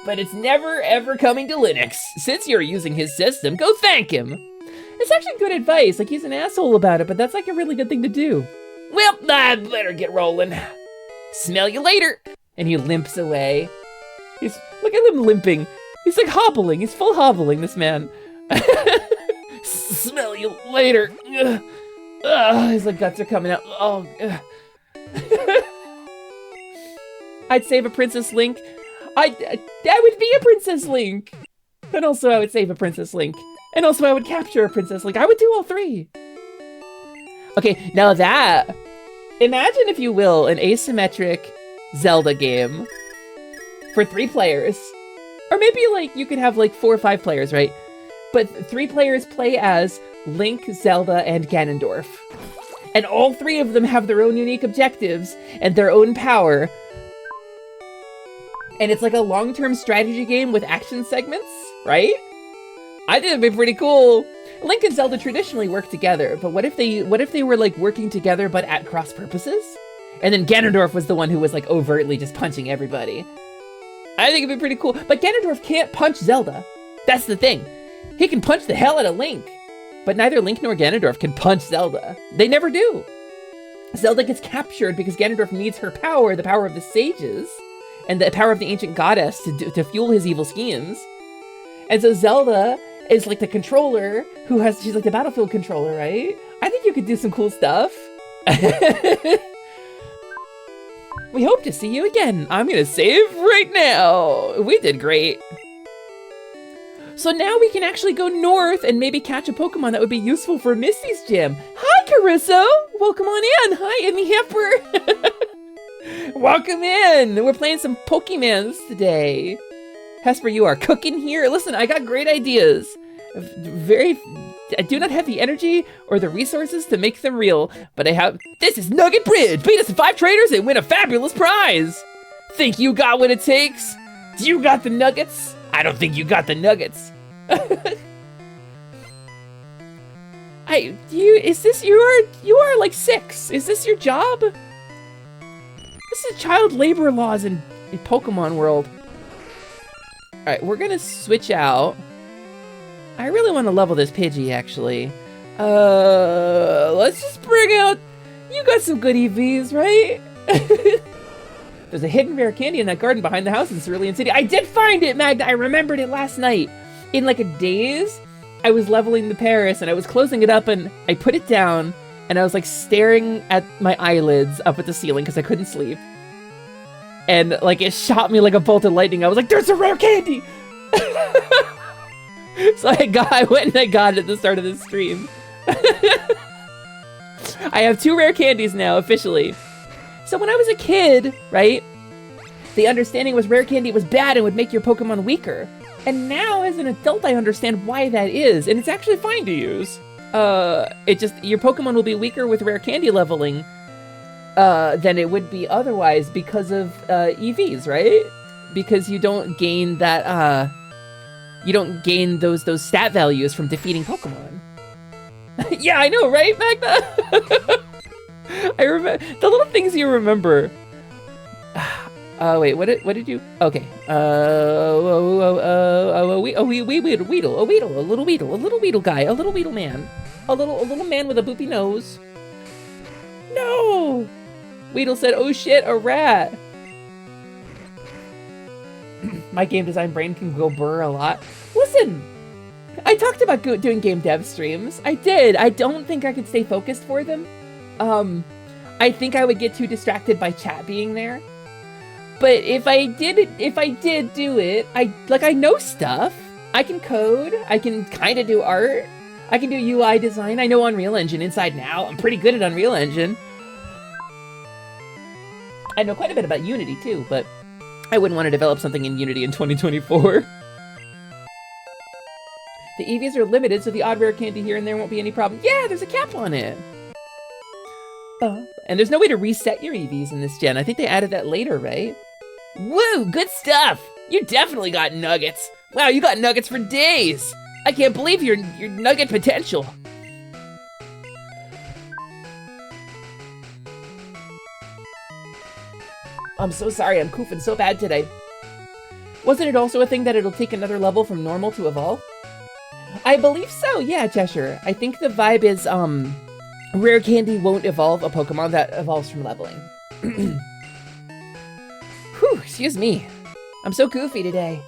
C: but it's never ever coming to Linux. Since you're using his system, go thank him. It's actually good advice. Like, he's an asshole about it, but that's like a really good thing to do. Well, I'd better get rolling. Smell you later. And he limps away. Look at him limping. He's like hobbling. He's full hobbling, this man. Smell you later. His like guts are coming out. Oh. I'd save a Princess Link. I would be a Princess Link. And also I would save a Princess Link. And also I would capture a Princess Link. I would do all three. Okay, now that... Imagine, if you will, an asymmetric Zelda game for 3 players. Or maybe, like, you could have, like, 4 or 5 players, right? But 3 players play as Link, Zelda, and Ganondorf. And all 3 of them have their own unique objectives and their own power. And it's like a long-term strategy game with action segments, right? I think it'd be pretty cool. Link and Zelda traditionally work together, but what if they were like working together but at cross purposes? And then Ganondorf was the one who was like overtly just punching everybody. I think it'd be pretty cool. But Ganondorf can't punch Zelda. That's the thing. He can punch the hell out of Link, but neither Link nor Ganondorf can punch Zelda. They never do. Zelda gets captured because Ganondorf needs her power, the power of the sages, and the power of the ancient goddess to fuel his evil schemes. And so Zelda is like the controller she's like the battlefield controller, right? I think you could do some cool stuff. We hope to see you again. I'm gonna save right now. We did great. So now we can actually go north and maybe catch a Pokemon that would be useful for Misty's gym. Hi, Caruso. Welcome on in. Hi, Emmy Hesper. Welcome in. We're playing some Pokemons today. Hesper, you are cooking here. Listen, I got great ideas. I do not have the energy or the resources to make them real, but I have... This is Nugget Bridge! Beat us in 5 traders and win a fabulous prize! Think you got what it takes? Do you got the nuggets? I don't think you got the nuggets. You are like 6. Is this your job? This is child labor laws in Pokemon world. Alright, we're gonna switch out. I really want to level this Pidgey, actually. Let's just bring out... You got some good EVs, right? There's a hidden rare candy in that garden behind the house in Cerulean City. I did find it, Magda! I remembered it last night. In like a daze, I was leveling the Paris, and I was closing it up, and I put it down, and I was like staring at my eyelids up at the ceiling because I couldn't sleep. and like it shot me like a bolt of lightning. I was like, "There's a rare candy!" So I went and I got it at the start of this stream. I have 2 rare candies now officially. So when I was a kid, right, the understanding was rare candy was bad and would make your Pokemon weaker. And now as an adult, I understand why that is, and it's actually fine to use. Your Pokemon will be weaker with rare candy leveling than it would be otherwise because of EVs, right? Because you don't gain that, you don't gain those stat values from defeating Pokemon. Yeah, I know, right, Magna? I remember the little things you remember. Wait, what did you? Okay. Weedle, a little Weedle guy, a little Weedle man, a little man with a boopy nose. No! Weedle said, "Oh shit, a rat." My game design brain can go burr a lot. Listen, I talked about doing game dev streams. I did. I don't think I could stay focused for them. I think I would get too distracted by chat being there. But if I did do it, I know stuff. I can code. I can kind of do art. I can do UI design. I know Unreal Engine inside and out. I'm pretty good at Unreal Engine. I know quite a bit about Unity too, but I wouldn't want to develop something in Unity in 2024. The EVs are limited, so the odd rare candy here and there won't be any problem. Yeah, there's a cap on it. And there's no way to reset your EVs in this gen. I think they added that later, right? Woo, good stuff! You definitely got nuggets. Wow, you got nuggets for days. I can't believe your nugget potential. I'm so sorry, I'm koofing so bad today. Wasn't it also a thing that it'll take another level from normal to evolve? I believe so, yeah, Cheshire. I think the vibe is, rare candy won't evolve a Pokemon that evolves from leveling. Whew, excuse me. I'm so goofy today.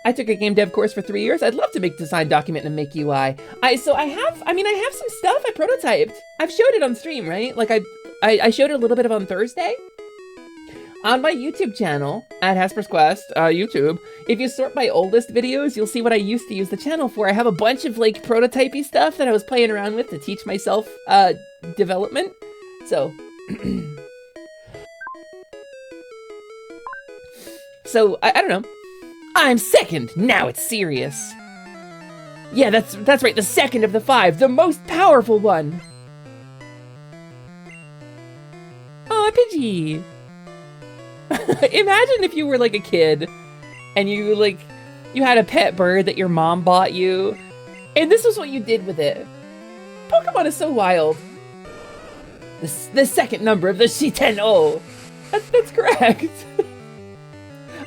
C: I took a game dev course for 3 years. I'd love to make design document and make UI. I have some stuff I prototyped. I've showed it on stream, right? Like I showed it a little bit of on Thursday. On my YouTube channel, at Hesper's Quest, YouTube, if you sort by oldest videos, you'll see what I used to use the channel for. I have a bunch of, like, prototypey stuff that I was playing around with to teach myself, development. So, I don't know. I'm second! Now it's serious! Yeah, that's right, the second of the 5, the most powerful one! Oh, Pidgey! Imagine if you were like a kid and you had a pet bird that your mom bought you and this was what you did with it. Pokemon is so wild. The second number of the Shiten-O. That's correct.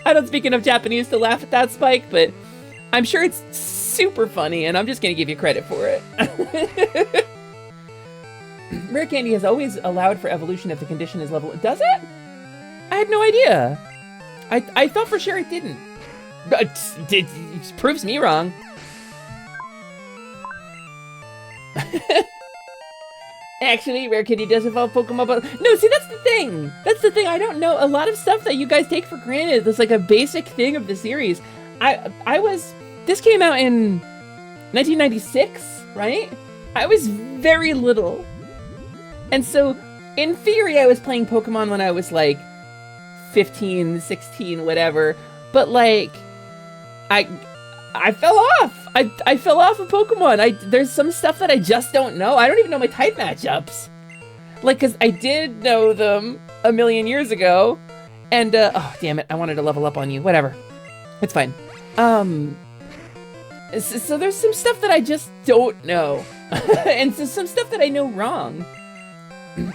C: I don't speak enough Japanese to laugh at that, Spike, but I'm sure it's super funny and I'm just gonna give you credit for it. Rare candy has always allowed for evolution if the condition is level. Does it? I had no idea. I thought for sure it didn't. But it proves me wrong. Actually, rare candy does evolve Pokemon, but no, see, that's the thing. That's the thing. I don't know a lot of stuff that you guys take for granted. That's like a basic thing of the series. This came out in 1996, right? I was very little. And so, in theory, I was playing Pokemon when I was like 15, 16, whatever, but like, I fell off. I fell off of Pokemon. There's some stuff that I just don't know. I don't even know my type matchups. Like, cause I did know them a million years ago, and oh damn it, I wanted to level up on you. Whatever, it's fine. So there's some stuff that I just don't know, and so some stuff that I know wrong.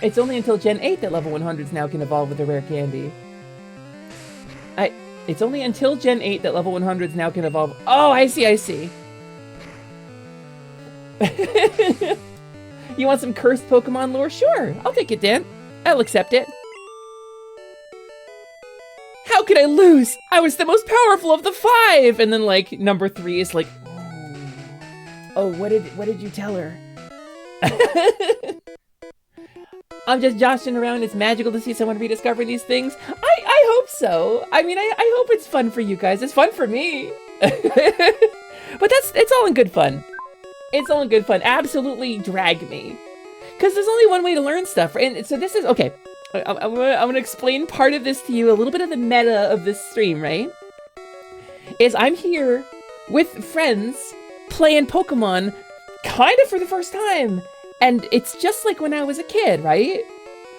C: It's only until Gen 8 that level 100s now can evolve with a rare candy. It's only until Gen 8 that level 100s now can evolve. Oh, I see. You want some cursed Pokemon lore? Sure, I'll take it, Dan. I'll accept it. How could I lose? I was the most powerful of the 5! And then, like, number 3 is like, oh, what did you tell her? I'm just joshing around. It's magical to see someone rediscovering these things. I hope so. I mean, I hope it's fun for you guys. It's fun for me. But it's all in good fun. It's all in good fun. Absolutely drag me. Because there's only one way to learn stuff. And so this is, okay. I'm gonna explain part of this to you, a little bit of the meta of this stream, right? Is I'm here with friends playing Pokemon kind of for the first time. And it's just like when I was a kid, right?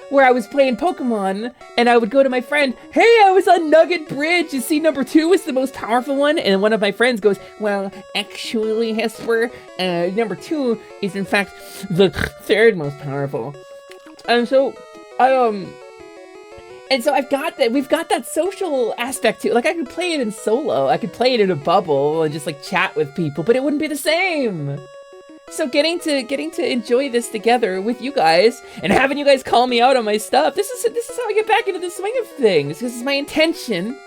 C: Where I was playing Pokemon and I would go to my friend, hey, I was on Nugget Bridge. You see, number 2 was the most powerful one. And one of my friends goes, well, actually, Hesper, number 2 is in fact the 3rd most powerful. And so, I've got that, we've got that social aspect too. Like I could play it in solo. I could play it in a bubble and just like chat with people, but it wouldn't be the same. So getting to enjoy this together with you guys and having you guys call me out on my stuff, this is how I get back into the swing of things. Because my intention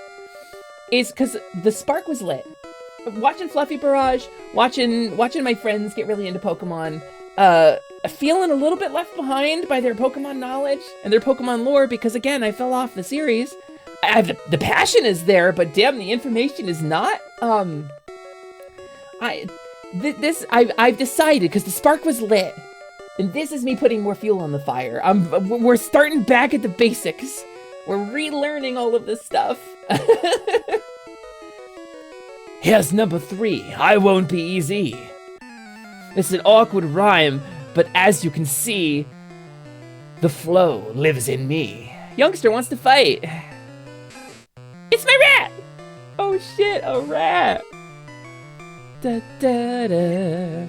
C: is because the spark was lit. Watching Fluffy Barrage, watching my friends get really into Pokemon, feeling a little bit left behind by their Pokemon knowledge and their Pokemon lore because again I fell off the series. The passion is there, but damn, the information is not. I've decided, because the spark was lit, and this is me putting more fuel on the fire. We're starting back at the basics. We're relearning all of this stuff. Here's number 3. I won't be easy. It's an awkward rhyme, but as you can see, the flow lives in me. Youngster wants to fight. It's my rat! Oh shit, a rat! Da, da, da.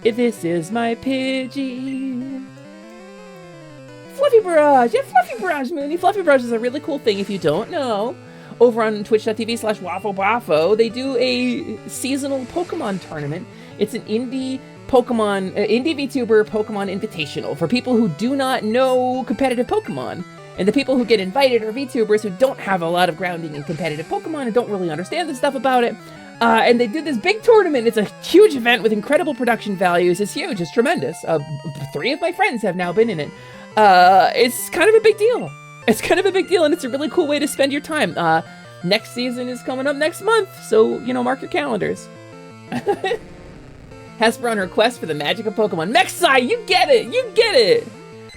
C: This is my Pidgey. Fluffy Barrage! Yeah, Fluffy Barrage, Mooney. Fluffy Barrage is a really cool thing if you don't know. Over on twitch.tv/wafflewafo, they do a seasonal Pokemon tournament. It's an indie VTuber Pokemon Invitational for people who do not know competitive Pokemon. And the people who get invited are VTubers who don't have a lot of grounding in competitive Pokemon and don't really understand the stuff about it. And they did this big tournament. It's a huge event with incredible production values. It's huge. It's tremendous. 3 of my friends have now been in it. It's kind of a big deal. It's kind of a big deal, and it's a really cool way to spend your time. Next season is coming up next month, so, you know, mark your calendars. Hesper on her quest for the magic of Pokemon. Mexai, you get it! You get it!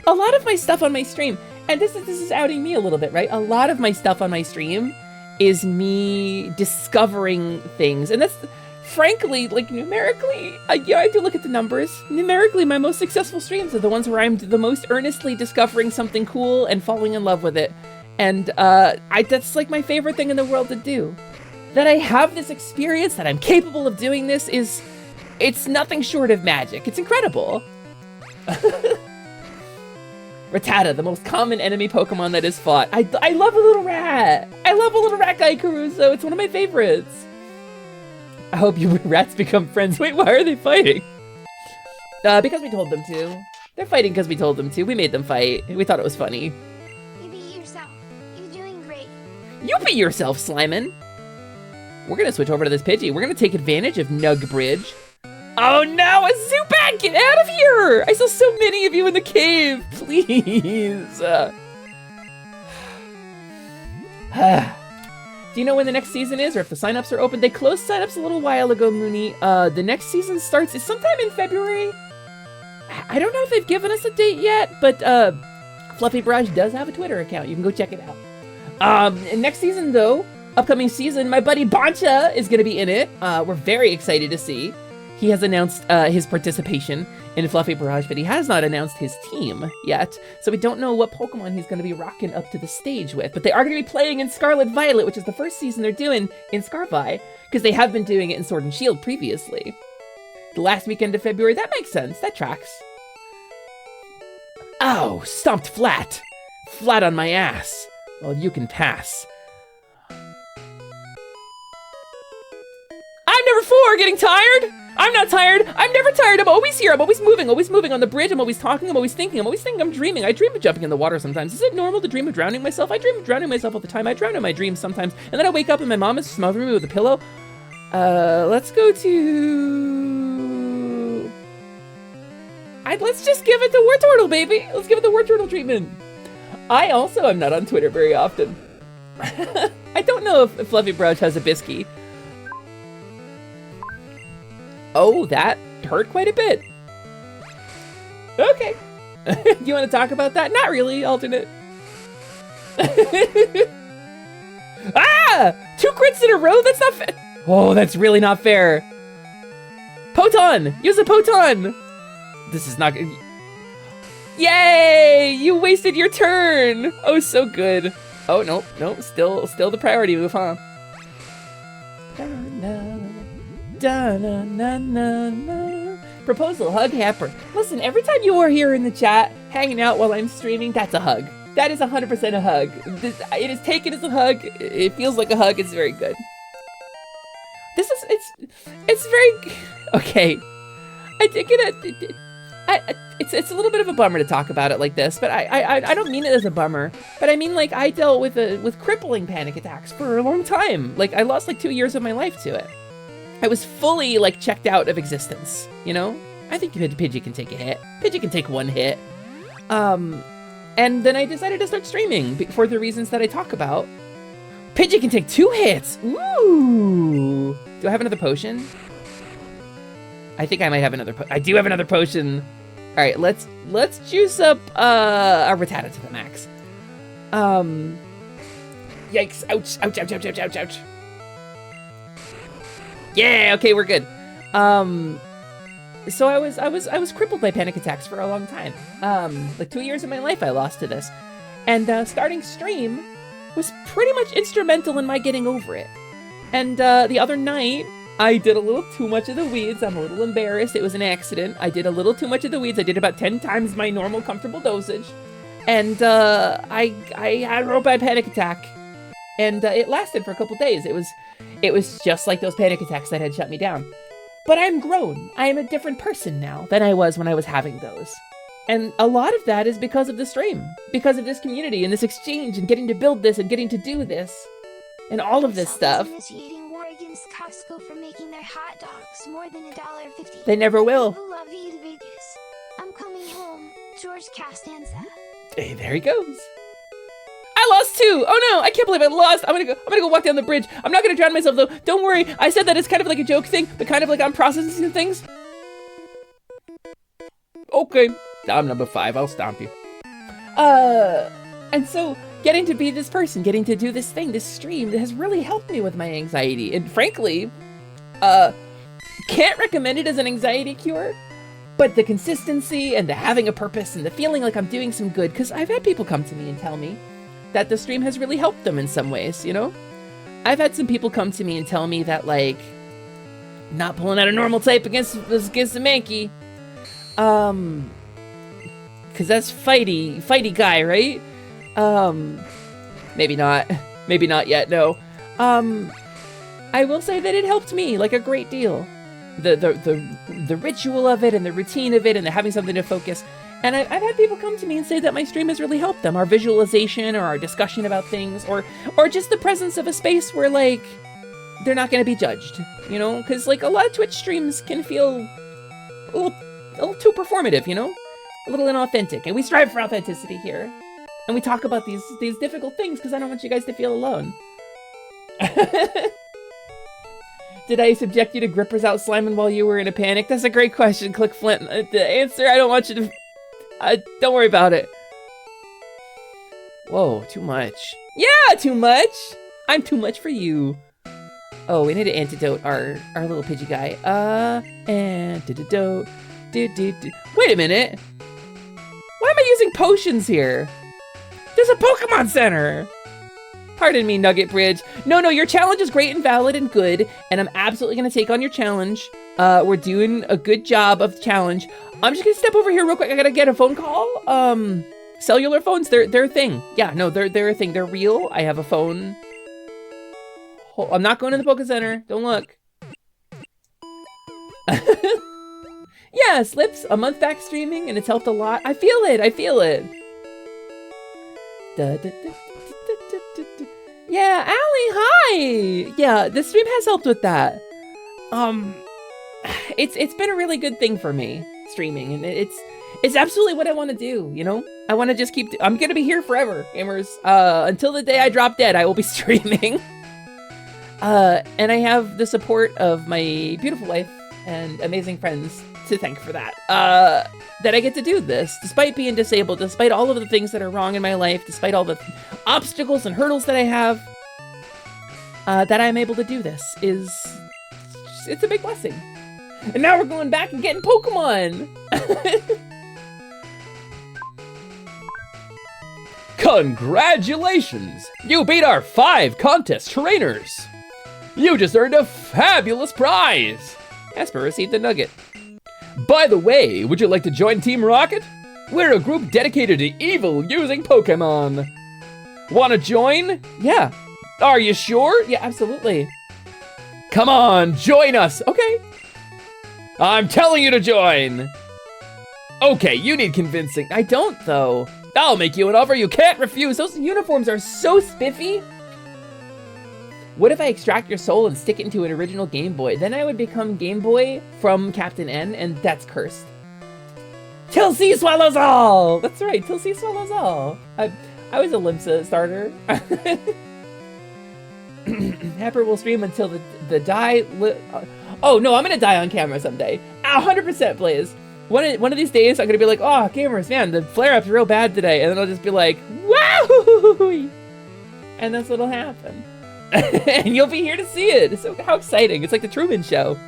C: A lot of my stuff on my stream, and this is outing me a little bit, right? A lot of my stuff on my stream is me discovering things. And that's, frankly, like, numerically, I do look at the numbers. Numerically, my most successful streams are the ones where I'm the most earnestly discovering something cool and falling in love with it. And that's, like, my favorite thing in the world to do. That I have this experience, that I'm capable of doing this it's nothing short of magic. It's incredible. Rattata, the most common enemy Pokemon that is fought. I love a little rat. I love a little rat guy, Caruso. It's one of my favorites. I hope you rats become friends. Wait, why are they fighting? Because we told them to. They're fighting because we told them to. We made them fight. We thought it was funny.
D: You be yourself. You're doing great.
C: You be yourself, Slimin. We're gonna switch over to this Pidgey. We're gonna take advantage of Nug Bridge. Oh no, a Zubat! Get out of here! I saw so many of you in the cave! Please! Do you know when the next season is, or if the signups are open? They closed signups a little while ago, Mooney. The next season starts sometime in February. I don't know if they've given us a date yet, but Fluffy Barrage does have a Twitter account. You can go check it out. And next season, though, upcoming season, my buddy Bancha is going to be in it. We're very excited to see. He has announced his participation in Fluffy Barrage, but he has not announced his team yet. So we don't know what Pokemon he's going to be rocking up to the stage with. But they are going to be playing in Scarlet Violet, which is the first season they're doing in Scarvi, because they have been doing it in Sword and Shield previously. The last weekend of February, that makes sense. That tracks. Oh, stomped flat. Flat on my ass. Well, you can pass. I'm number 4, getting tired? I'm not tired. I'm never tired. I'm always here. I'm always moving on the bridge. I'm always talking. I'm always thinking. I'm dreaming. I dream of jumping in the water sometimes. Is it normal to dream of drowning myself? I dream of drowning myself all the time. I drown in my dreams sometimes. And then I wake up and my mom is smothering me with a pillow. Let's go to... let's just give it the Wartortle, baby. Let's give it the Wartortle treatment. I also am not on Twitter very often. I don't know if Fluffy Brush has a biscuit. Oh, that hurt quite a bit. Okay. You want to talk about that? Not really, alternate. Ah! 2 crits in a row? That's not fair. Oh, that's really not fair. Poton! Use a Poton! This is not good. Yay! You wasted your turn! Oh, so good. Oh, no, no, still the priority move, huh? Proposal, hug Hesper. Listen, every time you are here in the chat, hanging out while I'm streaming, that's a hug. That is 100% a hug. It is taken as a hug. It feels like a hug. It's very good. This is, it's very, okay. It's a little bit of a bummer to talk about it like this, but I don't mean it as a bummer, but I mean, like, I dealt with crippling panic attacks for a long time. Like, I lost like 2 years of my life to it. I was fully like checked out of existence, you know? I think Pidgey can take a hit. Pidgey can take 1 hit. And then I decided to start streaming for the reasons that I talk about. Pidgey can take 2 hits. Ooh. Do I have another potion? I think I might have another I do have another potion. All right, let's juice up a Rattata to the max. Yikes! Ouch! Ouch! Ouch! Ouch! Ouch! Ouch! Ouch! Yeah. Okay, we're good. So I was crippled by panic attacks for a long time. Like 2 years of my life I lost to this, and starting stream was pretty much instrumental in my getting over it. And the other night, I did a little too much of the weeds. I'm a little embarrassed. It was an accident. I did a little too much of the weeds. I did about 10 times my normal comfortable dosage. And I had a real bad panic attack. And it lasted for a couple days. It was just like those panic attacks that had shut me down. But I'm grown. I am a different person now than I was when I was having those. And a lot of that is because of the stream. Because of this community and this exchange and getting to build this and getting to do this. And all of this stuff.
D: Initiating war against Costco for making their hot dogs more than $1.50.
C: They never will.
D: Love you to Vegas. I'm coming home. George Costanza.
C: Hey, there he goes. I lost 2. Oh no, I can't believe I lost. I'm gonna go walk down the bridge. I'm not gonna drown myself though. Don't worry. I said that it's kind of like a joke thing, but kind of like I'm processing things. Okay. I'm number 5. I'll stomp you. And so getting to be this person, getting to do this thing, this stream, has really helped me with my anxiety. And frankly, can't recommend it as an anxiety cure, but the consistency and the having a purpose and the feeling like I'm doing some good, because I've had people come to me and tell me that the stream has really helped them in some ways, you know? I've had some people come to me and tell me that, like, not pulling out a normal type against a Mankey. Because that's fighty guy, right? Maybe not yet, no. I will say that it helped me, like, a great deal. The ritual of it and the routine of it and the having something to focus. And I've had people come to me and say that my stream has really helped them. Our visualization or our discussion about things or just the presence of a space where, like, they're not going to be judged, you know? Because, like, a lot of Twitch streams can feel a little too performative, you know? A little inauthentic. And we strive for authenticity here. And we talk about these difficult things because I don't want you guys to feel alone. Did I subject you to grippers out sliming while you were in a panic? That's a great question, Click Flint. The answer, I don't want you to... don't worry about it. Whoa, too much. Yeah, too much! I'm too much for you. Oh, we need to antidote our little Pidgey guy. Antidote. Wait a minute. Why am I using potions here? There's a Pokemon Center! Pardon me, Nugget Bridge. No, your challenge is great and valid and good, and I'm absolutely gonna take on your challenge. We're doing a good job of the challenge. I'm just gonna step over here real quick. I gotta get a phone call. Cellular phones, they're a thing. Yeah, no, they're a thing. They're real. I have a phone. I'm not going to the Poké Center. Don't look. Yeah, Slips, a month back streaming, and it's helped a lot. I feel it. Yeah, Allie, hi! Yeah, the stream has helped with that. It's been a really good thing for me, streaming, and it's absolutely what I want to do, you know? I want to just keep... I'm going to be here forever, gamers. Until the day I drop dead, I will be streaming. And I have the support of my beautiful wife and amazing friends to thank for that. That I get to do this, despite being disabled, despite all of the things that are wrong in my life, despite all the obstacles and hurdles that I have, that I'm able to do this it's a big blessing. And now we're going back and getting Pokemon!
N: Congratulations! You beat our 5 contest trainers! You just earned a fabulous prize!
C: Hesper received a nugget.
N: By the way, would you like to join Team Rocket? We're a group dedicated to evil using Pokemon. Wanna join?
C: Yeah.
N: Are you sure?
C: Yeah, absolutely.
N: Come on, join us! Okay. I'm telling you to join! Okay, you need convincing.
C: I don't, though.
N: I'll make you an offer you can't refuse.
C: Those uniforms are so spiffy. What if I extract your soul and stick it into an original Game Boy? Then I would become Game Boy from Captain N, and that's cursed. Till C swallows all! That's right, till C swallows all. I was a Limsa starter. Happer will stream until the die... Oh, no, I'm gonna die on camera someday. 100%, please. One of these days, I'm gonna be like, oh, gamers, man, the flare-up's real bad today. And then I'll just be like, wow! And that's what'll happen. And you'll be here to see it. So how exciting. It's like the Truman Show.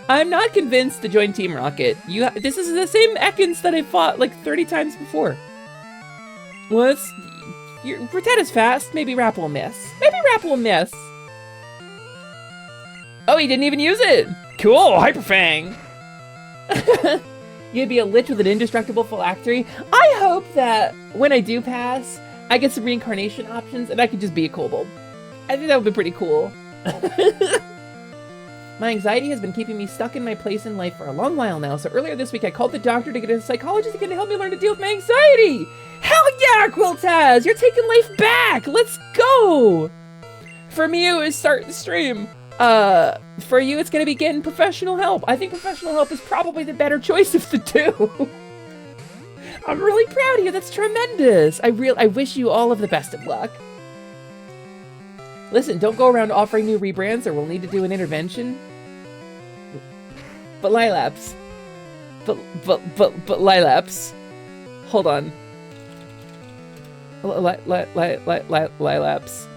C: I'm not convinced to join Team Rocket. This is the same Ekans that I fought like 30 times before. Well, Rattata's fast. Maybe Rapp will miss. Maybe Rapp will miss. Oh, he didn't even use it.
N: Cool, Hyper Fang.
C: You'd be a lich with an indestructible phylactery. I hope that when I do pass, I get some reincarnation options and I could just be a kobold. I think that would be pretty cool. My anxiety has been keeping me stuck in my place in life for a long while now, so earlier this week I called the doctor to get a psychologist to help me learn to deal with my anxiety. Hell yeah, Quiltaz! You're taking life back! Let's go! For me, it was starting the stream. For you, it's gonna be getting professional help. I think professional help is probably the better choice of the two. I'm really proud of you. That's tremendous. I wish you all of the best of luck. Listen, don't go around offering new rebrands or we'll need to do an intervention. But Lilaps. But Lilaps. Hold on. Lilaps.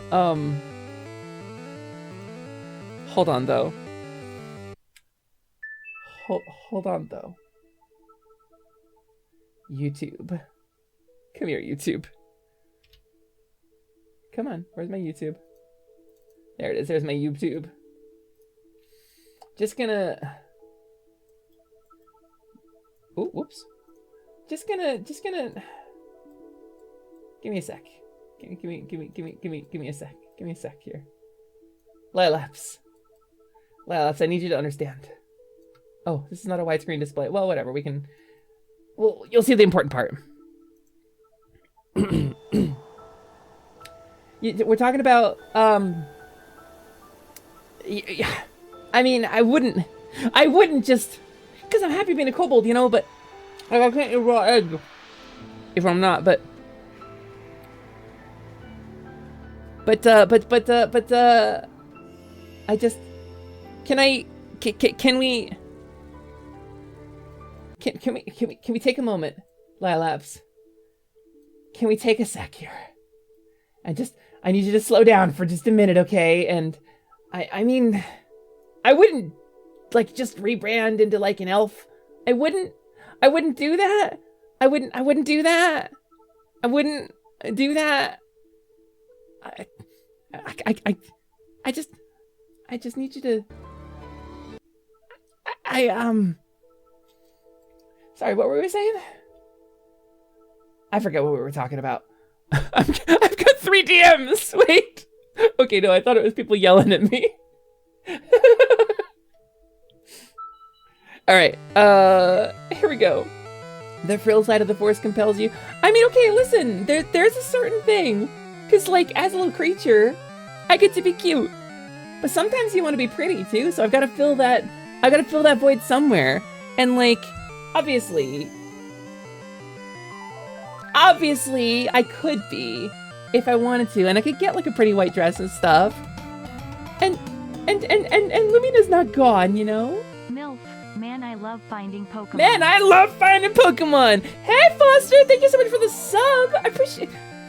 C: Hold on, though. Hold on, though. YouTube. Come here, YouTube. Come on, where's my YouTube? There it is, there's my YouTube. Just gonna... Oh, whoops. Just gonna... Give me a sec. Give me a sec. Give me a sec here. Lilaps, I need you to understand. Oh, this is not a widescreen display. Well, whatever, we can... Well, you'll see the important part. We're talking about, I mean, I wouldn't just... Because I'm happy being a kobold, you know, but... Like, I can't eat raw egg if I'm not, but... I just... Can we take a moment, Lilaps? Can we take a sec here? I need you to slow down for just a minute, okay? And I mean, I wouldn't like just rebrand into like an elf. I wouldn't do that. I wouldn't do that. I wouldn't do that. I just need you to... Sorry, what were we saying? I forget what we were talking about. I've got 3 DMs! Wait! Okay, no, I thought it was people yelling at me. Alright, here we go. The frill side of the force compels you. I mean, okay, listen, there's a certain thing. Because, like, as a little creature, I get to be cute. But sometimes you want to be pretty, too, so I've got to fill that void somewhere. And, like, obviously, I could be if I wanted to, and I could get like a pretty white dress and stuff. And Lumina's not gone, you know?
E: MILF, man, I love finding Pokemon.
C: Man, I love finding Pokemon. Hey, Foster, thank you so much for the sub. I appreciate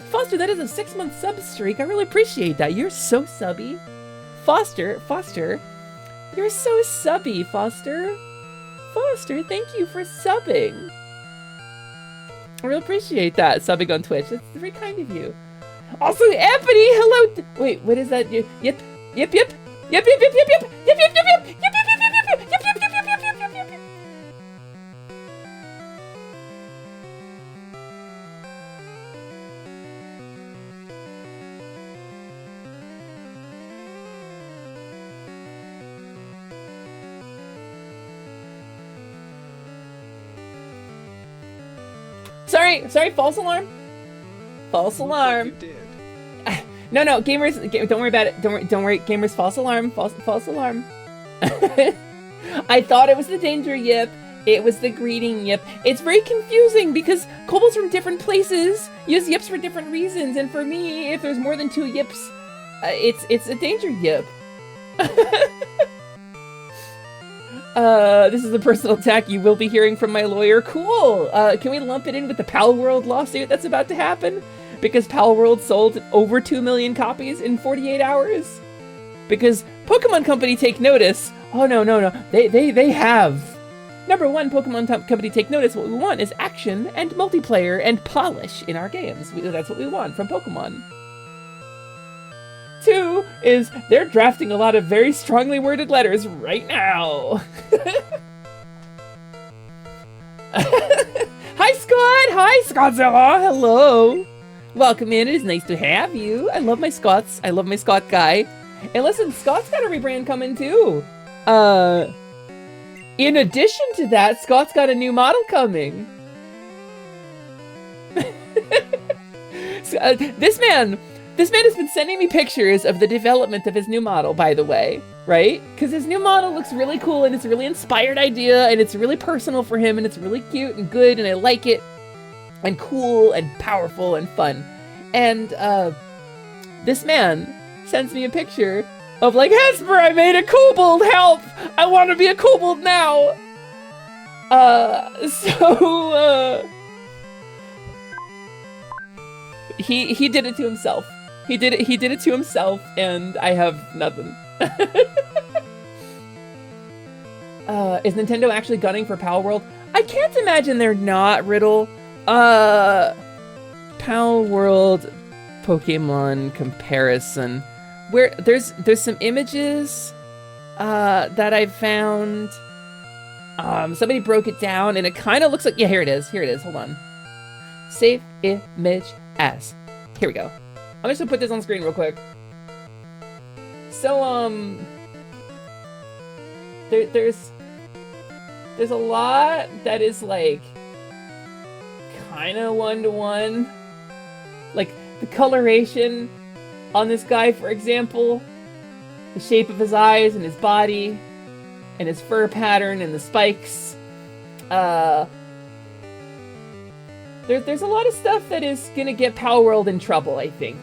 C: Foster, that is a 6-month sub streak. I really appreciate that. You're so subby. Foster, you're so subby, Foster. Foster, thank you for subbing. I really appreciate that, subbing on Twitch. That's very kind of you. Also, Ebony, hello. Wait, what is that? Yep. Sorry, false alarm. False alarm.
F: You did.
C: No, gamers, don't worry about it. Don't worry, gamers, false alarm, false alarm. I thought it was the danger yip. It was the greeting yip. It's very confusing because kobolds from different places use yips for different reasons, and for me, if there's more than 2 yips, it's a danger yip. This is a personal attack you will be hearing from my lawyer. Cool. Can we lump it in with the Pal World lawsuit that's about to happen? Because Pal World sold over 2 million copies in 48 hours? Because Pokemon Company take notice. Oh, no. They have. Number 1, Pokemon Company take notice. What we want is action and multiplayer and polish in our games. That's what we want from Pokemon. 2 is they're drafting a lot of very strongly worded letters right now. Hi, Scott! Hi, Scottzilla! Hello! Welcome in, it is nice to have you. I love my Scots. I love my Scott guy. And listen, Scott's got a rebrand coming too. In addition to that, Scott's got a new model coming. This man has been sending me pictures of the development of his new model, by the way, right? Because his new model looks really cool, and it's a really inspired idea, and it's really personal for him, and it's really cute and good, and I like it, and cool, and powerful, and fun. And this man sends me a picture of like, Hesper, I made a kobold, help! I want to be a kobold now! He did it to himself. He did it to himself, and I have nothing. Is Nintendo actually gunning for Pal World? I can't imagine they're not, Riddle. Pal World Pokemon comparison. Where there's some images that I found. Somebody broke it down, and it kind of looks like, yeah, here it is. Hold on. Save image as. Here we go. I'm just gonna put this on screen real quick. So, there's a lot that is like kind of 1-to-1. Like the coloration on this guy, for example, the shape of his eyes and his body, and his fur pattern and the spikes. There's a lot of stuff that is gonna get Pal World in trouble, I think.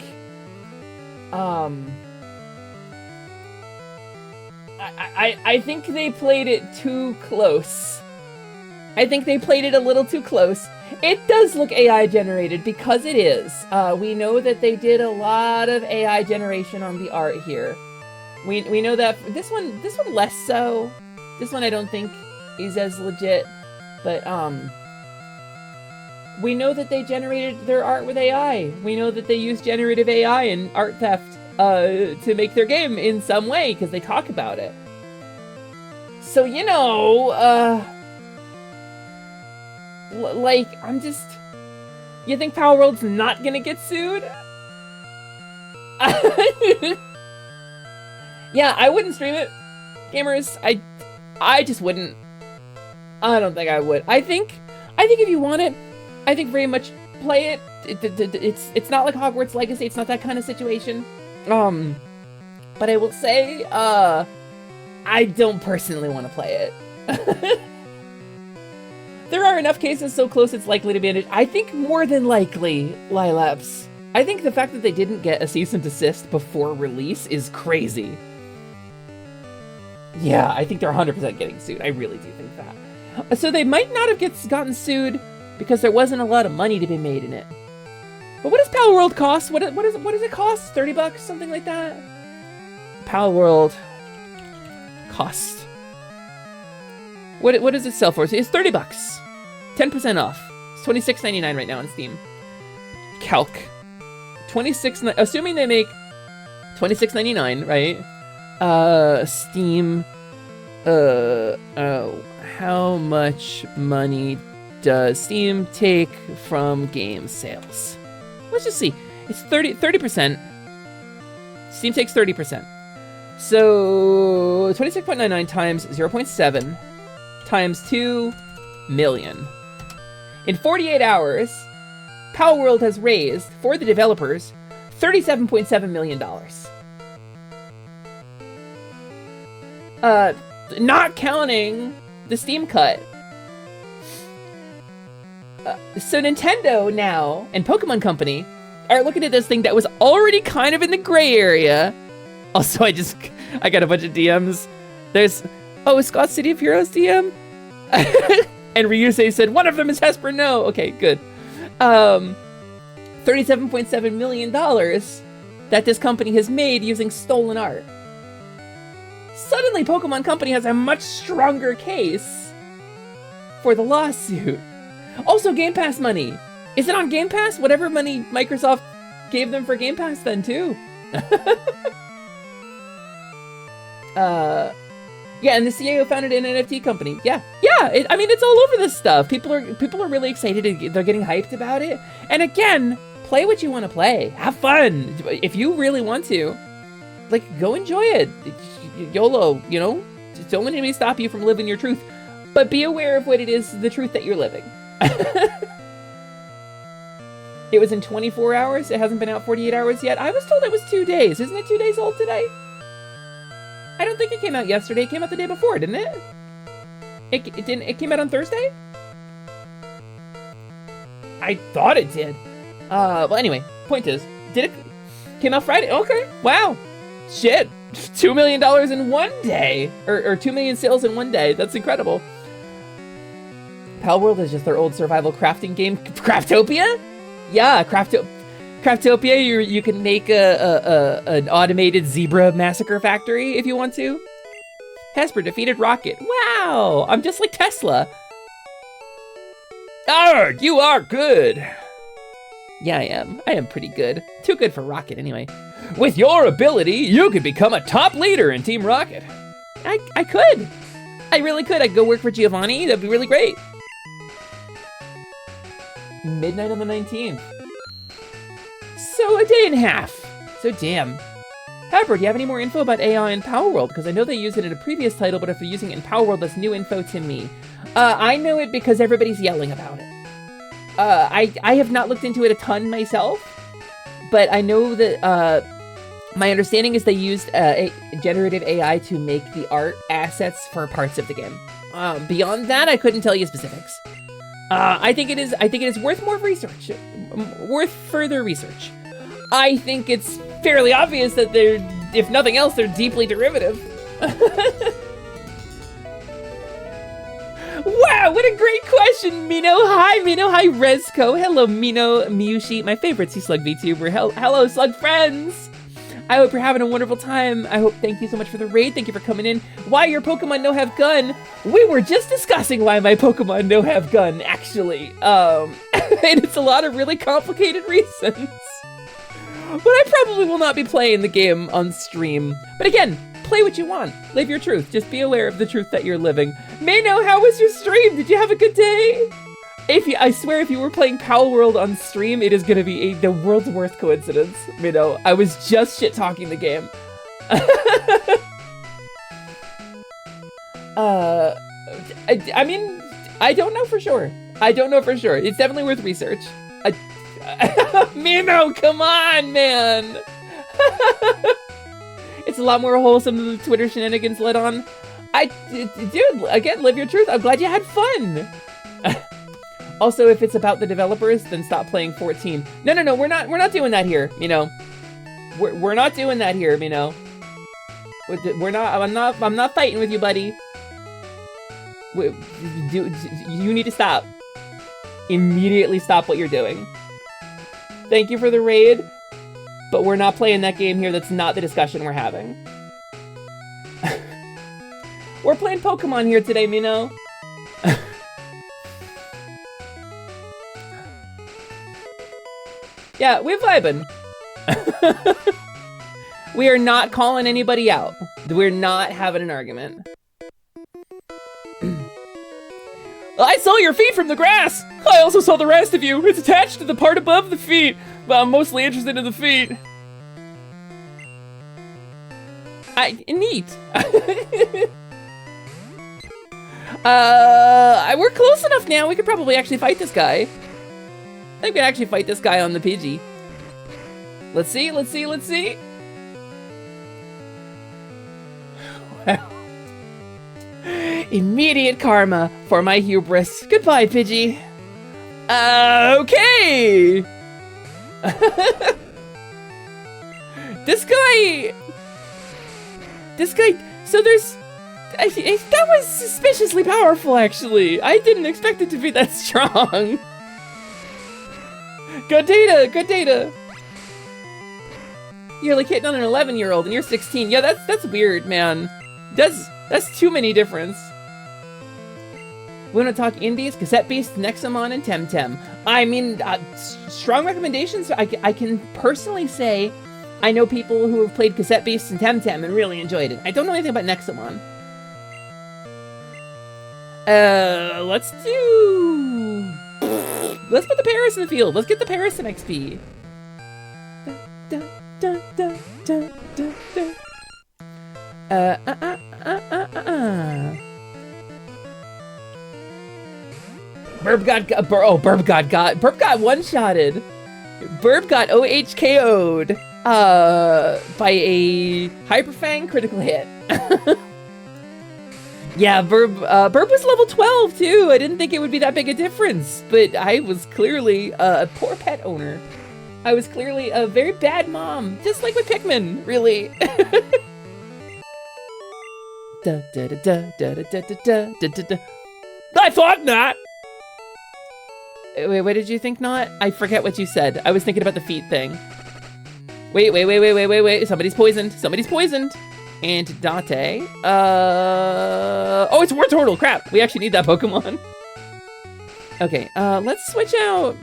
C: I think they played it too close. I think they played it a little too close. It does look AI generated because it is. We know that they did a lot of AI generation on the art here. We know that this one less so. This one I don't think is as legit, but we know that they generated their art with AI. We know that they use generative AI and art theft to make their game in some way, because they talk about it. So, you know, like, I'm just... You think Power World's not gonna get sued? Yeah, I wouldn't stream it. Gamers, I just wouldn't. I don't think I would. I think if you want it, I think very much play it. It's not like Hogwarts Legacy. It's not that kind of situation. But I will say, I don't personally want to play it. There are enough cases so close it's likely to be I think more than likely, Lilaps. I think the fact that they didn't get a cease and desist before release is crazy. Yeah, I think they're 100% getting sued. I really do think that. So they might not have gotten sued because there wasn't a lot of money to be made in it. But what does Pal World cost? What does it cost? $30, something like that? Pal World cost. What does it sell for? It's $30. 10% off. It's $26.99 right now on Steam. Calc. Assuming they make $26.99, right? Steam. How much money does Steam take from game sales? Let's just see. It's 30%. Steam takes 30%. So 26.99 times 0.7 times 2 million. In 48 hours, Pal World has raised, for the developers, $37.7 million. Not counting the Steam cut. So Nintendo now, and Pokemon Company, are looking at this thing that was already kind of in the gray area. Also, I got a bunch of DMs. There's, is Scott City of Heroes DM? And Ryusei said, one of them is Hesper, no. Okay, good. $37.7 million that this company has made using stolen art. Suddenly, Pokemon Company has a much stronger case for the lawsuit. Also, Game Pass money. Is it on Game Pass? Whatever money Microsoft gave them for Game Pass then, too. Yeah, and the CAO founded an NFT company. Yeah, I mean, it's all over this stuff. People are really excited. They're getting hyped about it. And again, play what you want to play. Have fun. If you really want to, like, go enjoy it. YOLO, you know? Just don't let anybody stop you from living your truth. But be aware of what it is, the truth that you're living. It was in 24 hours. It hasn't been out 48 hours yet. I was told it was 2 days. Isn't it 2 days old today? I don't think it came out yesterday. It came out the day before, didn't it? It didn't. It came out on Thursday? I thought it did. Well, anyway, point is, did it came out Friday? Okay, wow. Shit, $2 million in one day, or 2 million sales in one day. That's incredible. Pal World is just their old survival crafting game, Craftopia. Yeah, Craftopia. You can make an automated zebra massacre factory if you want to. Hesper defeated Rocket. Wow, I'm just like Tesla. Arrgh, you are good. Yeah, I am. I am pretty good. Too good for Rocket, anyway. With your ability, you could become a top leader in Team Rocket. I could. I really could. I could go work for Giovanni. That'd be really great. Midnight on the 19th. So a day and a half. So damn. Hesper, do you have any more info about AI in Power World? Because I know they used it in a previous title, but if they're using it in Power World, that's new info to me. I know it because everybody's yelling about it. I have not looked into it a ton myself, but I know that my understanding is they used generative AI to make the art assets for parts of the game. Beyond that, I couldn't tell you specifics. I think it is worth more research, worth further research. I think it's fairly obvious that they're, if nothing else, they're deeply derivative. Wow, what a great question, Mino. Hi, Mino. Hi, Rezco. Hello, Mino, Miushi, my favorite Sea Slug VTuber. Hello, Slug friends. I hope you're having a wonderful time. Thank you so much for the raid. Thank you for coming in. Why your Pokemon no have gun? We were just discussing why my Pokemon no have gun, actually. And it's a lot of really complicated reasons. But I probably will not be playing the game on stream. But again, play what you want. Live your truth. Just be aware of the truth that you're living. Mayno, how was your stream? Did you have a good day? I swear if you were playing Pal World on stream, it is going to be the world's worst coincidence. Mayno, I was just shit-talking the game. I mean, I don't know for sure. It's definitely worth research. Mino, come on, man! It's a lot more wholesome than the Twitter shenanigans led on. Dude, again, live your truth. I'm glad you had fun. Also, if it's about the developers, then stop playing 14. No, we're not doing that here, you know. We're not doing that here, you know. I'm not fighting with you, buddy. You need to stop. Immediately stop what you're doing. Thank you for the raid, but we're not playing that game here. That's not the discussion we're having. We're playing Pokemon here today, Mino. Yeah, we're vibing. We are not calling anybody out. We're not having an argument. I saw your feet from the grass! I also saw the rest of you. It's attached to the part above the feet, but I'm mostly interested in the feet. Neat. We're close enough now. We could probably actually fight this guy. I think we can actually fight this guy on the Pidgey. Let's see. Immediate karma for my hubris. Goodbye, Pidgey. Okay. This guy. So there's. That was suspiciously powerful, actually. I didn't expect it to be that strong. Good data. You're like hitting on an 11-year-old and you're 16. Yeah, that's weird, man. That's too many difference. We want to talk indies, Cassette Beast, Nexamon, and Temtem. I mean, strong recommendations. I can personally say I know people who have played Cassette Beast and Temtem and really enjoyed it. I don't know anything about Nexamon. Let's put the Paris in the field. Let's get the Paris some XP. Burb got one-shotted. Burb got OHKO'd by a Hyperfang critical hit. Yeah, Burb was level 12 too. I didn't think it would be that big a difference, but I was clearly a poor pet owner. I was clearly a very bad mom, just like with Pikmin, really. I thought not. Wait, what did you think not? I forget what you said. I was thinking about the feet thing. Wait. Somebody's poisoned. And Date. Oh, it's Wartortle. Crap. We actually need that Pokemon. Okay, let's switch out.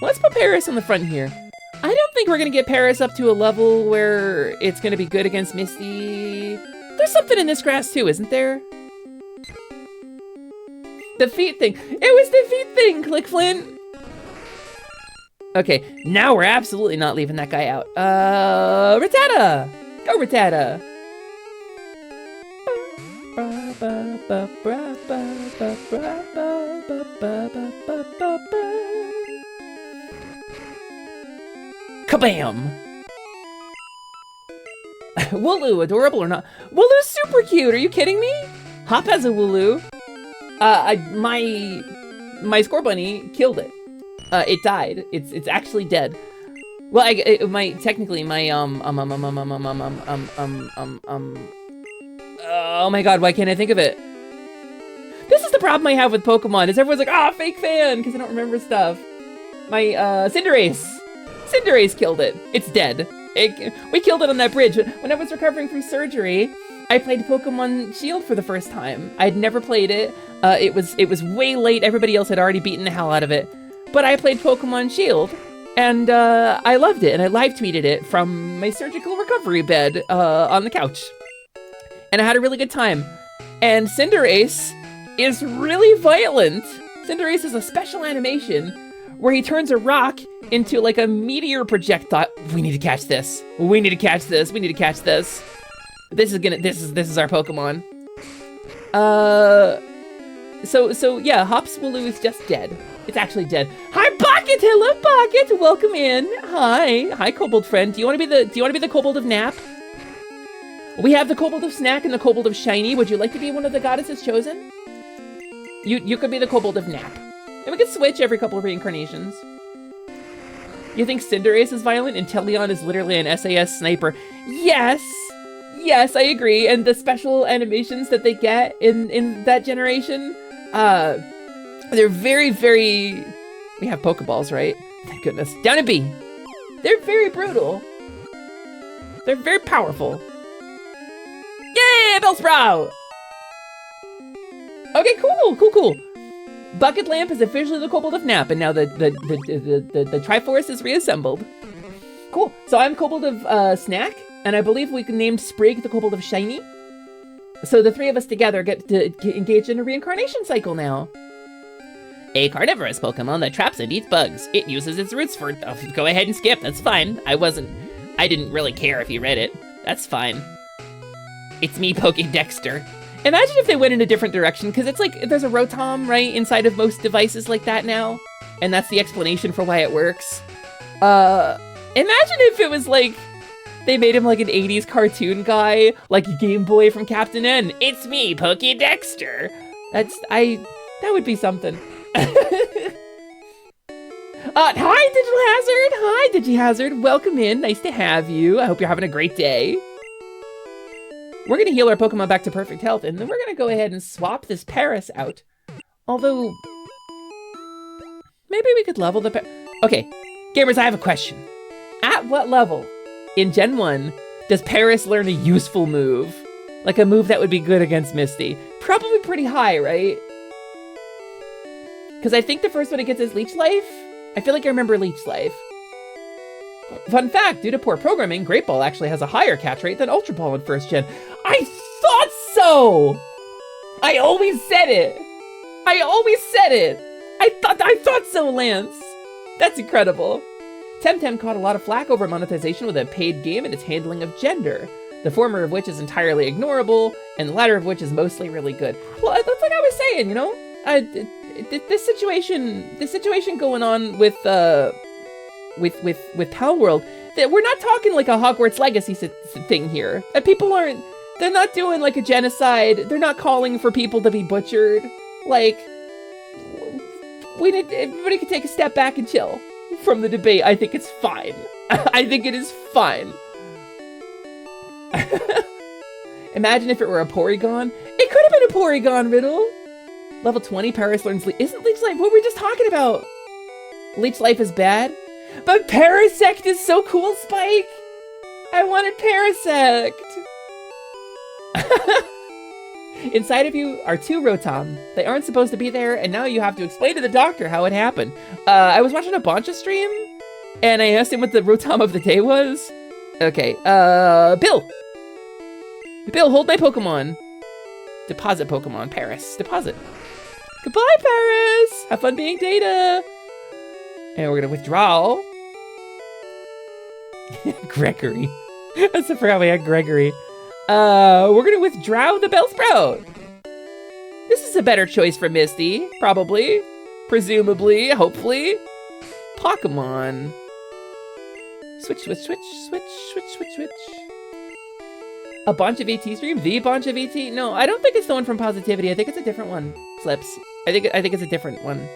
C: Let's put Paris on the front here. I don't think we're gonna get Paris up to a level where it's gonna be good against Misty. There's something in this grass too, isn't there? The feet thing. It was the feet thing, Click Flint. Okay, now we're absolutely not leaving that guy out. Rattata! Go, Rattata! Kabam! Wooloo, adorable or not? Wooloo's super cute, are you kidding me? Hop has a Wooloo. My Score Bunny killed it. It died. It's actually dead. Well, oh my god, why can't I think of it? This is the problem I have with Pokemon, is everyone's like, ah, fake fan, because I don't remember stuff. My, Cinderace killed it. It's dead. We killed it on that bridge. When I was recovering from surgery, I played Pokemon Shield for the first time. I'd never played it. It was way late. Everybody else had already beaten the hell out of it. But I played Pokemon Shield, and I loved it, and I live tweeted it from my surgical recovery bed on the couch. And I had a really good time. And Cinderace is really violent. Cinderace is a special animation where he turns a rock into like a meteor projectile. We need to catch this. We need to catch this. We need to catch this. This is our Pokemon. So yeah, Hop's Wooloo is just dead. It's actually dead. Hi, Pocket! Hello, Pocket! Welcome in. Hi, Kobold friend. Do you want to be the Kobold of Nap? We have the Kobold of Snack and the Kobold of Shiny. Would you like to be one of the goddesses chosen? You could be the Kobold of Nap. And we could switch every couple of reincarnations. You think Cinderace is violent and Teleon is literally an SAS sniper? Yes! Yes, I agree. And the special animations that they get in that generation, they're very, very... We have Pokeballs, right? Thank goodness. Down to B. They're very brutal. They're very powerful. Yay, Bellsprout! Okay, cool. Bucket Lamp is officially the Kobold of Nap, and now the Triforce is reassembled. Cool. So I'm Kobold of Snack, and I believe we named Sprig the Kobold of Shiny. So the three of us together get to engage in a reincarnation cycle now. A carnivorous Pokemon that traps and eats bugs. It uses its roots for... Oh, go ahead and skip, that's fine. I didn't really care if you read it. That's fine. It's me, Pokédexter. Imagine if they went in a different direction, because it's like, there's a Rotom, right, inside of most devices like that now. And that's the explanation for why it works. Imagine if it was like, they made him like an 80s cartoon guy, like Game Boy from Captain N. It's me, Pokédexter. That would be something. Hi, Digital Hazard! Hi, Digihazard! Welcome in, nice to have you. I hope you're having a great day. We're gonna heal our Pokemon back to perfect health, and then we're gonna go ahead and swap this Paris out. Although, maybe we could level the Okay, gamers, I have a question. At what level in Gen 1 does Paris learn a useful move? Like a move that would be good against Misty? Probably pretty high, right? Because I think the first one it gets is Leech Life. I feel like I remember Leech Life. Fun fact, due to poor programming, Great Ball actually has a higher catch rate than Ultra Ball in first gen. I thought so! I always said it! I thought so, Lance! That's incredible. Temtem caught a lot of flack over monetization with a paid game and its handling of gender. The former of which is entirely ignorable, and the latter of which is mostly really good. Well, that's like I was saying, you know? This situation going on with Pal World, that we're not talking like a Hogwarts Legacy thing here. That people aren't, they're not doing like a genocide. They're not calling for people to be butchered. Like, everybody can take a step back and chill from the debate. I think it's fine. I think it is fine. Imagine if it were a Porygon. It could have been a Porygon, Riddle. Level 20, Paris learns isn't Leech Life? What were we just talking about? Leech Life is bad? But Parasect is so cool, Spike! I wanted Parasect! Inside of you are two Rotom. They aren't supposed to be there, and now you have to explain to the doctor how it happened. I was watching a Boncha stream, and I asked him what the Rotom of the day was. Okay, Bill! Bill, hold my Pokemon. Deposit Pokemon, Paris. Deposit. Goodbye, Paris! Have fun being Data! And we're gonna withdraw. Gregory. I forgot we had Gregory. We're gonna withdraw the Bellsprout. This is a better choice for Misty, probably. Presumably, hopefully. Pokemon. Switch. A bunch of ET stream? The bunch of ET? No, I don't think it's the one from Positivity. I think it's a different one. Flips. I think it's a different one.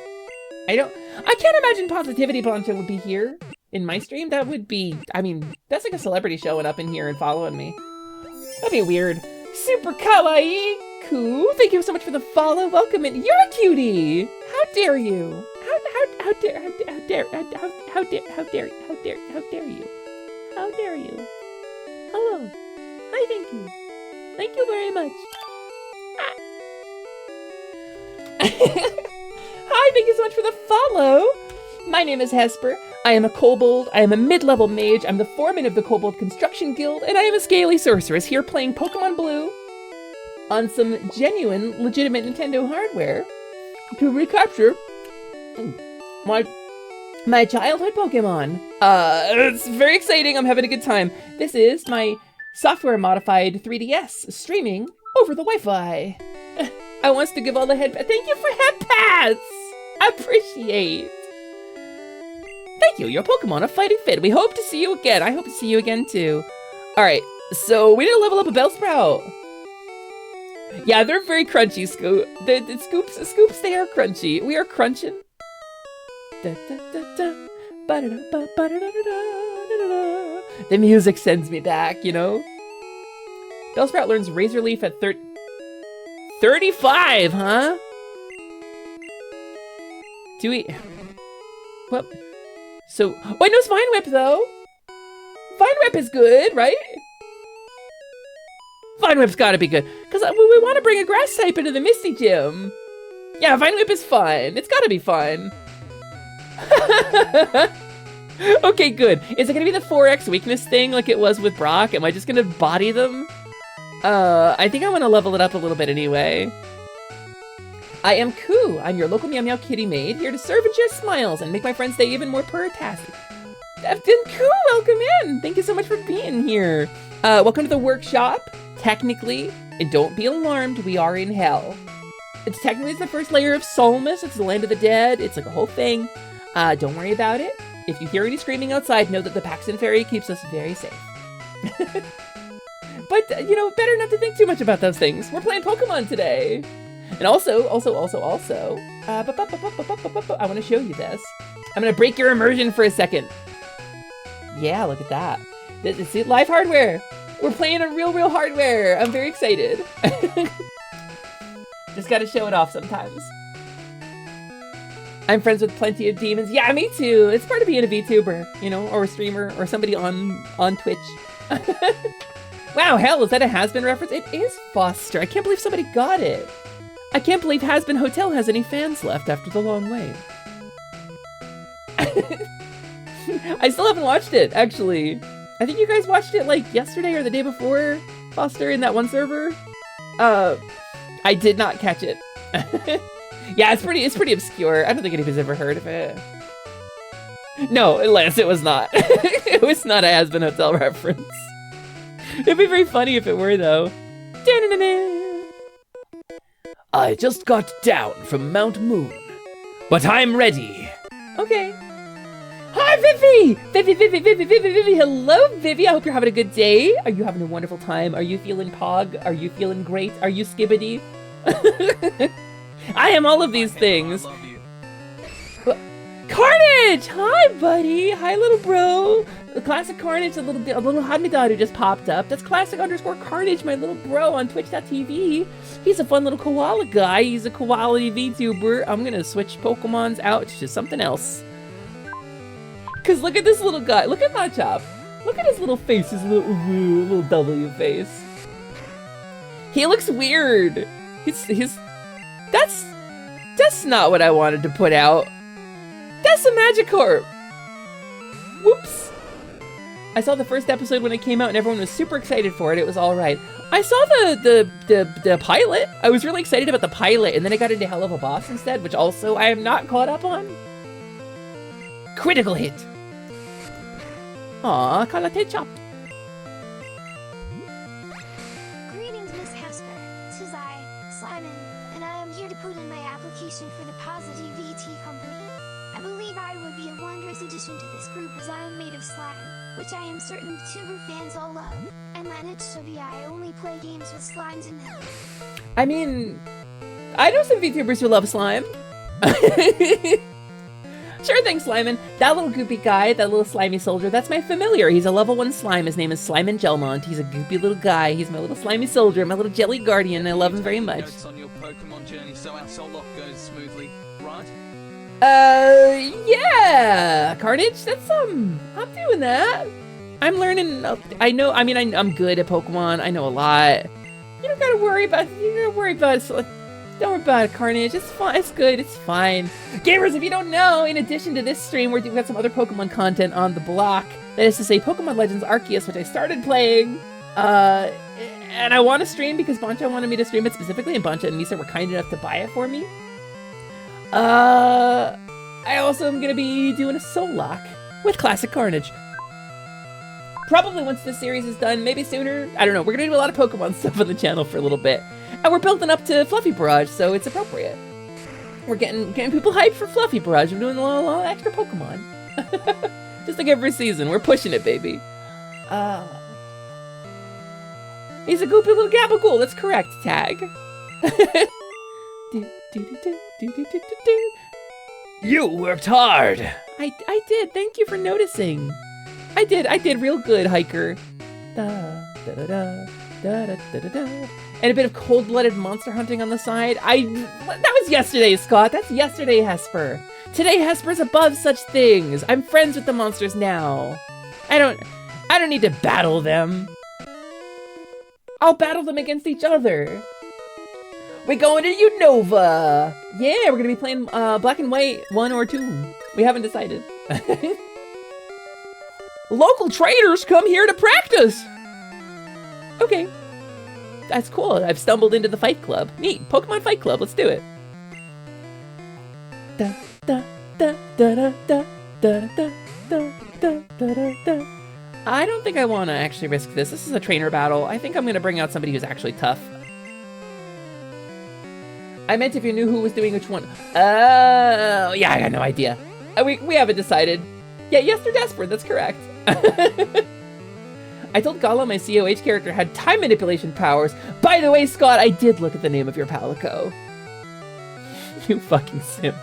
C: I can't imagine Positivity Boncha would be here in my stream. That would be, I mean, that's like a celebrity showing up in here and following me. That'd be weird. Super kawaii. Cool. Thank you so much for the follow. Welcome in. You're a cutie. How dare you? How dare you? How dare you? Hello. Hi, thank you. Thank you very much. Hi, thank you so much for the follow. My name is Hesper. I am a Kobold. I am a mid-level mage. I'm the foreman of the Kobold Construction Guild, and I am a scaly sorceress here playing Pokemon Blue on some genuine, legitimate Nintendo hardware to recapture my childhood Pokemon. It's very exciting. I'm having a good time. This is my software-modified 3DS streaming over the Wi-Fi. I wants to give all the head. Thank you for head pats. Appreciate. Thank you. Your Pokemon are fighting fit. We hope to see you again. I hope to see you again too. All right. So we need to level up a Bellsprout. Yeah, they're very crunchy, Scoop. The scoops, they are crunchy. We are crunching. Da, da, da, da. Ba-da-da, ba-da-da-da-da-da-da. The music sends me back, you know? Bellsprout learns Razor Leaf at 35, huh? Do we... What? So... Oh, I know Vine Whip, though! Vine Whip is good, right? Vine Whip's gotta be good. Because we want to bring a grass type into the Misty Gym. Yeah, Vine Whip is fun. It's gotta be fun. Okay, good. Is it gonna be the 4x weakness thing like it was with Brock? Am I just gonna body them? I think I want to level it up a little bit anyway. I am Koo. I'm your local Meow Meow kitty maid, here to serve and share smiles and make my friends' day even more purr-tastic. Koo, welcome in! Thank you so much for being here. Welcome to the workshop. Technically, and don't be alarmed, we are in hell. It's technically the first layer of Solmus. It's the land of the dead. It's like a whole thing. Don't worry about it. If you hear any screaming outside, know that the Paxton Fairy keeps us very safe. But, you know, better not to think too much about those things. We're playing Pokemon today. And also, I want to show you this. I'm going to break your immersion for a second. Yeah, look at that. This is live hardware. We're playing on real hardware. I'm very excited. Just got to show it off sometimes. I'm friends with plenty of demons. Yeah, me too. It's part of being a VTuber, you know, or a streamer, or somebody on Twitch. Wow, hell, is that a Has-Been reference? It is Foster. I can't believe somebody got it. I can't believe Has-Been Hotel has any fans left after the long wait. I still haven't watched it, actually. I think you guys watched it like yesterday or the day before, Foster, in that one server. I did not catch it. Yeah, it's pretty obscure. I don't think anybody's ever heard of it. No, Lance, it was not. It was not a Has-Been Hotel reference. It'd be very funny if it were, though. I just got down from Mount Moon, but I'm ready. Okay. Hi, Vivi! Vivi! Hello, Vivi! I hope you're having a good day. Are you having a wonderful time? Are you feeling pog? Are you feeling great? Are you skibbity? I am all of these things. Carnage! Hi, buddy! Hi, little bro! Classic Carnage, a little Hadmidad who just popped up. That's classic_Carnage, my little bro on Twitch.tv. He's a fun little koala guy. He's a koala VTuber. I'm gonna switch Pokemons out to something else. Cause look at this little guy. Look at Machop. Look at his little face, his little W face. He looks weird. That's not what I wanted to put out. That's a Magikarp. Whoops. I saw the first episode when it came out and everyone was super excited for it. It was all right. I saw the pilot. I was really excited about the pilot, and then I got into Hell of a Boss instead, which also I am not caught up on. Critical hit. Aw, Kalate Chop.
D: Greetings, Miss Hesper. Tis I, Simon, and I am here to put in my application for the Positive VT Company. I believe I would be a wondrous addition to this group as I am made of slime, which I am certain VTuber fans all love. And managed to be I only play games with slimes in them.
C: I mean, I know some VTubers who love slime. Sure thing, Slimin. That little goopy guy, that little slimy soldier, that's my familiar. He's a level 1 slime. His name is Slimin Gelmont. He's a goopy little guy. He's my little slimy soldier, my little jelly guardian. I love him very much.
B: On your Pokemon journey so our soul lock goes smoothly, right?
C: Yeah, Carnage, that's, I'm doing that. I'm learning, I'm good at Pokemon, I know a lot. You don't gotta worry about it, don't worry about it, Carnage, it's fine, it's good, it's fine. Gamers, if you don't know, in addition to this stream, we've got some other Pokemon content on the block. That is to say, Pokemon Legends Arceus, which I started playing, and I want to stream because Bancha wanted me to stream it specifically, and Bancha and Misa were kind enough to buy it for me. I also am gonna be doing a soul lock with Classic Carnage. Probably once this series is done, maybe sooner. I don't know. We're gonna do a lot of Pokemon stuff on the channel for a little bit. And we're building up to Fluffy Barrage, so it's appropriate. We're getting people hyped for Fluffy Barrage. We're doing a little extra Pokemon. Just like every season. We're pushing it, baby. He's a goopy little gabagool. That's correct, Tag.
N: You worked hard.
C: I did. Thank you for noticing. I did real good, hiker. Da, da, da, da, da, da, da, da. And a bit of cold-blooded monster hunting on the side. That was yesterday, Scott. That's yesterday, Hesper. Today, Hesper's above such things. I'm friends with the monsters now. I don't need to battle them. I'll battle them against each other. We're going to Unova. Yeah, we're gonna be playing Black and White 1 or 2. We haven't decided.
N: Local traders come here to practice.
C: Okay. That's cool. I've stumbled into the fight club. Neat. Pokemon Fight Club. Let's do it. Da, da, da, da, da, da, da, da, da, da, da. I don't think I want to actually risk this. This is a trainer battle. I think I'm going to bring out somebody who's actually tough. I meant if you knew who was doing which one. Oh, yeah, I got no idea. We haven't decided. Yeah, yes, they're desperate. That's correct. I told Gala my COH character had time manipulation powers. By the way, Scott, I did look at the name of your Palico. You fucking simp.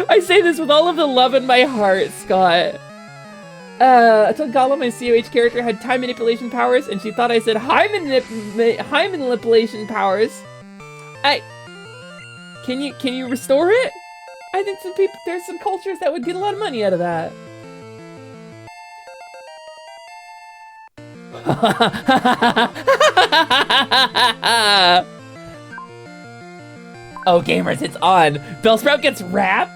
C: I say this with all of the love in my heart, Scott. I told Gala my COH character had time manipulation powers, and she thought I said high manipulation powers. Can you restore it? I think there's some cultures that would get a lot of money out of that. Oh, gamers, it's on. Bellsprout gets rap.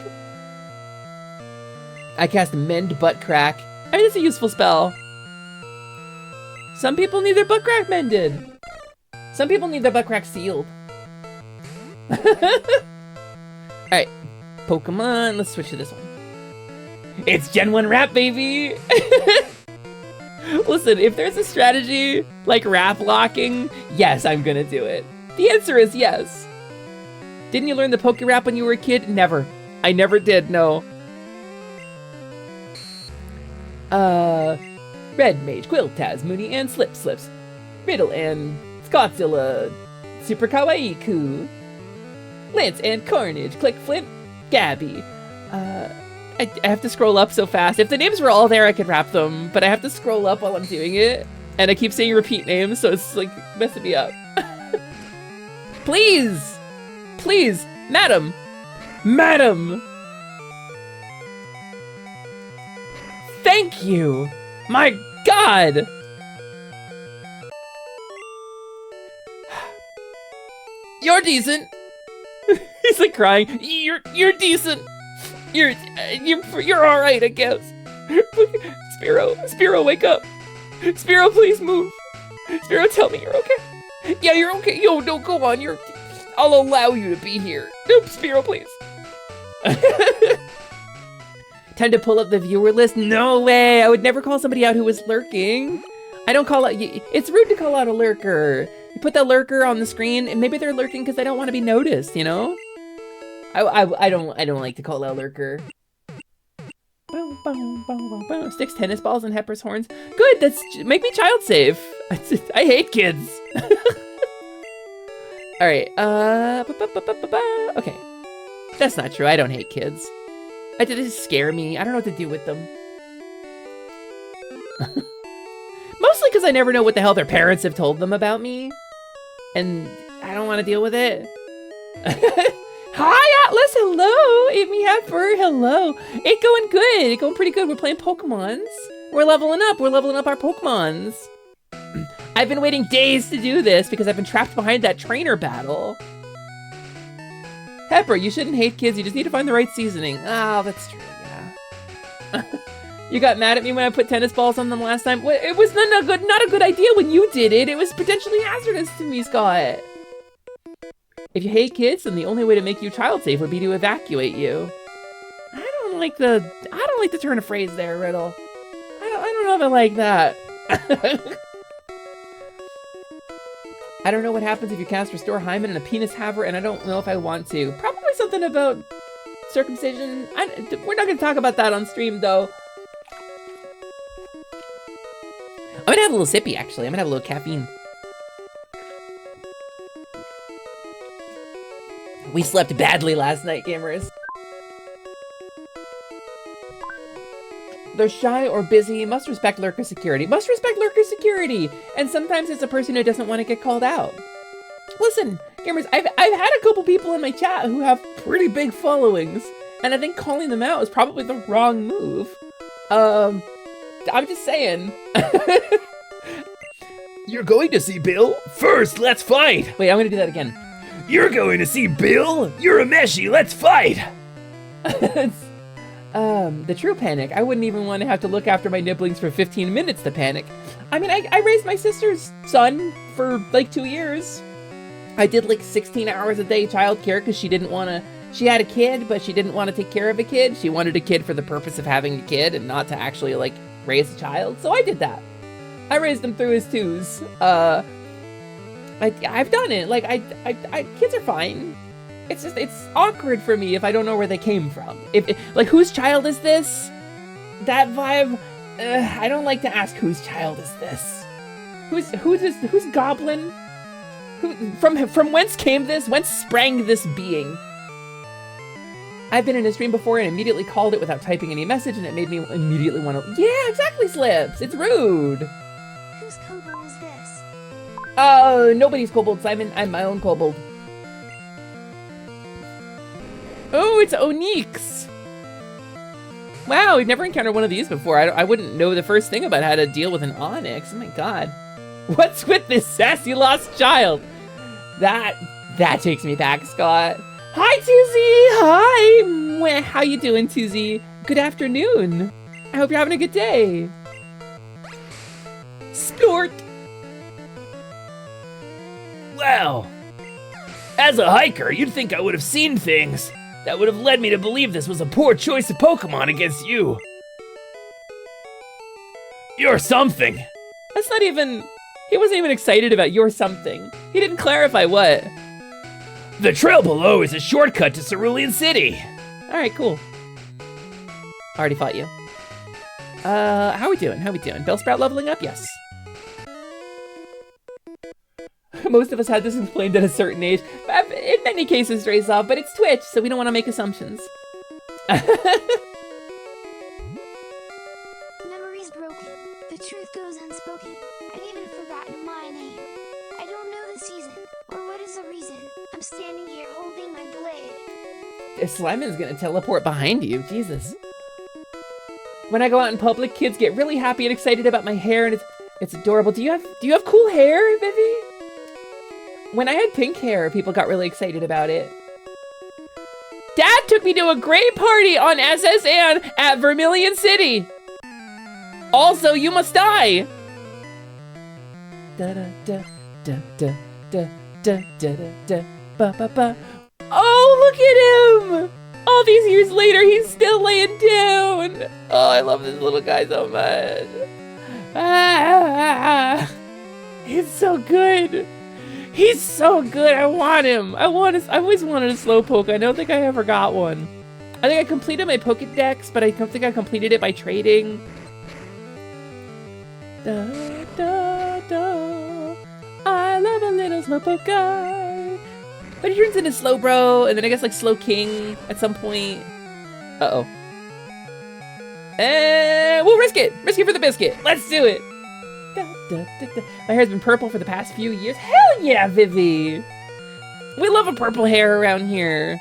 C: I cast Mend Butt Crack. I mean, it's a useful spell. Some people need their butt crack mended. Some people need their butt crack sealed. Alright, Pokemon. Let's switch to this one. It's Gen 1 rap, baby! Listen, if there's a strategy like rap locking, yes, I'm gonna do it. The answer is yes. Didn't you learn the Poke Rap when you were a kid? Never. I never did, no. Red Mage, Quiltaz, Mooney, and Slips, Riddle, and Scottzilla, Super Kawaii Ku, Lance and Carnage, Click Flint, Gabby. I have to scroll up so fast. If the names were all there, I could rap them, but I have to scroll up while I'm doing it, and I keep saying repeat names, so it's like messing me up. Please! Please! Madam! Madam! Thank you! My God! You're decent! He's like crying. You're decent! You're alright, I guess. Spiro, wake up. Spiro, please move. Spiro, tell me you're okay. Yeah, you're okay. Yo, no, go on. I'll allow you to be here. Nope, Spiro, please. Time to pull up the viewer list? No way! I would never call somebody out who was lurking. I don't call out. It's rude to call out a lurker. You put that lurker on the screen, and maybe they're lurking because they don't want to be noticed, you know? I don't like to call out a lurker. Sticks tennis balls in Hesper's horns. Good, make me child safe. I hate kids. Alright, okay. That's not true, I don't hate kids. They just scare me. I don't know what to do with them. Mostly because I never know what the hell their parents have told them about me. And I don't want to deal with it. Hi, Atlas, hello! Amy Hesper, hello. It's going good, it's going pretty good. We're playing Pokemons. We're leveling up our Pokemons. I've been waiting days to do this because I've been trapped behind that trainer battle. Hesper, you shouldn't hate kids, you just need to find the right seasoning. Oh, that's true, yeah. You got mad at me when I put tennis balls on them last time? Well, it was not a good idea when you did it. It was potentially hazardous to me, Scott. If you hate kids, then the only way to make you child safe would be to evacuate you. I don't like the turn of phrase there, Riddle. I don't know if I like that. I don't know what happens if you cast Restore Hymen and a penis haver, and I don't know if I want to. Probably something about circumcision. We're not going to talk about that on stream, though. I'm gonna have a little sippy, actually. I'm gonna have a little caffeine. We slept badly last night, gamers. They're shy or busy. Must respect lurker security. Must respect lurker security. And sometimes it's a person who doesn't want to get called out. Listen, gamers, I've had a couple people in my chat who have pretty big followings, and I think calling them out is probably the wrong move. I'm just saying.
N: You're going to see Bill? First, let's fight!
C: Wait, I'm gonna do that again.
N: You're going to see Bill? You're a Meshi, let's fight!
C: The true panic. I wouldn't even want to have to look after my nibblings for 15 minutes to panic. I mean, I raised my sister's son for like 2 years. I did like 16 hours a day childcare because she didn't want to, she had a kid, but she didn't want to take care of a kid. She wanted a kid for the purpose of having a kid and not to actually like raise a child. So I did that. I raised him through his twos. I've done it. Like kids are fine. It's just, it's awkward for me if I don't know where they came from. If like, whose child is this? That vibe, I don't like to ask whose child is this. Who's Goblin? From whence came this? Whence sprang this being? I've been in a stream before and immediately called it without typing any message, and it made me immediately want to. Yeah, exactly, Slips. It's rude.
D: Whose Kobold is this?
C: Nobody's Kobold, Simon. I'm my own Kobold. Oh, it's Onyx. Wow, we've never encountered one of these before. I wouldn't know the first thing about how to deal with an Onyx. Oh my god. What's with this sassy lost child? That takes me back, Scott. Hi, Tuzi! Hi! Mwah. How you doing, Tuzi? Good afternoon. I hope you're having a good day. Splort!
N: Wow. As a hiker, you'd think I would have seen things that would have led me to believe this was a poor choice of Pokemon against you. You're something.
C: That's not even... He wasn't even excited about your something. He didn't clarify what.
N: The trail below is a shortcut to Cerulean City.
C: Alright, cool. Already fought you. How we doing? How we doing? Bellsprout leveling up? Yes. Most of us had this explained at a certain age. In many cases, Drazov, but it's Twitch, so we don't want to make assumptions.
D: Memory's broken. The truth goes unspoken. I've even forgotten my name. I don't know the season, or what is the reason. I'm standing here holding my blade.
C: Slimon's gonna teleport behind you, Jesus. When I go out in public, kids get really happy and excited about my hair, and it's adorable. Do you have cool hair, Vivi? When I had pink hair, people got really excited about it. Dad took me to a great party on SSN at Vermilion City. Also, you must die. Da da da da da da da da da ba ba ba. Oh, look at him! All these years later, he's still laying down. Oh, I love this little guy so much. Ah, he's so good. He's so good. I want him. I always wanted a Slowpoke. I don't think I ever got one. I think I completed my Pokédex, but I don't think I completed it by trading. Da da da. I love a little Slowpoke guy. But he turns into Slowbro, and then I guess like Slowking at some point. Uh-oh. And we'll risk it. Risk it for the biscuit. Let's do it. Da, da, da, da. My hair's been purple for the past few years. Hell yeah, Vivi. We love a purple hair around here.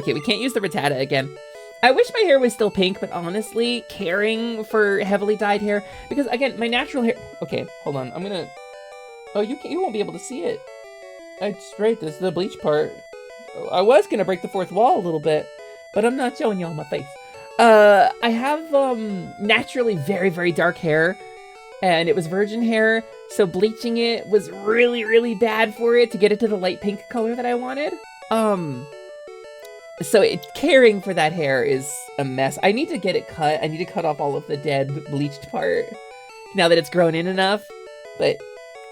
C: Okay, we can't use the Rattata again. I wish my hair was still pink, but honestly, caring for heavily dyed hair, because again, my natural hair. Okay, hold on. I'm gonna. Oh, you won't be able to see it. This is the bleach part. I was gonna break the fourth wall a little bit, but I'm not showing y'all my face. I have naturally very, very dark hair, and it was virgin hair, so bleaching it was really, really bad for it to get it to the light pink color that I wanted. So caring for that hair is a mess. I need to get it cut. I need to cut off all of the dead bleached part now that it's grown in enough. But,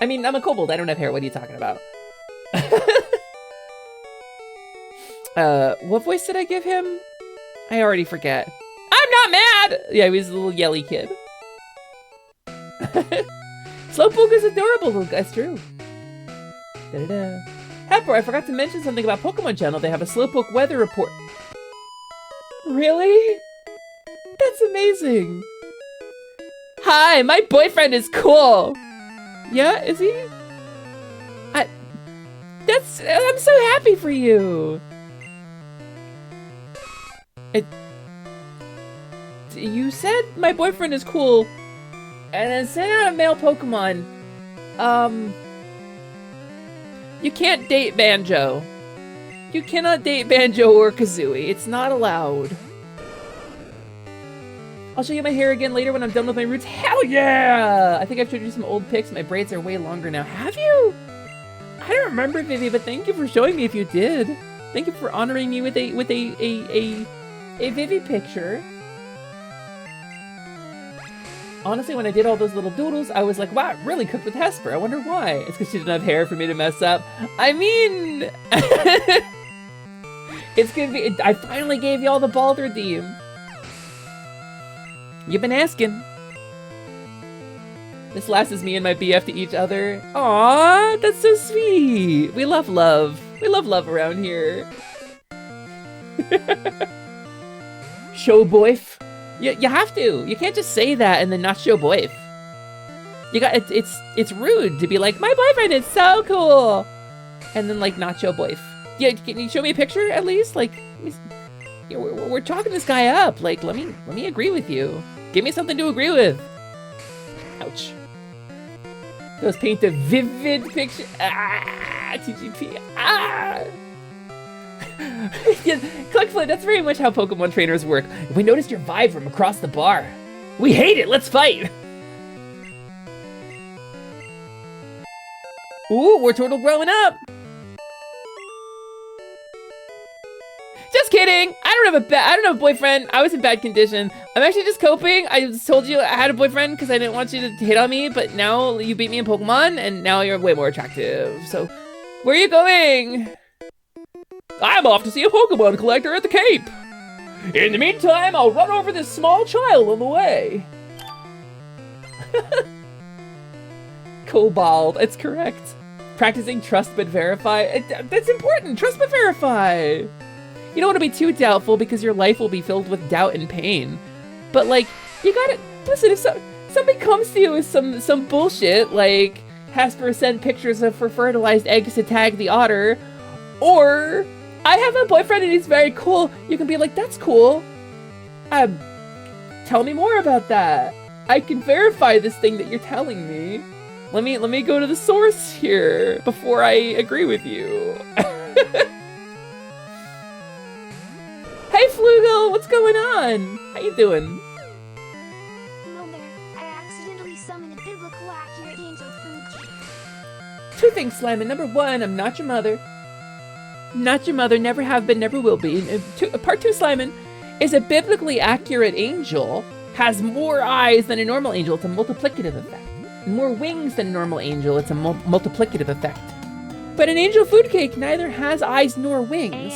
C: I mean, I'm a kobold. I don't have hair. What are you talking about? What voice did I give him? I already forget. I'm not mad! Yeah, he was a little yelly kid. Slowpoke is adorable. That's true. Da-da-da. Hesper, I forgot to mention something about Pokemon Channel. They have a Slowpoke weather report. Really? That's amazing. Hi, my boyfriend is cool. Yeah, is he? I'm so happy for you. You said my boyfriend is cool, and then sent out a male Pokemon. You can't date Banjo. You cannot date Banjo or Kazooie. It's not allowed. I'll show you my hair again later when I'm done with my roots. Hell yeah! I think I've showed you some old pics. My braids are way longer now. Have you? I don't remember, Vivi, but thank you for showing me if you did. Thank you for honoring me with a Vivi picture. Honestly, when I did all those little doodles, I was like, wow, it really cooked with Hesper. I wonder why. It's because she didn't have hair for me to mess up. I mean... it's gonna be... I finally gave y'all the Baldur theme. You've been asking. This last is me and my BF to each other. Aww, that's so sweet. We love love. We love love around here. Show boyf. You have to. You can't just say that and then not show boyf. You got it's rude to be like, my boyfriend is so cool, and then like not show boyf. Yeah, can you show me a picture at least? Like, we're talking this guy up. Like, let me agree with you. Give me something to agree with. Ouch. Let's paint a vivid picture. Ah, TGP. Ah. Yeah, Clickfoot, that's very much how Pokemon trainers work. We noticed your vibe from across the bar. We hate it, let's fight! Ooh, we're turtle growing up! Just kidding! I don't have a boyfriend. I was in bad condition. I'm actually just coping. I just told you I had a boyfriend because I didn't want you to hit on me, but now you beat me in Pokemon, and now you're way more attractive. So, where are you going? I'm off to see a Pokemon collector at the Cape. In the meantime, I'll run over this small child on the way. Kobold, it's correct. Practicing trust but verify. That's important, trust but verify. You don't want to be too doubtful because your life will be filled with doubt and pain. But like, you gotta, listen, if somebody comes to you with some bullshit, like Hesper sent pictures of her fertilized eggs to tag the otter, or I have a boyfriend and he's very cool, you can be like, that's cool. Tell me more about that. I can verify this thing that you're telling me. Let me go to the source here before I agree with you. Hey Flugel, what's going on? How you doing?
D: Mother, I accidentally summoned a biblical accurate angel food cake.
C: Two things, Slimin. Number one, I'm not your mother. Not your mother, never have been, never will be. Part two, Slimin, is a biblically accurate angel has more eyes than a normal angel. It's a multiplicative effect. More wings than a normal angel. It's a multiplicative effect. But an angel food cake neither has eyes nor wings.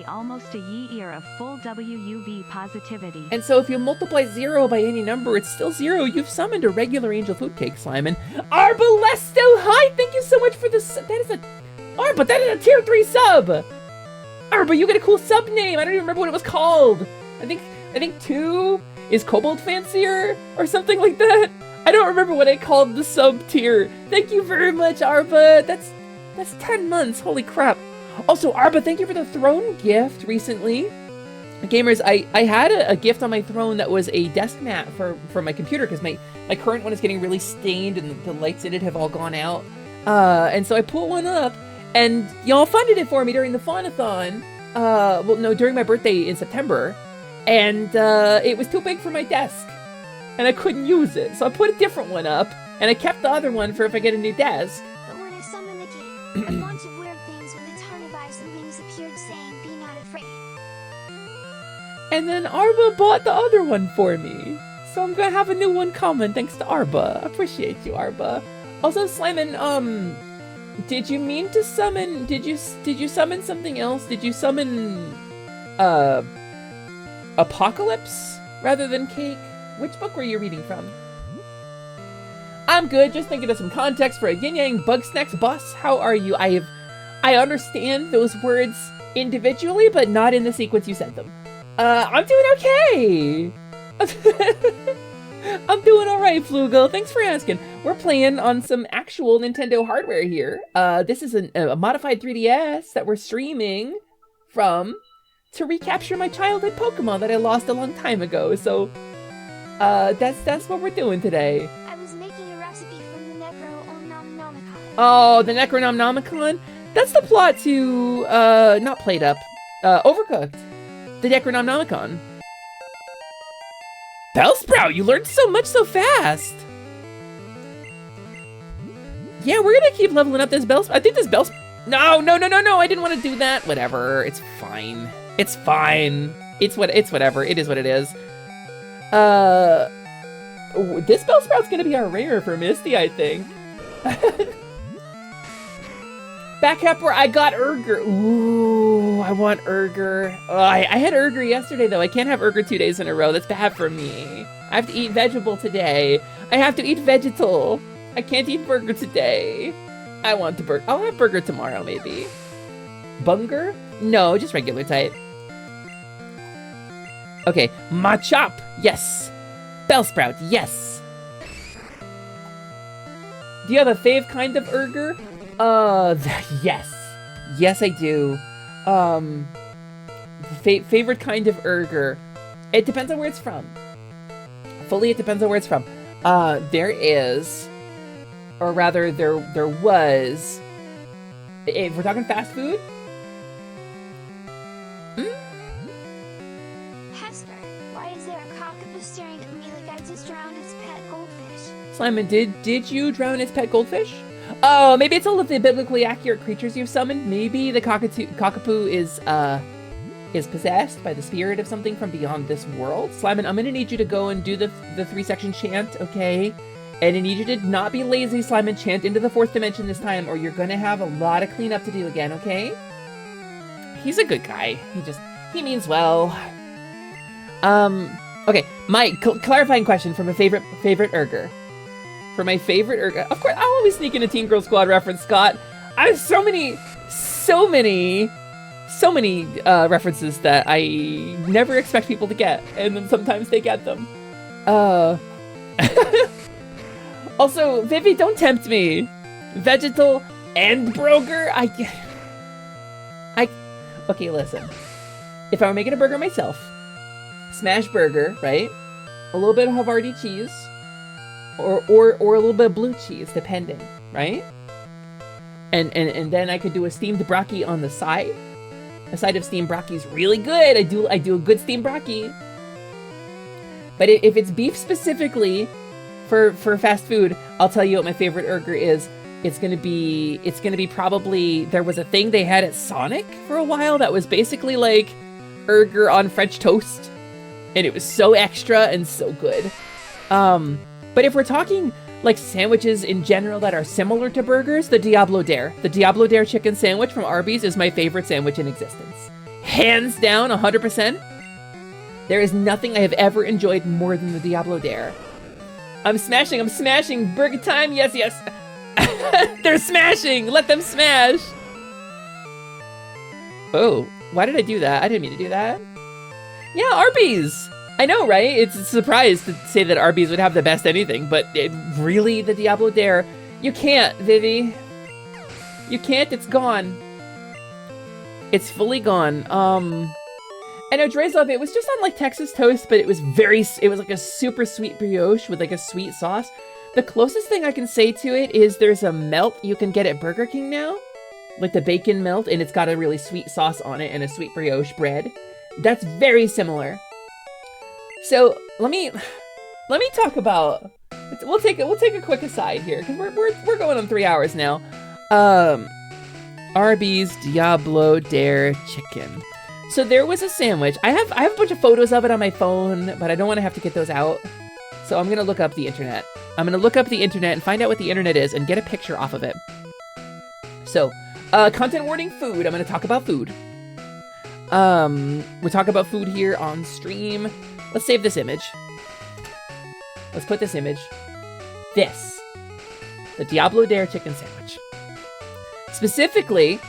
E: Almost a year of full WUV positivity.
C: And so if you multiply 0 by any number, it's still 0. You've summoned a regular angel food cake, Slimin. Arbalesto, hi! Thank you so much for this. That is a... Arba, that is a tier 3 sub! Arba, you get a cool sub name. I don't even remember what it was called. I think 2 is Kobold fancier or something like that. I don't remember what I called the sub tier. Thank you very much, Arba. That's 10 months. Holy crap. Also, Arba, thank you for the throne gift recently. Gamers, I had a gift on my throne that was a desk mat for my computer because my current one is getting really stained and the lights in it have all gone out. And so I put one up and y'all funded it for me during the Faunathon. Well, no, during my birthday in September. And it was too big for my desk and I couldn't use it. So I put a different one up and I kept the other one for if I get a new desk.
D: But when I summoned the gate, a bunch of weird things with a ton of eyes and wings appeared saying, be not afraid.
C: And then Arba bought the other one for me. So I'm gonna have a new one coming thanks to Arba. Appreciate you, Arba. Also, Slimin, did you mean to summon, did you summon something else? Did you summon, Apocalypse rather than Cake? Which book were you reading from? I'm good. Just thinking of some context for a yin yang bug snacks boss. How are you? I understand those words individually, but not in the sequence you said them. I'm doing okay. I'm doing all right, Flugel. Thanks for asking. We're playing on some actual Nintendo hardware here. This is a modified 3DS that we're streaming from to recapture my childhood Pokemon that I lost a long time ago. So, that's what we're doing today.
D: I was making a recipe from the Necronomicon.
C: Oh, the Necronomicon? That's the plot to, not Played Up, Overcooked. The Necronomicon. Bellsprout, you learned so much so fast! Yeah, we're gonna keep leveling up this Bellsprout. I think this Bellsprout... No, I didn't want to do that. Whatever, it's fine. It's fine. It's whatever. It is what it is. This Bellsprout's gonna be our rare for Misty, I think. Back up where I got Urger. Ooh, I want Urger. Oh, I had Urger yesterday, though. I can't have Urger 2 days in a row. That's bad for me. I have to eat vegetable today. I have to eat vegetal. I can't eat burger today. I want the burger. I'll have burger tomorrow, maybe. Bunger? No, just regular type. Okay, Machop. Yes. Bellsprout. Yes. Do you have a fave kind of Urger? Yes. Yes, I do. Favorite kind of Urger. It depends on where it's from. Fully, it depends on where it's from. There is, or rather, there was, if we're talking fast food.
D: Hesper, why is there a cockapoo staring at me like I just drowned its pet goldfish?
C: Simon, did you drown its pet goldfish? Oh, maybe it's all of the biblically accurate creatures you've summoned. Maybe the cockapoo is possessed by the spirit of something from beyond this world. Simon, I'm gonna need you to go and do the 3-section chant, okay? And I need you to not be lazy, Simon. Chant into the 4th dimension this time, or you're gonna have a lot of cleanup to do again, okay? He's a good guy. He means well. Okay, my clarifying question from a favorite Urger. For my favorite Urger, of course, I'll always sneak in a Teen Girl Squad reference, Scott. I have so many references that I never expect people to get, and then sometimes they get them. Also, Vivi, don't tempt me. Vegetal and Broger? Okay, listen. If I were making a burger myself, smash burger, right? A little bit of Havarti cheese, or a little bit of blue cheese, depending, right? And then I could do a steamed brockie on the side. A side of steamed brockie is really good. I do a good steamed brockie. But if it's beef specifically for fast food, I'll tell you what my favorite Urger is. It's gonna be probably, there was a thing they had at Sonic for a while that was basically like Urger on French toast, and it was so extra and so good. But if we're talking like sandwiches in general that are similar to burgers, the Diablo Dare. The Diablo Dare chicken sandwich from Arby's is my favorite sandwich in existence. Hands down, 100%. There is nothing I have ever enjoyed more than the Diablo Dare. I'm smashing, burger time, yes. They're smashing, let them smash. Oh, why did I do that? I didn't mean to do that. Yeah, Arby's. I know, right? It's a surprise to say that Arby's would have the best anything, but really, the Diablo Dare, you can't, Vivi. You can't, it's gone. It's fully gone. I know Drezlov, it was just on like Texas toast, but it was like a super sweet brioche with like a sweet sauce. The closest thing I can say to it is there's a melt you can get at Burger King now, like the bacon melt, and it's got a really sweet sauce on it and a sweet brioche bread. That's very similar. So let me talk about. We'll take a quick aside here because we're going on 3 hours now. Arby's Diablo Dare chicken. So there was a sandwich. I have a bunch of photos of it on my phone, but I don't want to have to get those out. So I'm gonna look up the internet. I'm gonna look up the internet and find out what the internet is and get a picture off of it. So, content warning food. I'm gonna talk about food. We're talking about food here on stream. Let's save this image. Let's put this image. This the Diablo Dare chicken sandwich. Specifically,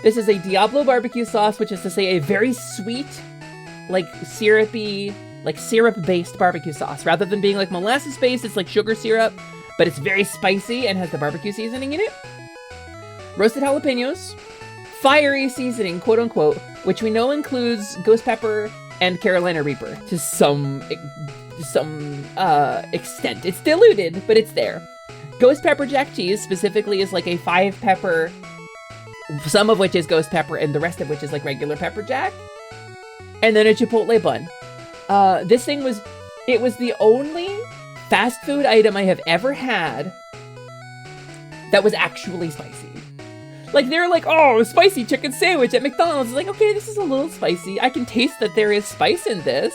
C: this is a Diablo barbecue sauce, which is to say a very sweet, like syrupy, like syrup-based barbecue sauce. Rather than being like molasses-based, it's like sugar syrup, but it's very spicy and has the barbecue seasoning in it. Roasted jalapenos, fiery seasoning, quote unquote, which we know includes ghost pepper and Carolina Reaper to some extent. It's diluted, but it's there. Ghost pepper jack cheese specifically is like a 5 pepper, some of which is ghost pepper and the rest of which is like regular pepper jack. And then a chipotle bun. This thing was the only fast food item I have ever had that was actually spicy. Like, they're like, oh, spicy chicken sandwich at McDonald's. It's like, okay, this is a little spicy. I can taste that there is spice in this.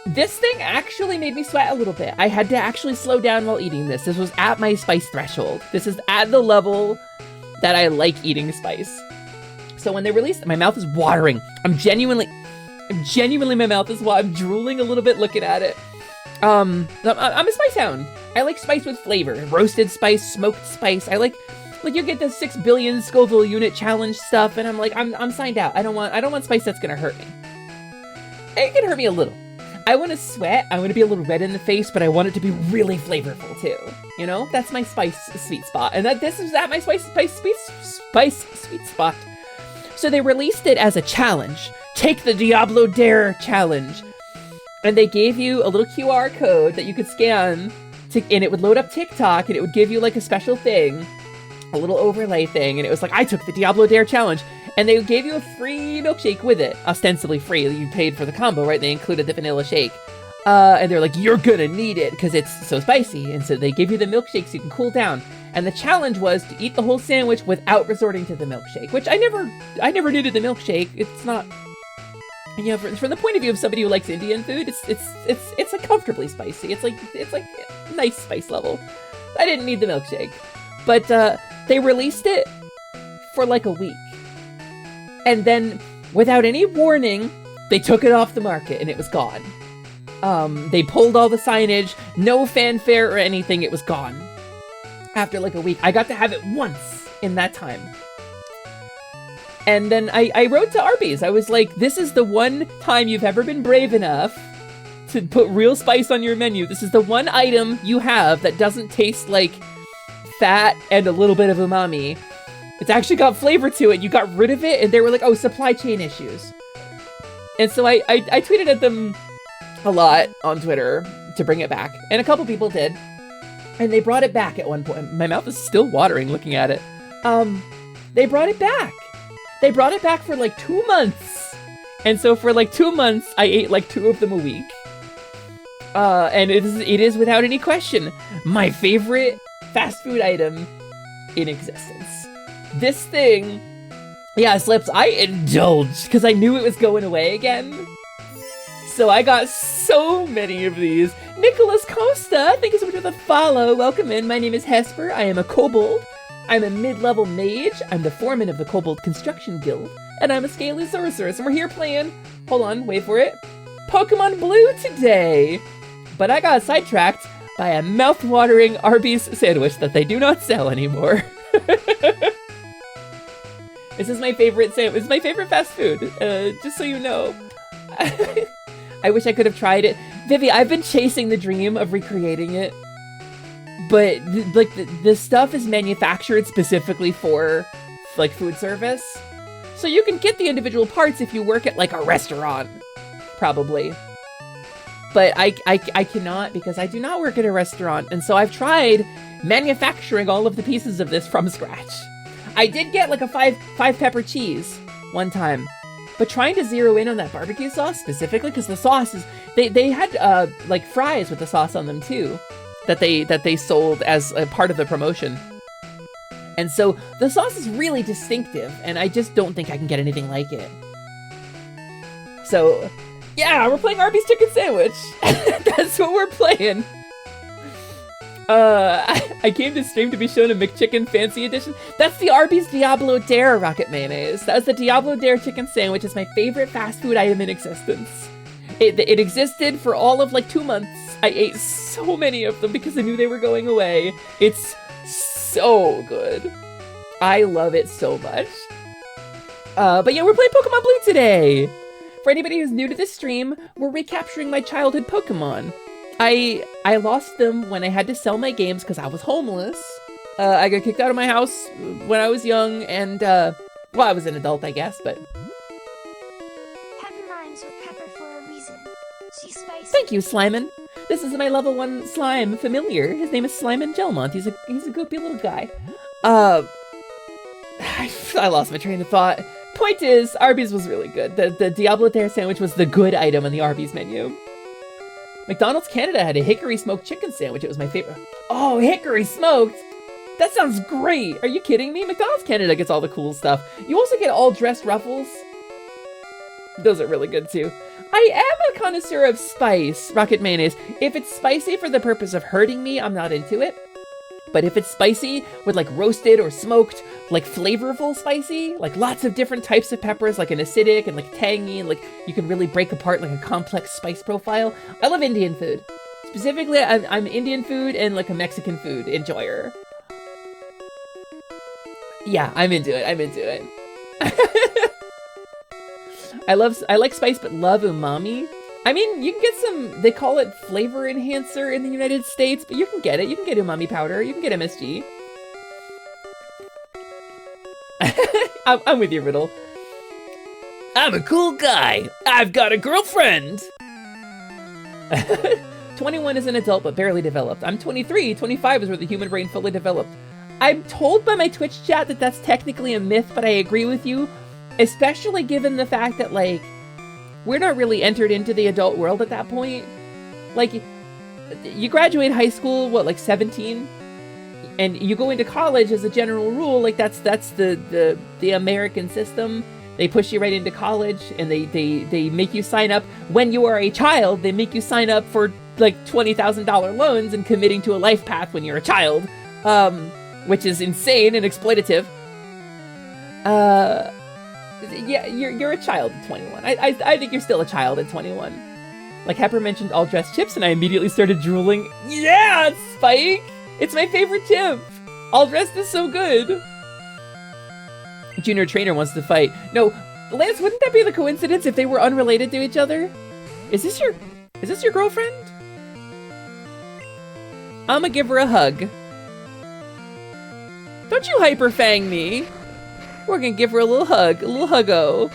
C: This thing actually made me sweat a little bit. I had to actually slow down while eating this. This was at my spice threshold. This is at the level that I like eating spice. So when they released it, my mouth is watering. I'm genuinely, my mouth is watering. I'm drooling a little bit looking at it. I'm a spice hound. I like spice with flavor. Roasted spice, smoked spice. I like you get the 6 billion Scoville unit challenge stuff, and I'm like, I'm signed out. I don't want spice that's gonna hurt me. It can hurt me a little. I want to sweat. I want to be a little red in the face, but I want it to be really flavorful too. You know, that's my spice sweet spot, and this is at my spice sweet spot. So they released it as a challenge. Take the Diablo Dare challenge. And they gave you a little QR code that you could scan, and it would load up TikTok, and it would give you like a special thing, a little overlay thing, and it was like, I took the Diablo Dare challenge. And they gave you a free milkshake with it, ostensibly free. You paid for the combo, right? They included the vanilla shake. And they're like, you're gonna need it because it's so spicy. And so they give you the milkshake so you can cool down. And the challenge was to eat the whole sandwich without resorting to the milkshake, which I never needed the milkshake. It's not, you know, from the point of view of somebody who likes Indian food, it's like comfortably spicy. It's like nice spice level. I didn't need the milkshake, but they released it for like a week, and then without any warning, they took it off the market and it was gone. They pulled all the signage, no fanfare or anything. It was gone after like a week. I got to have it once in that time. And then I wrote to Arby's. I was like, this is the one time you've ever been brave enough to put real spice on your menu. This is the one item you have that doesn't taste like fat and a little bit of umami. It's actually got flavor to it. You got rid of it, and they were like, oh, supply chain issues. And so I tweeted at them a lot on Twitter to bring it back. And a couple people did. And they brought it back at one point. My mouth is still watering looking at it. They brought it back. They brought it back for like 2 months. And so for like 2 months, I ate like 2 of them a week. And it is without any question my favorite fast food item in existence. This thing, yeah, Slips, I indulged because I knew it was going away again. So I got so many of these. Nicholas Costa, thank you so much for the follow. Welcome in. My name is Hesper. I am a kobold. I'm a mid-level mage. I'm the foreman of the Kobold Construction Guild. And I'm a scaly sorceress. And we're here playing, hold on, wait for it, Pokemon Blue today. But I got sidetracked by a mouth-watering Arby's sandwich that they do not sell anymore. This is my favorite sandwich. It's my favorite fast food, just so you know. I wish I could have tried it. Vivi, I've been chasing the dream of recreating it. But, the stuff is manufactured specifically for, like, food service. So you can get the individual parts if you work at, like, a restaurant. Probably. But I cannot because I do not work at a restaurant. And so I've tried manufacturing all of the pieces of this from scratch. I did get, like, a 5 pepper cheese one time. But trying to zero in on that barbecue sauce specifically, because the sauce is... They had, like, fries with the sauce on them, too. That they sold as a part of the promotion. And so the sauce is really distinctive, and I just don't think I can get anything like it. So, yeah, we're playing Arby's Chicken Sandwich. That's what we're playing. I came to stream to be shown a McChicken Fancy Edition. That's the Arby's Diablo Dare Rocket Mayonnaise. That was the Diablo Dare Chicken Sandwich. It's my favorite fast food item in existence. It existed for all of like 2 months. I ate so many of them because I knew they were going away. It's so good. I love it so much. But yeah, we're playing Pokemon Blue today. For anybody who's new to this stream, we're recapturing my childhood Pokemon. I lost them when I had to sell my games because I was homeless. I got kicked out of my house when I was young, and well, I was an adult, I guess, but...
D: Pepper rhymes with pepper for a reason. She's spicy.
C: Thank you, Slimin. This is my level 1 slime familiar. His name is Slimin Gelmont. He's a goopy little guy. I lost my train of thought. Point is, Arby's was really good. The Diablo Terre sandwich was the good item on the Arby's menu. McDonald's Canada had a hickory smoked chicken sandwich. It was my favorite. Oh, hickory smoked! That sounds great! Are you kidding me? McDonald's Canada gets all the cool stuff. You also get all dressed ruffles. Those are really good too. I am a connoisseur of spice, Rocket Mayonnaise. If it's spicy for the purpose of hurting me, I'm not into it. But if it's spicy with like roasted or smoked, like flavorful spicy, like lots of different types of peppers, like an acidic and like tangy, and like you can really break apart like a complex spice profile. I love Indian food. Specifically, I'm Indian food and like a Mexican food enjoyer. Yeah, I'm into it. I'm into it. I like spice, but love umami. I mean, you can get some, they call it flavor enhancer in the United States, but you can get it. You can get umami powder. You can get MSG. I'm with you, Riddle. I'm a cool guy. I've got a girlfriend. 21 is an adult, but barely developed. I'm 23. 25 is where the human brain fully developed. I'm told by my Twitch chat that that's technically a myth, but I agree with you. Especially given the fact that, like, we're not really entered into the adult world at that point. Like, you graduate high school, what, like 17? And you go into college as a general rule, like that's the American system. They push you right into college, and they make you sign up. When you are a child, they make you sign up for like $20,000 loans and committing to a life path when you're a child. Which is insane and exploitative. Yeah, you're a child at 21. I think you're still a child at 21. Like Hesper mentioned all dressed chips, and I immediately started drooling. Yeah, Spike! It's my favorite chip! All dressed is so good! Junior Trainer wants to fight. No, Lance, wouldn't that be the coincidence if they were unrelated to each other? Is this your girlfriend? I'ma give her a hug. Don't you hyper-fang me! We're gonna give her a little hug, a little huggo.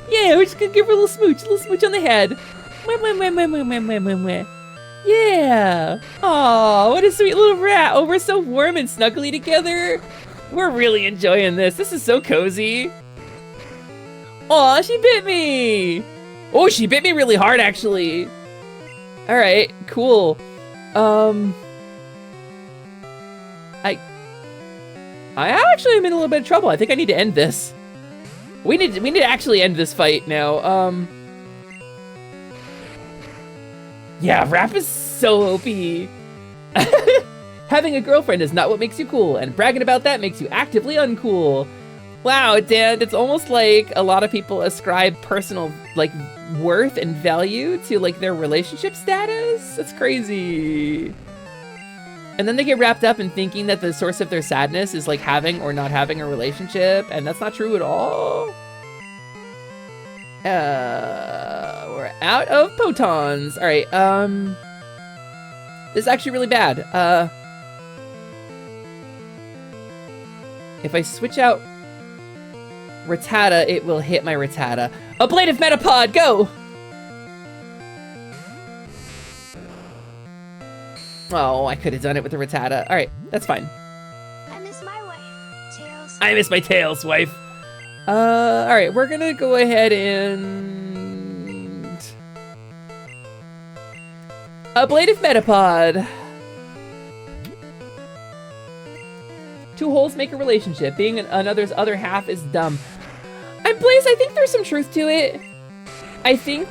C: Yeah, we're just gonna give her a little smooch on the head. Mwah, mwah, mwah, mwah, mwah, mwah, mwah, mwah. Yeah. Aw, what a sweet little rat. Oh, we're so warm and snuggly together. We're really enjoying this. This is so cozy. Aw, she bit me. Oh, she bit me really hard, actually. All right, cool. I actually am in a little bit of trouble. I think I need to end this. We need to actually end this fight now. Yeah, rap is so OP. Having a girlfriend is not what makes you cool, and bragging about that makes you actively uncool. Wow, Dan, it's almost like a lot of people ascribe personal, like, worth and value to, like, their relationship status. That's crazy. And then they get wrapped up in thinking that the source of their sadness is like having or not having a relationship, and that's not true at all. We're out of photons. All right, this is actually really bad. If I switch out Rattata, it will hit my Rattata. Ablative Metapod, go! Oh, I could have done it with the Rattata. All right, that's fine.
D: I miss my wife, Tails.
C: I miss my Tails, wife. All right, we're gonna go ahead and Ablative Metapod. 2 holes make a relationship. Being another's other half is dumb. And Blaze, I think there's some truth to it. I think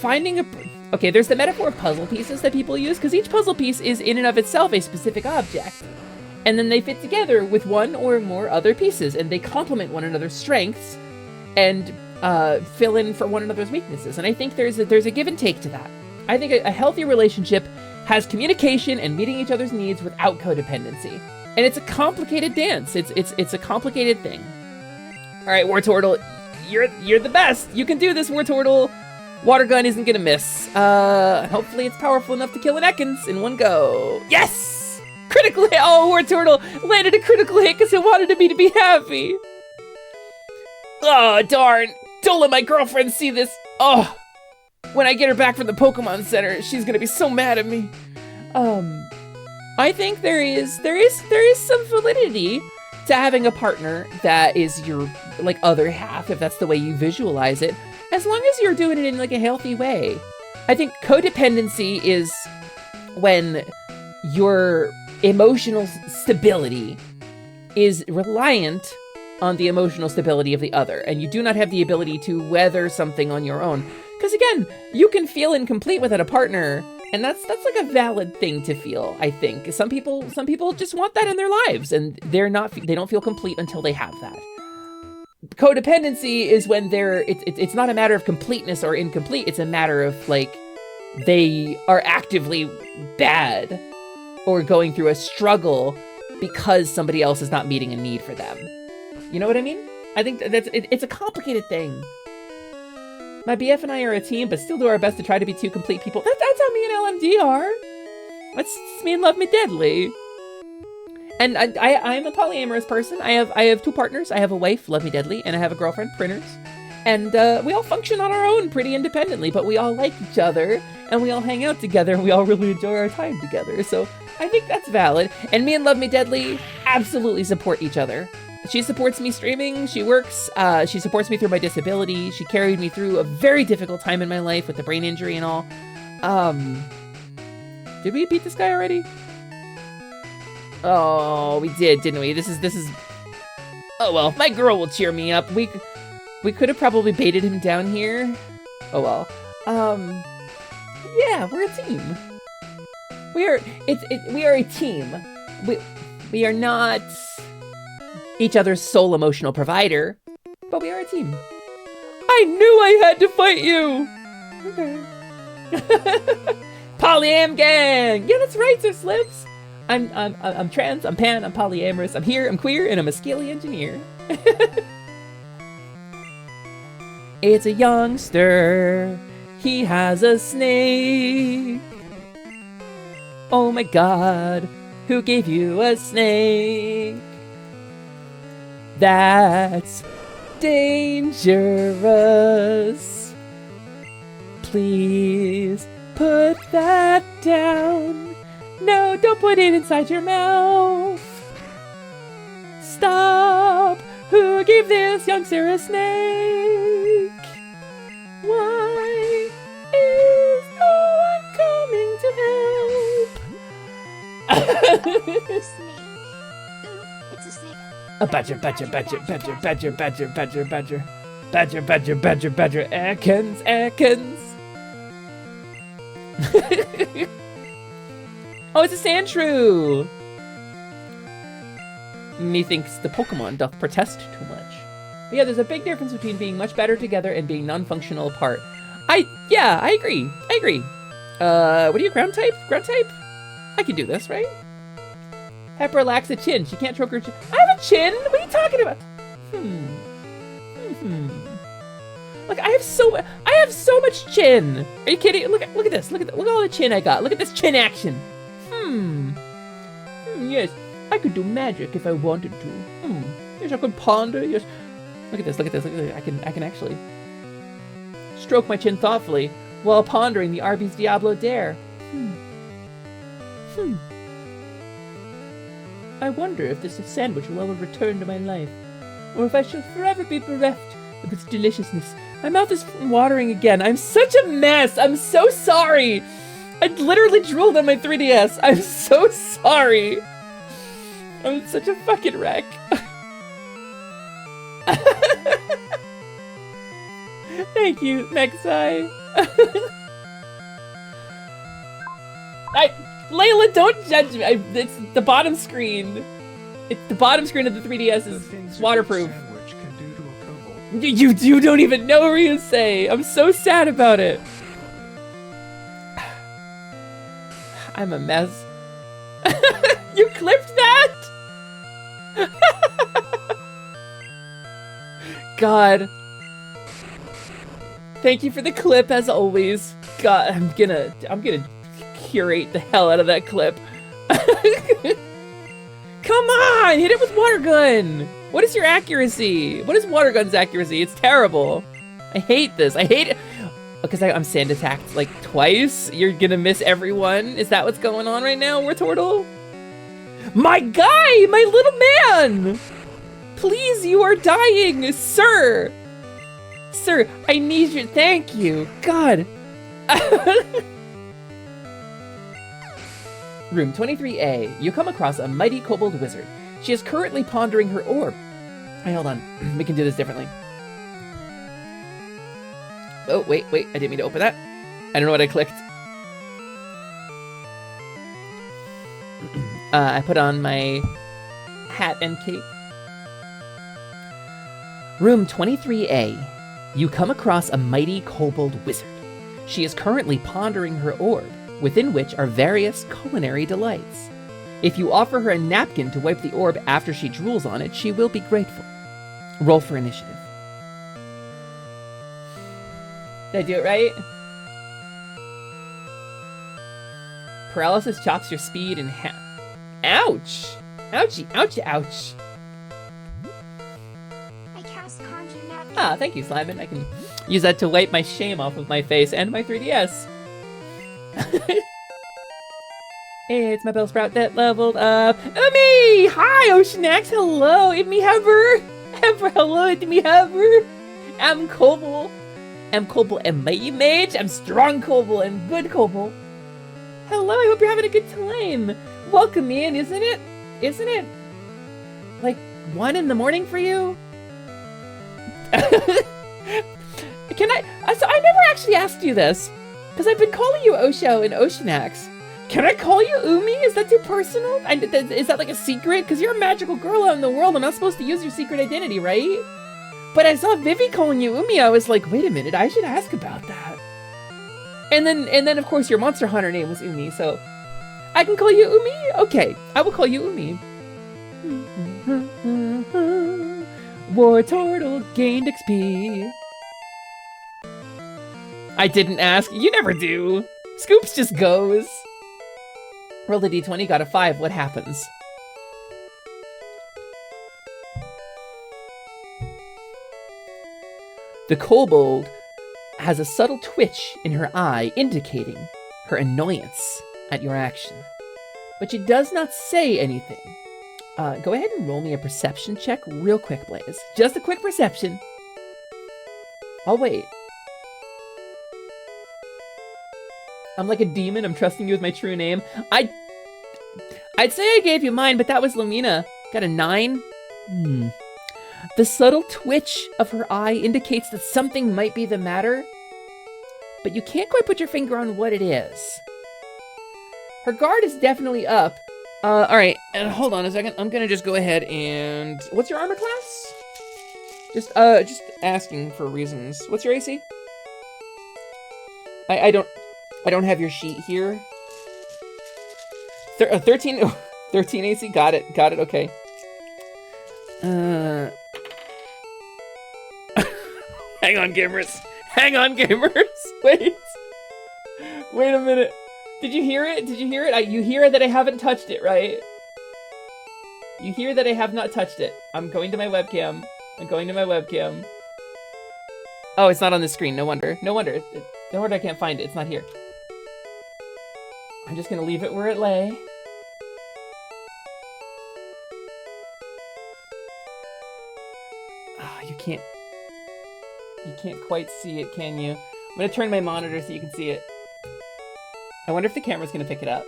C: finding a... Okay, there's the metaphor of puzzle pieces that people use, because each puzzle piece is in and of itself a specific object. And then they fit together with one or more other pieces, and they complement one another's strengths. And fill in for one another's weaknesses. And I think there's a give and take to that. I think a healthy relationship has communication and meeting each other's needs without codependency. And it's a complicated dance. It's a complicated thing. All right, Wartortle, you're the best. You can do this, Wartortle. Water gun isn't gonna miss. Hopefully it's powerful enough to kill an Ekans in one go. Yes! Critical hit. Oh, Wartortle landed a critical hit because it wanted me to be happy. Oh, darn. Don't let my girlfriend see this. Oh, when I get her back from the Pokemon Center, she's gonna be so mad at me. I think there is some validity to having a partner that is your like other half, if that's the way you visualize it, as long as you're doing it in like a healthy way. I think codependency is when your emotional stability is reliant on the emotional stability of the other, and you do not have the ability to weather something on your own. Because again, you can feel incomplete without a partner, and that's like a valid thing to feel, I think. Some people just want that in their lives, and they don't feel complete until they have that. Codependency is when it's not a matter of completeness or incomplete, it's a matter of like they are actively bad or going through a struggle because somebody else is not meeting a need for them. You know what I mean? I think it's a complicated thing. My BF and I are a team, but still do our best to try to be two complete people. That's how me and LMD are. That's me and Love Me Deadly. And I'm a polyamorous person. I have two partners. I have a wife, Love Me Deadly, and I have a girlfriend, Printers. And we all function on our own pretty independently, but we all like each other, and we all hang out together, and we all really enjoy our time together. So I think that's valid. And me and Love Me Deadly absolutely support each other. She supports me streaming, she works, she supports me through my disability, she carried me through a very difficult time in my life with the brain injury and all. Did we beat this guy already? Oh, we did, didn't we? This is... Oh well, my girl will cheer me up. We could have probably baited him down here. Oh well. Yeah, we're a team. We are a team. We are not each other's sole emotional provider, but we are a team. I knew I had to fight you! Okay. Polyam gang! Yeah, that's right, Sir Slips! I'm trans, I'm pan, I'm polyamorous, I'm here, I'm queer, and I'm a scaly engineer. It's a youngster, he has a snake. Oh my god, who gave you a snake? That's dangerous. Please put that down. No, don't put it inside your mouth. Stop. Who gave this youngster a snake? Why is no one coming to help?
D: It's a snake.
C: A badger, Ekans. Oh, it's a Sandshrew! Methinks the Pokemon doth protest too much. But yeah, there's a big difference between being much better together and being non-functional apart. I agree. What are you, ground type? Ground type? I can do this, right? Hesper lacks a chin. She can't stroke her chin. I have a chin! What are you talking about? Look, I have so much chin. Are you kidding? Look at this. Look at all the chin I got. Look at this chin action. Yes, I could do magic if I wanted to. Yes, I could ponder. Yes. Look at this. I can actually stroke my chin thoughtfully while pondering the Arby's Diablo Dare. I wonder if this sandwich will ever return to my life, or if I shall forever be bereft of its deliciousness. My mouth is watering again. I'm such a mess. I'm so sorry. I literally drooled on my 3DS. I'm so sorry. I'm such a fucking wreck. Thank you, Mexai. Layla, don't judge me. It's the bottom screen. The bottom screen of the 3DS is waterproof.
F: Sandwich can do to a kobold
C: You don't even know Ryusei. I'm so sad about it. I'm a mess. You clipped that? God. Thank you for the clip as always. God, I'm gonna curate the hell out of that clip. Come on, hit it with water gun. What is your accuracy? What is water gun's accuracy? It's terrible. I hate this. I hate it. Because I'm sand attacked like twice. You're gonna miss everyone. Is that what's going on right now, Wartortle? My guy, my little man. Please, you are dying, sir. Sir, I need you. Thank you. God. Room 23A. You come across a mighty kobold wizard. She is currently pondering her orb. Hey, hold on. We can do this differently. Oh, wait. I didn't mean to open that. I don't know what I clicked. I put on my hat and cape. Room 23A. You come across a mighty kobold wizard. She is currently pondering her orb, within which are various culinary delights. If you offer her a napkin to wipe the orb after she drools on it, she will be grateful. Roll for initiative. Did I do it right? Paralysis chops your speed in half. Ouch! Ouchie, ouch, ouch.
D: I cast Conjure Napkin.
C: Ah, thank you, Slimin. I can use that to wipe my shame off of my face and my 3DS. It's my Bellsprout that leveled up. Umi! Hi, Oceanax! Hello, it's me, Hesper! Hesper, hello, it's me, Hesper! I'm Kobold. I'm Kobold and mighty mage. I'm strong Kobold and good Kobold. Hello, I hope you're having a good time. Welcome in, isn't it? Isn't it? Like 1 in the morning for you? Can I? So I never actually asked you this, because I've been calling you Osho and Oceanax. Can I call you Umi? Is that too personal? Is that like a secret? Because you're a magical girl out in the world. I'm not supposed to use your secret identity, right? But I saw Vivi calling you Umi. I was like, wait a minute, I should ask about that. And then of course your Monster Hunter name was Umi, so I can call you Umi? Okay, I will call you Umi. Wartortle gained XP. I didn't ask. You never do. Scoops just goes. Rolled a d20, got a 5. What happens? The kobold has a subtle twitch in her eye indicating her annoyance at your action. But she does not say anything. Go ahead and roll me a perception check real quick, Blaze. Just a quick perception. I'll wait. I'm like a demon. I'm trusting you with my true name. I'd say I gave you mine, but that was Lamina. Got a 9? The subtle twitch of her eye indicates that something might be the matter, but you can't quite put your finger on what it is. Her guard is definitely up. Alright, and hold on a second. I'm gonna just go ahead and... What's your armor class? Just asking for reasons. What's your AC? I don't have your sheet here. 13 AC, got it, okay. Hang on, gamers. Wait a minute. Did you hear it? You hear that I haven't touched it, right? You hear that I have not touched it. I'm going to my webcam. Oh, it's not on the screen. No wonder. No wonder I can't find it. It's not here. I'm just gonna leave it where it lay. Oh, you can't quite see it, can you? I'm gonna turn my monitor so you can see it. I wonder if the camera's gonna pick it up.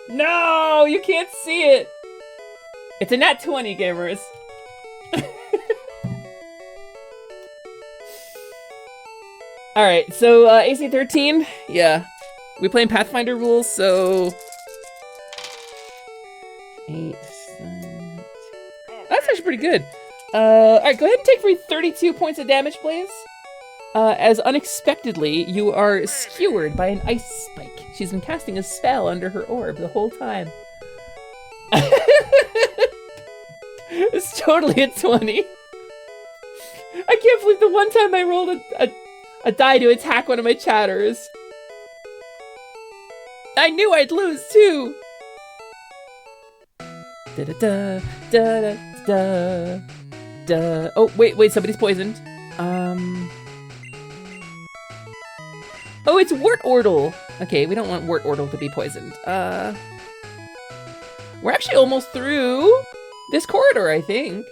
C: No, you can't see it. It's a nat 20, gamers. All right, so AC 13, yeah. We playing Pathfinder rules, so 8, 7. That's actually pretty good. Alright, go ahead and take for 32 points of damage, please. As unexpectedly, you are skewered by an ice spike. She's been casting a spell under her orb the whole time. It's totally a 20. I can't believe the one time I rolled a die to attack one of my chatters. I knew I'd lose too. Da da da da da da. Oh wait, somebody's poisoned. Oh, it's Wartortle. Okay, we don't want Wartortle to be poisoned. We're actually almost through this corridor, I think.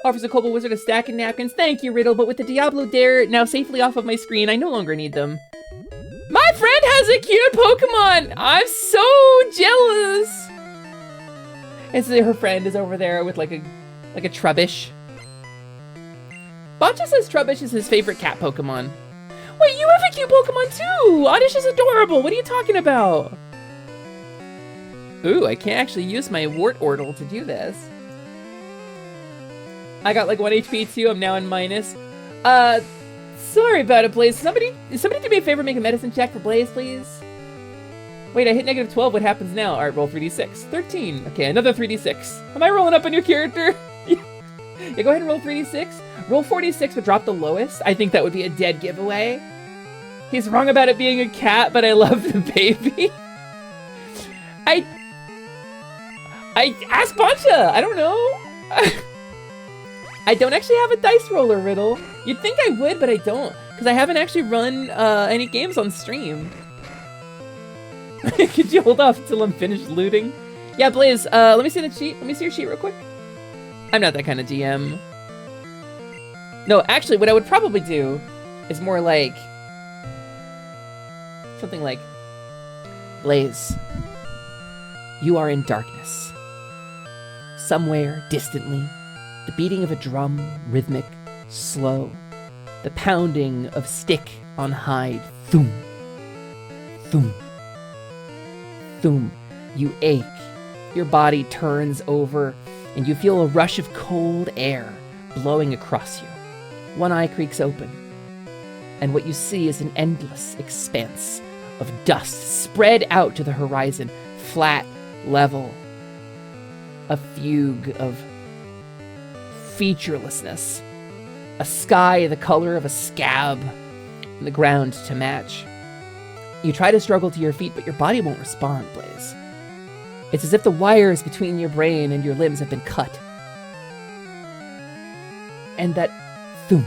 C: Offers a Kobold Wizard a stack of napkins. Thank you, Riddle, but with the Diablo Dare now safely off of my screen, I no longer need them. My friend has a cute Pokemon! I'm so jealous! And so her friend is over there with like a Trubbish. Botcha says Trubbish is his favorite cat Pokemon. Wait, you have a cute Pokemon too! Oddish is adorable! What are you talking about? Ooh, I can't actually use my Wartortle to do this. I got like 1 HP too, I'm now in minus. Sorry about it, Blaze. Somebody do me a favor, make a medicine check for Blaze, please. Wait, I hit negative 12, what happens now? Alright, roll 3d6. 13. Okay, another 3d6. Am I rolling up a new character? Yeah, go ahead and roll 3d6. Roll 46 but drop the lowest. I think that would be a dead giveaway. He's wrong about it being a cat, but I love the baby. I ask Boncha! I don't know. I don't actually have a dice roller, Riddle. You'd think I would, but I don't. Because I haven't actually run any games on stream. Could you hold off until I'm finished looting? Yeah, Blaze, let me see the sheet. Let me see your sheet real quick. I'm not that kind of DM. No, actually, what I would probably do is more like... something like... Blaze, you are in darkness. Somewhere, distantly, the beating of a drum, rhythmic, slow. The pounding of stick on hide. Thum. Thum. Thum. You ache. Your body turns over, and you feel a rush of cold air blowing across you. One eye creaks open, and what you see is an endless expanse of dust spread out to the horizon, flat, level. A fugue of featurelessness. A sky the color of a scab, and the ground to match. You try to struggle to your feet, but your body won't respond, Blaze. It's as if the wires between your brain and your limbs have been cut. And that thum,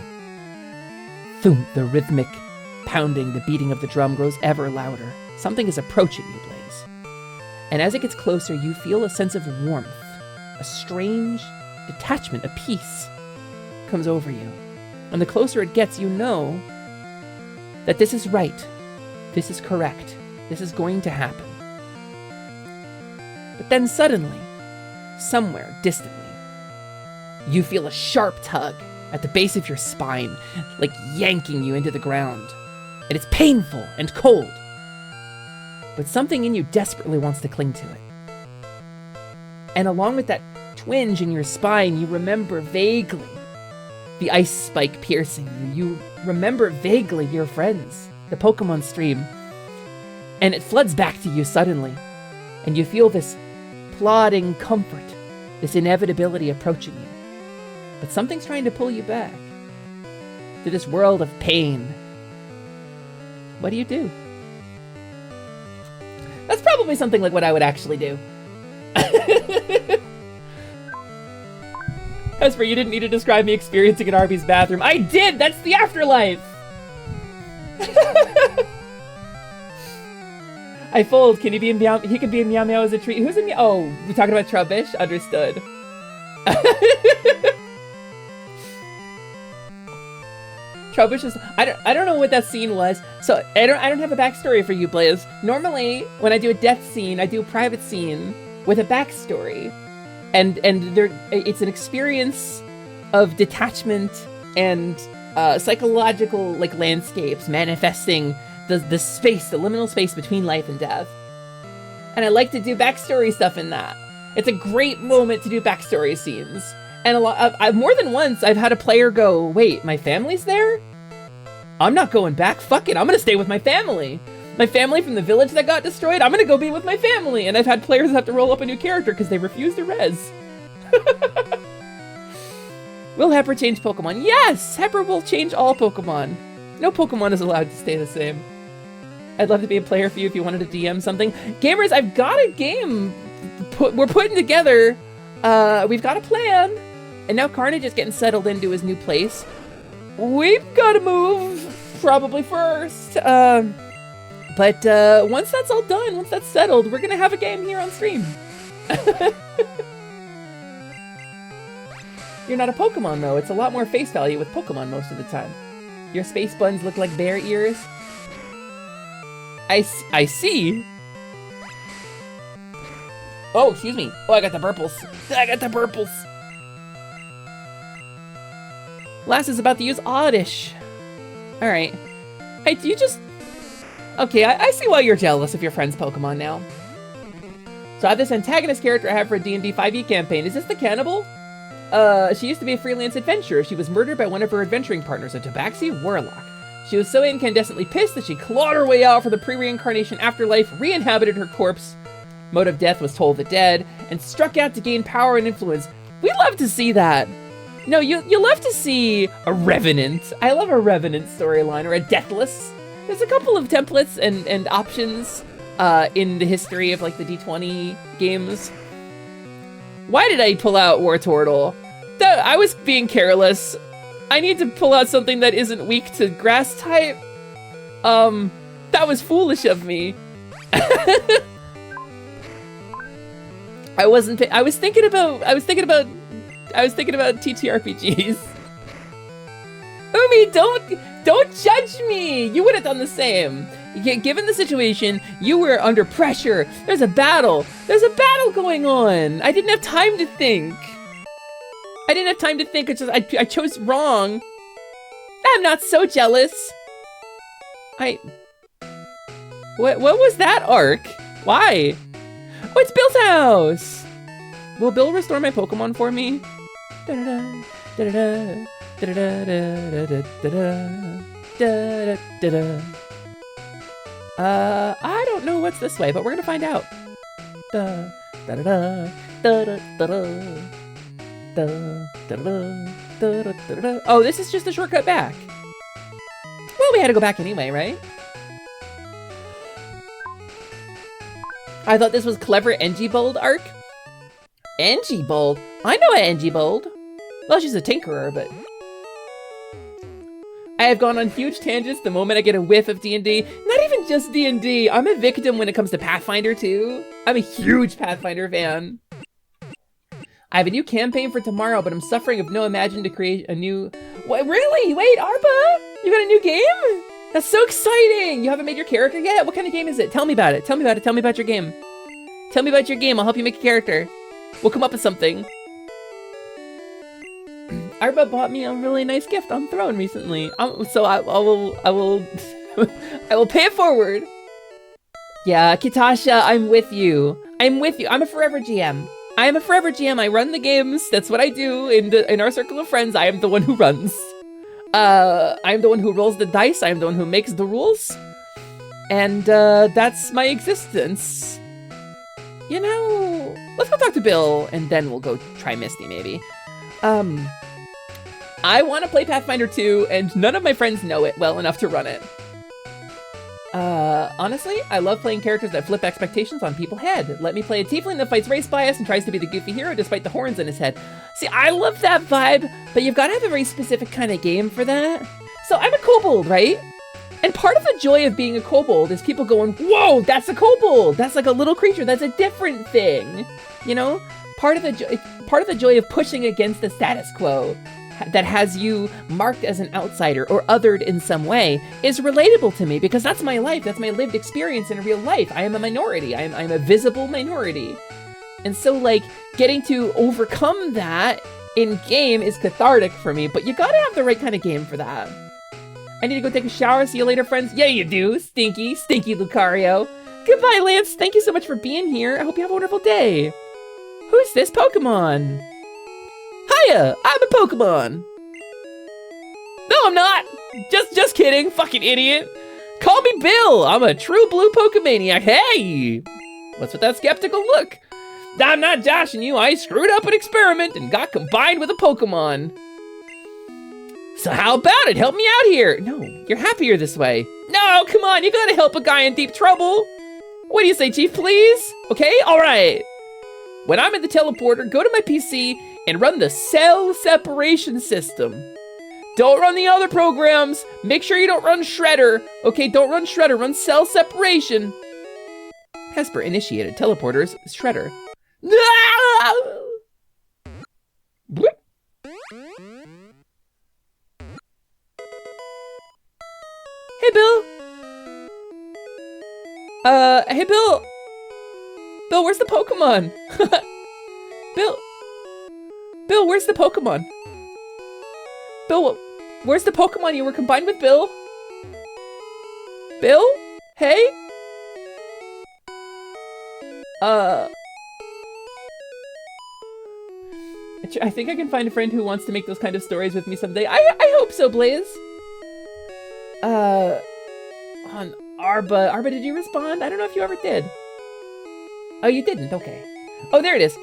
C: thum, the rhythmic pounding, the beating of the drum grows ever louder. Something is approaching you, Blaze. And as it gets closer, you feel a sense of warmth. A strange detachment, a peace comes over you. And the closer it gets, you know that this is right. This is correct. This is going to happen. But then suddenly, somewhere distantly, you feel a sharp tug at the base of your spine, like yanking you into the ground. And it's painful and cold. But something in you desperately wants to cling to it. And along with that twinge in your spine, you remember vaguely the ice spike piercing you. You remember vaguely your friends, the Pokemon stream. And it floods back to you suddenly. And you feel this plodding comfort, this inevitability approaching you. But something's trying to pull you back to this world of pain. What do you do? That's probably something like what I would actually do. Hesper, you didn't need to describe me experiencing an Arby's bathroom. I did! That's the afterlife! I fold. Can he be in Meow? He can be in Meow Meow as a treat. Who's in Meow? Oh, we're talking about Trubbish? Understood. Trubbish is... I don't know what that scene was. So I don't have a backstory for you, Blaze. Normally, when I do a death scene, I do a private scene with a backstory. And it's an experience of detachment and psychological like landscapes manifesting the space, the liminal space between life and death. And I like to do backstory stuff in that. It's a great moment to do backstory scenes. And more than once, I've had a player go, wait, my family's there? I'm not going back. Fuck it. I'm going to stay with my family. My family from the village that got destroyed, I'm going to go be with my family. And I've had players have to roll up a new character because they refuse to res. Will Hesper change Pokemon? Yes! Hesper will change all Pokemon. No Pokemon is allowed to stay the same. I'd love to be a player for you if you wanted to DM something. Gamers, I've got a game we're putting together. We've got a plan. And now Carnage is getting settled into his new place. We've got to move probably first. But once that's all done, once that's settled, we're going to have a game here on stream. You're not a Pokemon, though. It's a lot more face value with Pokemon most of the time. Your space buns look like bear ears. I see. Oh, excuse me. Oh, I got the burples. I got the burples. Last is about to use Oddish. Alright. Hey, do you just... Okay, I see why you're jealous of your friend's Pokemon now. So I have this antagonist character I have for a D&D 5e campaign. Is this the cannibal? She used to be a freelance adventurer. She was murdered by one of her adventuring partners, a Tabaxi warlock. She was so incandescently pissed that she clawed her way out for the pre-reincarnation afterlife, re-inhabited her corpse. Mode of death was Toll the Dead, and struck out to gain power and influence. We love to see that. No, you love to see a Revenant. I love a Revenant storyline, or a Deathless. There's a couple of templates and options in the history of like the D20 games. Why did I pull out Wartortle? I was being careless. I need to pull out something that isn't weak to grass type. That was foolish of me. I was thinking about TTRPGs. Umi, don't judge me. You would have done the same. Given the situation, you were under pressure. There's a battle going on. I didn't have time to think. I chose wrong. I'm not so jealous. What was that arc? Why? Oh, it's Bill's house! Will Bill restore my Pokemon for me? I don't know what's this way, but we're gonna find out. Oh, this is just a shortcut back. Well, we had to go back anyway, right? I thought this was clever Engiebold arc. Engiebold? I know an Engiebold. Well, she's a tinkerer, but... I have gone on huge tangents the moment I get a whiff of D&D. Not even just D&D. I'm a victim when it comes to Pathfinder, too. I'm a huge Pathfinder fan. I have a new campaign for tomorrow, but I'm suffering of no imagination to create a new... What, really? Wait, Arpa? You got a new game? That's so exciting! You haven't made your character yet? What kind of game is it? Tell me about it. Tell me about it. Tell me about your game. Tell me about your game. I'll help you make a character. We'll come up with something. Arba bought me a really nice gift on Throne recently. So I will I will pay it forward. Yeah, Kitasha, I'm with you. I'm with you. I'm a forever GM. I am a forever GM. I run the games. That's what I do in our circle of friends. I am the one who runs. I am the one who rolls the dice. I am the one who makes the rules. And that's my existence. You know, let's go talk to Bill and then we'll go try Misty maybe. I want to play Pathfinder 2 and none of my friends know it well enough to run it. Honestly, I love playing characters that flip expectations on people's head. Let me play a tiefling that fights race bias and tries to be the goofy hero despite the horns in his head. See, I love that vibe, but you've got to have a very specific kind of game for that. So I'm a kobold, right? And part of the joy of being a kobold is people going, whoa, that's a kobold! That's like a little creature, that's a different thing. You know? Part of the joy of pushing against the status quo that has you marked as an outsider or othered in some way is relatable to me because that's my life. That's my lived experience in real life. I am a minority. I'm a visible minority. And so like getting to overcome that in game is cathartic for me, but you gotta have the right kind of game for that. I need to go take a shower. See you later, friends. Yeah, you do. Stinky Lucario. Goodbye, Lance. Thank you so much for being here. I hope you have a wonderful day. Who's this Pokemon? Hiya, I'm a Pokemon. No, I'm not. Just kidding. Fucking idiot. Call me Bill. I'm a true blue Pokemaniac. Hey. What's with that skeptical look? I'm not joshing you. I screwed up an experiment and got combined with a Pokemon. So how about it? Help me out here. No, you're happier this way. No, come on. You gotta help a guy in deep trouble. What do you say, Chief, please? Okay, all right. When I'm in the teleporter, go to my PC and run the cell separation system. Don't run the other programs. Make sure you don't run Shredder. Okay, don't run Shredder. Run cell separation. Hesper initiated teleporters Shredder. Bloop. Hey, Bill. Hey, Bill. Bill, where's the Pokemon? Bill, where's the Pokemon? Bill, where's the Pokemon you were combined with, Bill? Bill? Hey? I think I can find a friend who wants to make those kind of stories with me someday. I hope so, Blaze. On Arba, did you respond? I don't know if you ever did. Oh, you didn't? Okay. Oh, there it is.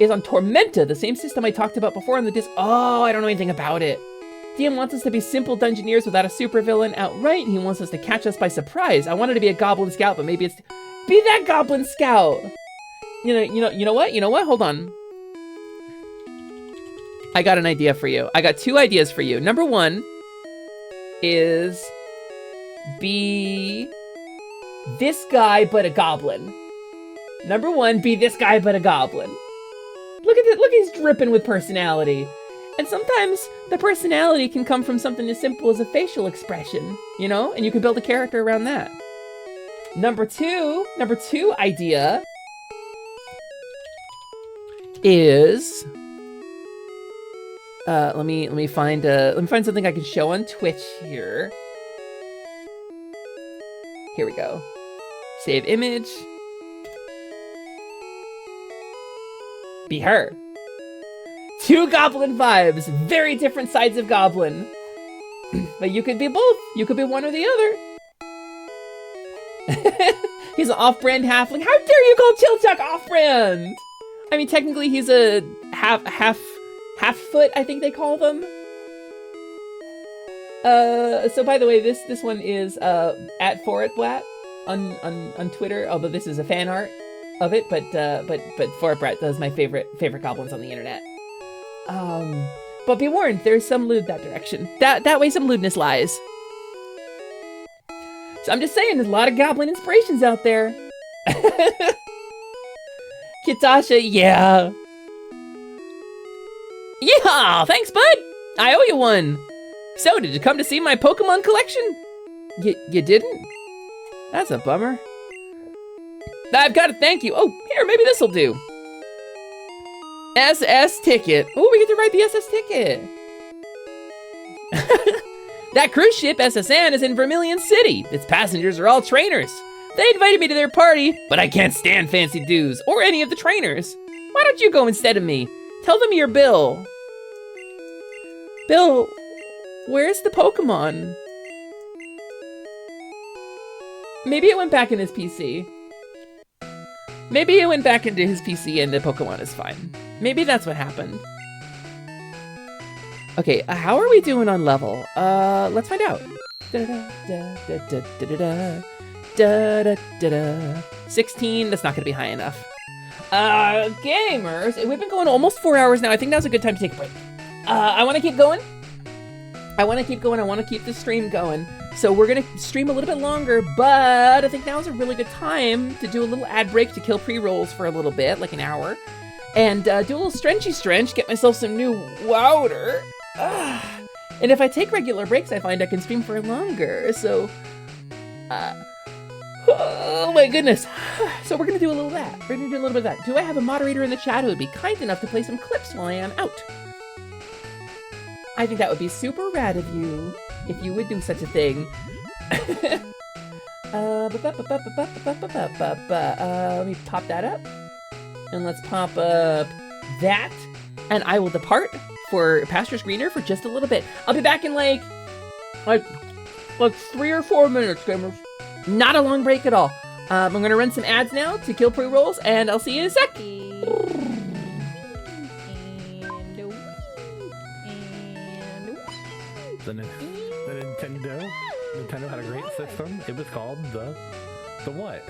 C: Is on Tormenta, the same system I talked about before on the disc. Oh, I don't know anything about it. DM wants us to be simple dungeoneers without a supervillain outright. He wants us to catch us by surprise. I wanted to be a Goblin Scout, but maybe it's... Be that Goblin Scout! You know what? Hold on. I got an idea for you. I got 2 ideas for you. Number 1 is... Be... this guy, but a goblin. Number 1, be this guy, but a goblin. Look at it. Look, he's dripping with personality. And sometimes the personality can come from something as simple as a facial expression, you know? And you can build a character around that. Number two idea is let me find something I can show on Twitch here. Here we go. Save image. Be her. 2 goblin vibes, very different sides of goblin. But you could be both. You could be one or the other. He's an off-brand halfling. How dare you call Chilchuck off-brand? I mean, technically he's a half foot, I think they call them. So by the way, this one is at ForitBlat on Twitter, although this is a fan art of it, but ForitBlat does my favorite goblins on the internet. But be warned, there's some lewd that direction. That way some lewdness lies. So I'm just saying, there's a lot of goblin inspirations out there. Kitasha, yeah. Yeehaw! Thanks, bud! I owe you one. So, did you come to see my Pokemon collection? You didn't? That's a bummer. I've got to thank you. Oh, here, maybe this'll do. SS ticket. Oh, we get to write the SS ticket. That cruise ship, SSN, is in Vermilion City. Its passengers are all trainers. They invited me to their party, but I can't stand fancy dues or any of the trainers. Why don't you go instead of me? Tell them you're Bill. Bill, where's the Pokemon? Maybe it went back in his PC. Maybe it went back into his PC and the Pokemon is fine. Maybe that's what happened. Okay, how are we doing on level? Let's find out. 16, that's not gonna be high enough. Gamers, we've been going almost 4 hours now. I think now's a good time to take a break. I wanna keep going. I wanna keep the stream going. So we're gonna stream a little bit longer, but I think now's a really good time to do a little ad break to kill pre-rolls for a little bit, like an hour. And do a little strenchy strench, get myself some new water. And if I take regular breaks, I find I can stream for longer, so... oh my goodness. So we're gonna do a little of that. We're gonna do a little bit of that. Do I have a moderator in the chat who would be kind enough to play some clips while I am out? I think that would be super rad of you. if you would do such a thing. Let me pop that up. And let's pop up that. And I will depart for Pasture Screener for just a little bit. I'll be back in like 3 or 4 minutes, gamers. Not a long break at all. I'm gonna run some ads now to kill pre-rolls, and I'll see you in a sec.
Q: The Nintendo had a great system. It was called the what?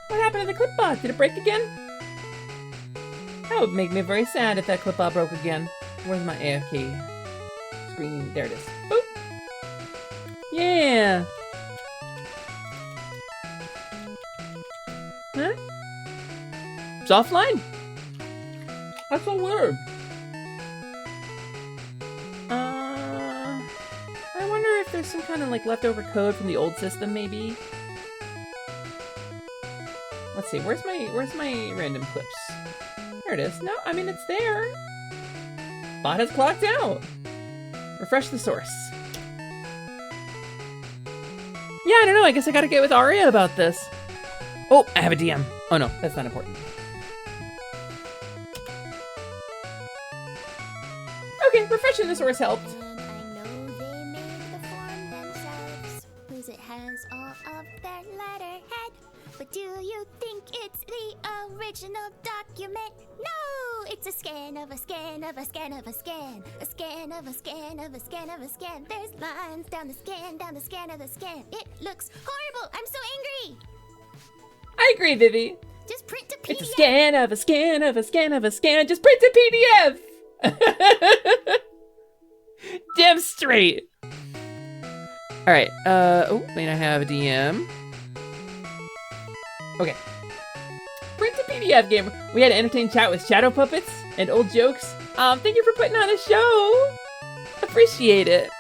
C: What happened to the clipboard? Did it break again? That would make me very sad if that clipboard broke again. Where's my AFK screen? There it is. Boop! Yeah! Huh? It's offline? That's so weird. I wonder if there's some kind of like leftover code from the old system, maybe. Let's see, where's my random clips? There it is. No, I mean it's there. Bot has clocked out. Refresh the source. Yeah, I don't know. I guess I gotta get with Aria about this. Oh, I have a DM. Oh no, that's not important. Okay, refreshing the source helped.
R: It has all of their letterhead. But do you think it's the original document? No! It's a scan of a scan of a scan of a scan. A scan of a scan of a scan of a scan. There's lines down the scan of the scan. It looks horrible! I'm so angry!
C: I agree, Vivi.
R: Just print to PDF.
C: It's a scan of a scan of a scan of a scan. Just print to PDF! Damn straight. Alright, oh, wait, I have a DM. Okay. Print to PDF gamer. We had to entertain chat with shadow puppets and old jokes. Thank you for putting on a show. Appreciate it.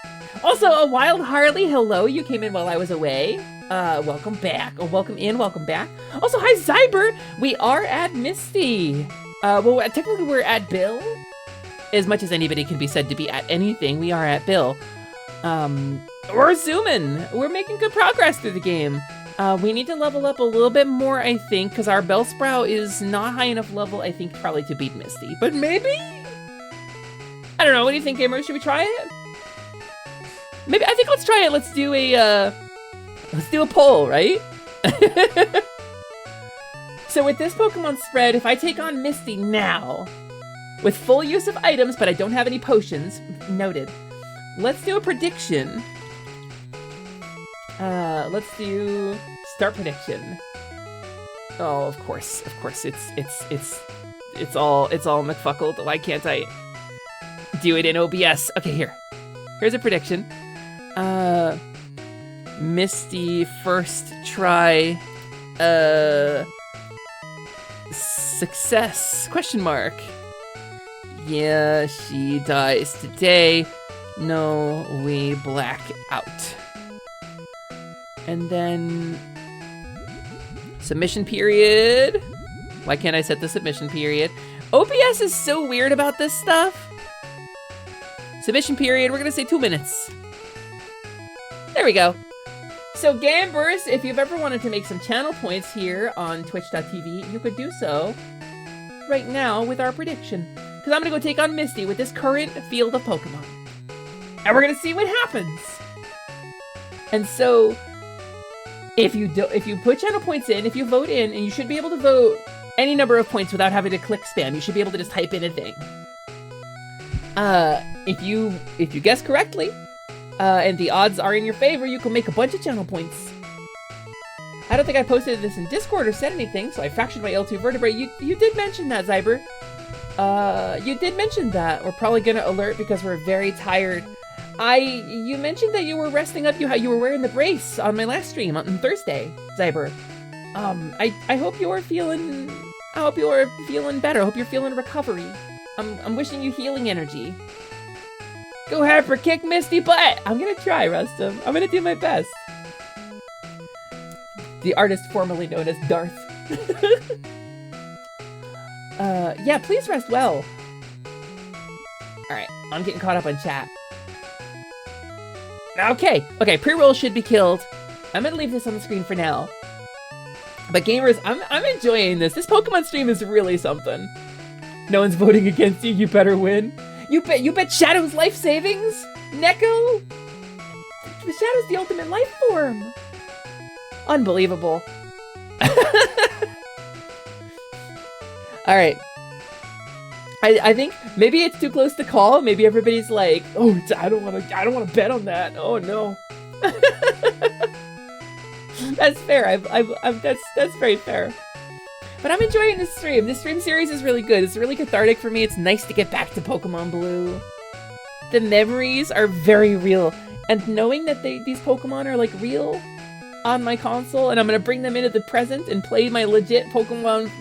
C: Also, a Wild Harley, hello. You came in while I was away. Welcome back. Oh, welcome in, welcome back. Also, hi, Zyber. We are at Misty. Well, technically we're at Bill. As much as anybody can be said to be at anything, we are at Bill. We're zooming. We're making good progress through the game. We need to level up a little bit more, I think, because our Bellsprout is not high enough level, I think, probably to beat Misty. But maybe? I don't know. What do you think, gamers? Should we try it? Maybe. I think let's try it. Let's do a poll, right? So with this Pokemon spread, if I take on Misty now, with full use of items, but I don't have any potions, noted. Let's do a prediction. Let's do start prediction. Oh, of course, it's all McFuckled. Why can't I do it in OBS? Okay, here's a prediction. Misty first try, success, question mark. Yeah, she dies today. No, we black out. And then submission period. Why can't I set the submission period? OBS is so weird about this stuff. Submission period, we're gonna say 2 minutes. There we go. So Gambers, if you've ever wanted to make some channel points here on twitch.tv, you could do so right now with our prediction. Because I'm gonna go take on Misty with this current field of Pokemon. And we're gonna see what happens. And so, if you put channel points in, if you vote in, and you should be able to vote any number of points without having to click spam. You should be able to just type in a thing. If you guess correctly, and the odds are in your favor, you can make a bunch of channel points. I don't think I posted this in Discord or said anything, so I fractured my L2 vertebrae. You did mention that, Zyber. You did mention that. We're probably gonna alert because we're very tired. You mentioned that you were resting up, you were wearing the brace on my last stream on Thursday, Zyber. I hope you are feeling better. I hope you're feeling recovery. I'm wishing you healing energy. Go Hesper, kick Misty butt! I'm gonna try, Rustum. I'm gonna do my best. The artist formerly known as Darth. Yeah, please rest well. Alright, I'm getting caught up on chat. Okay, pre-roll should be killed. I'm gonna leave this on the screen for now. But gamers, I'm enjoying this. This Pokemon stream is really something. No one's voting against you, you better win. You bet Shadow's life savings? Neko? The Shadow's the ultimate life form. Unbelievable. Alright. I think maybe it's too close to call. Maybe everybody's like, oh, I don't want to bet on that. Oh no. That's fair. That's very fair. But I'm enjoying this stream. This stream series is really good. It's really cathartic for me. It's nice to get back to Pokemon Blue. The memories are very real. And knowing that these Pokemon are like real on my console, and I'm gonna bring them into the present and play my legit Pokemon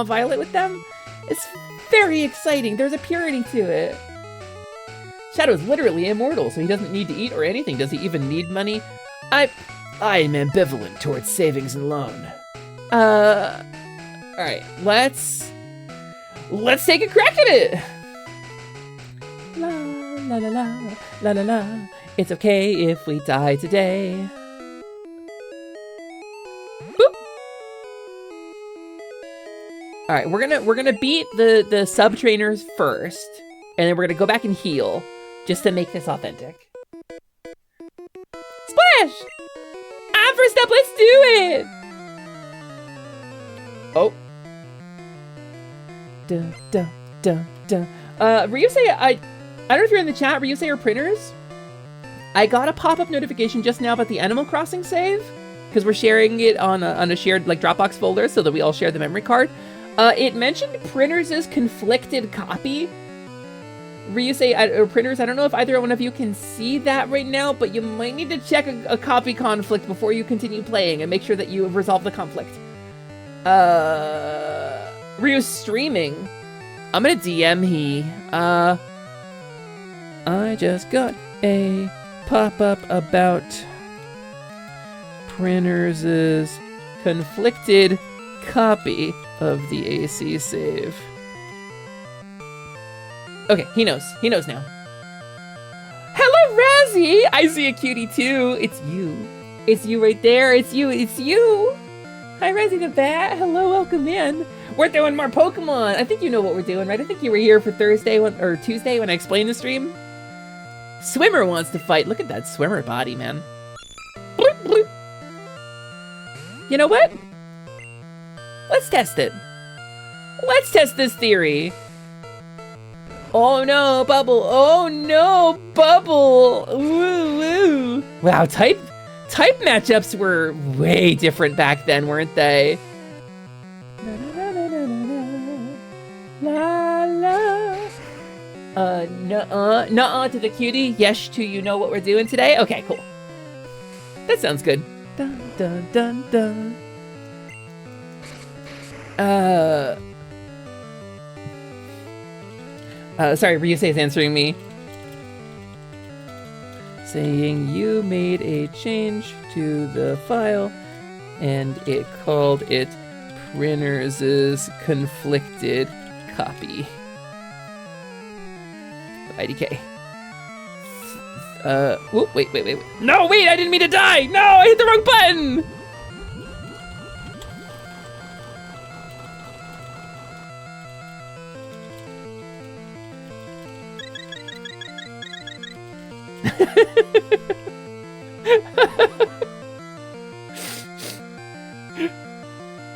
C: Violet with them, it's very exciting. There's a purity to it. Shadow's literally immortal, so he doesn't need to eat or anything. Does he even need money? I am ambivalent towards savings and loan. Alright, let's take a crack at it! La la la la la la la. It's okay if we die today. Boop! Alright, we're gonna beat the sub-trainers first, and then we're gonna go back and heal, just to make this authentic. Splash! I'm first up, let's do it! Oh. Dun, dun, dun, dun. Ryusei, I don't know if you're in the chat, Ryusei or Printers. I got a pop-up notification just now about the Animal Crossing save, because we're sharing it on a shared like Dropbox folder so that we all share the memory card. It mentioned Printers' conflicted copy. Ryusei or Printers, I don't know if either one of you can see that right now, but you might need to check a copy conflict before you continue playing and make sure that you have resolved the conflict. Ryu's streaming. I'm gonna DM he. I just got a pop-up about printers' conflicted copy of the AC save. Okay, he knows. He knows now. Hello, Razzie! I see a cutie too. It's you. It's you right there. It's you. It's you. Hi, Razzie the Bat. Hello, welcome in. We're doing more Pokemon. I think you know what we're doing, right? I think you were here for Tuesday when I explained the stream. Swimmer wants to fight. Look at that swimmer body, man. Bloop, bloop. You know what? Let's test it. Let's test this theory. Oh no, Bubble. Oh no, Bubble. Woo, woo. Wow, type matchups were way different back then, weren't they? La la. Nuh-uh to the cutie. Yes to you know what we're doing today. Okay, cool. That sounds good. Dun dun dun dun. Sorry, Ryusei is answering me. Saying you made a change to the file and it called it printers' conflicted copy. IDK. Whoop, wait. No, wait, I didn't mean to die! No, I hit the wrong button!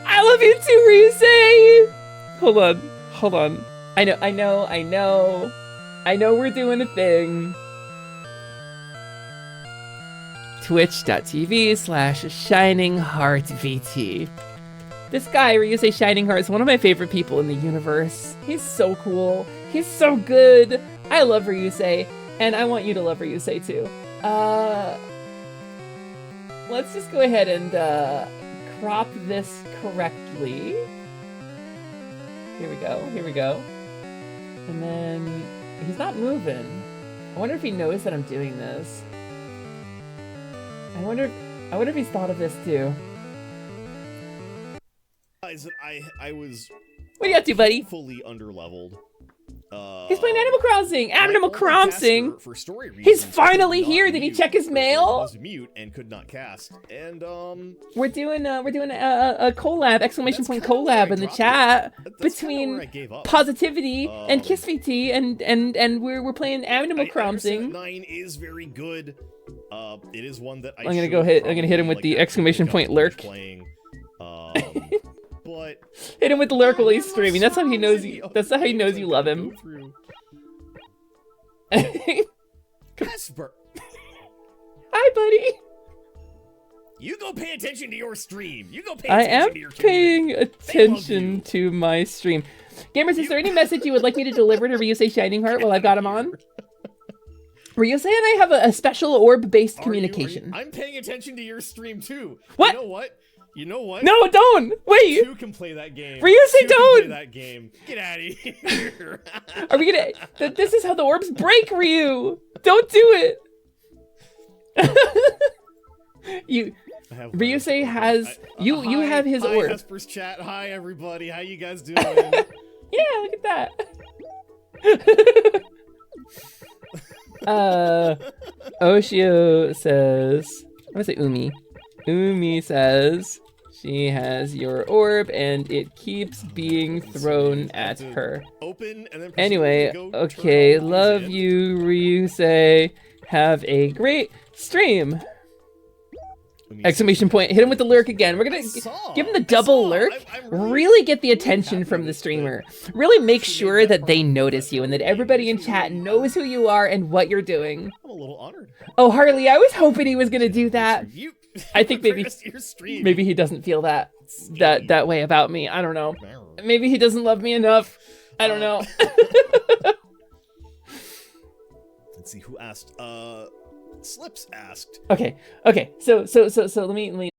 C: I love you too, Ryusei! Hold on. I know we're doing a thing. Twitch.tv/ShiningHeartVT. This guy, Ryusei Shining Heart, is one of my favorite people in the universe. He's so cool. He's so good. I love Ryusei, and I want you to love Ryusei too. Let's just go ahead and crop this correctly. Here we go. And then he's not moving. I wonder if he knows that I'm doing this. I wonder if he's thought of this too.
P: I was.
C: What are you up to, buddy?
P: Fully underleveled.
C: He's playing Animal Crossing. Animal Crossing. He's finally here. Did he check his mail?
P: Was mute and could not cast. And
C: we're doing a collab, exclamation point collab in the chat between Positivity and KissVT, and we're playing Animal Crossing.
P: 9 is very good. It is one that
C: I'm gonna hit him with the exclamation point lurk.
P: But
C: hit him with the lurk while he's streaming. That's how he knows you. That's how he knows you love him.
P: Hesper.
C: Hi, buddy.
P: You go pay attention to your stream. You go pay
C: I
P: attention
C: am
P: to your
C: paying attention to my stream. Gamers, is there any message you would like me to deliver to Ryusei Shining Heart while I've got him on? Ryusei and I have a special orb-based communication.
P: I'm paying attention to your stream too.
C: What?
P: You know what?
C: No, don't! Wait!
P: You can play that game.
C: Ryusei, don't!
P: Play that game. Get out of here.
C: Are we gonna... This is how the orbs break, Ryu! Don't do it! Ryusei has... You have his orb.
P: Hi, Hesper's chat. Hi, everybody. How you guys doing?
C: Yeah, look at that. Oshio says... I'm gonna say Umi. Umi says... She has your orb, and it keeps being thrown at her. Anyway, okay, love you, Ryusei. Have a great stream! Exclamation point. Hit him with the lurk again. We're gonna give him the double lurk. Really get the attention from the streamer. Really make sure that they notice you and that everybody in chat knows who you are and what you're doing.
P: I'm a little honored.
C: Oh, Harley, I was hoping he was gonna do that. I think maybe he doesn't feel that way about me. I don't know. Maybe he doesn't love me enough. I don't know.
P: Let's see who asked. Slips asked.
C: Okay. So let me